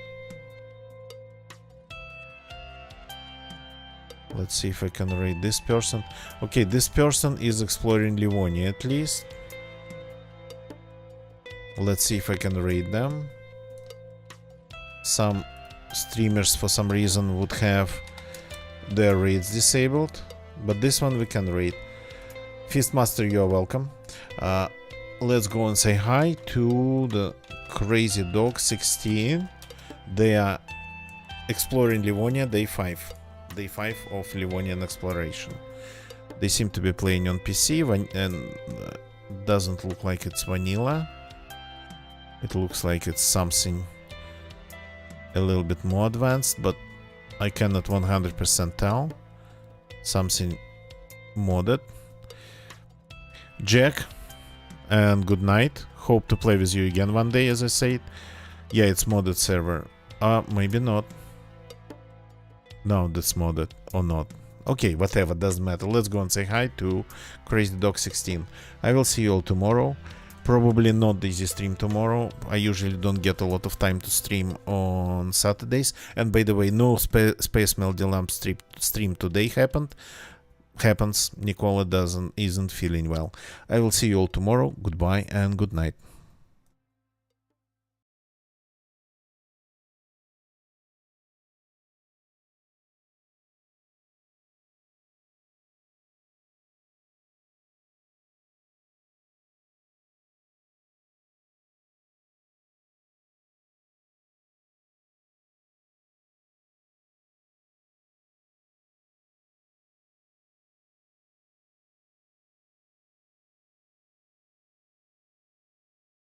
Let's see if I can rate this person. Okay, this person is exploring Livonia at least. Let's see if I can rate them. Some streamers for some reason would have their rates disabled, but this one we can rate. Feastmaster, you're welcome. Let's go and say hi to the Crazy Dog 16. They are exploring Livonia day 5. Day 5 of Livonian exploration. They seem to be playing on PC and doesn't look like it's vanilla. It looks like it's something a little bit more advanced, but I cannot 100% tell. Something modded. Jack, and good night. Hope to play with you again one day, as I said. Yeah, it's modded server. Maybe not. No, that's modded or not. Okay, whatever, doesn't matter. Let's go and say hi to Crazy Dog 16. I will see you all tomorrow. Probably not the easy stream tomorrow. I usually don't get a lot of time to stream on Saturdays. And by the way, no Space Melody Lamp stream today happens. Nicola isn't feeling well. I will see you all tomorrow. Goodbye and good night.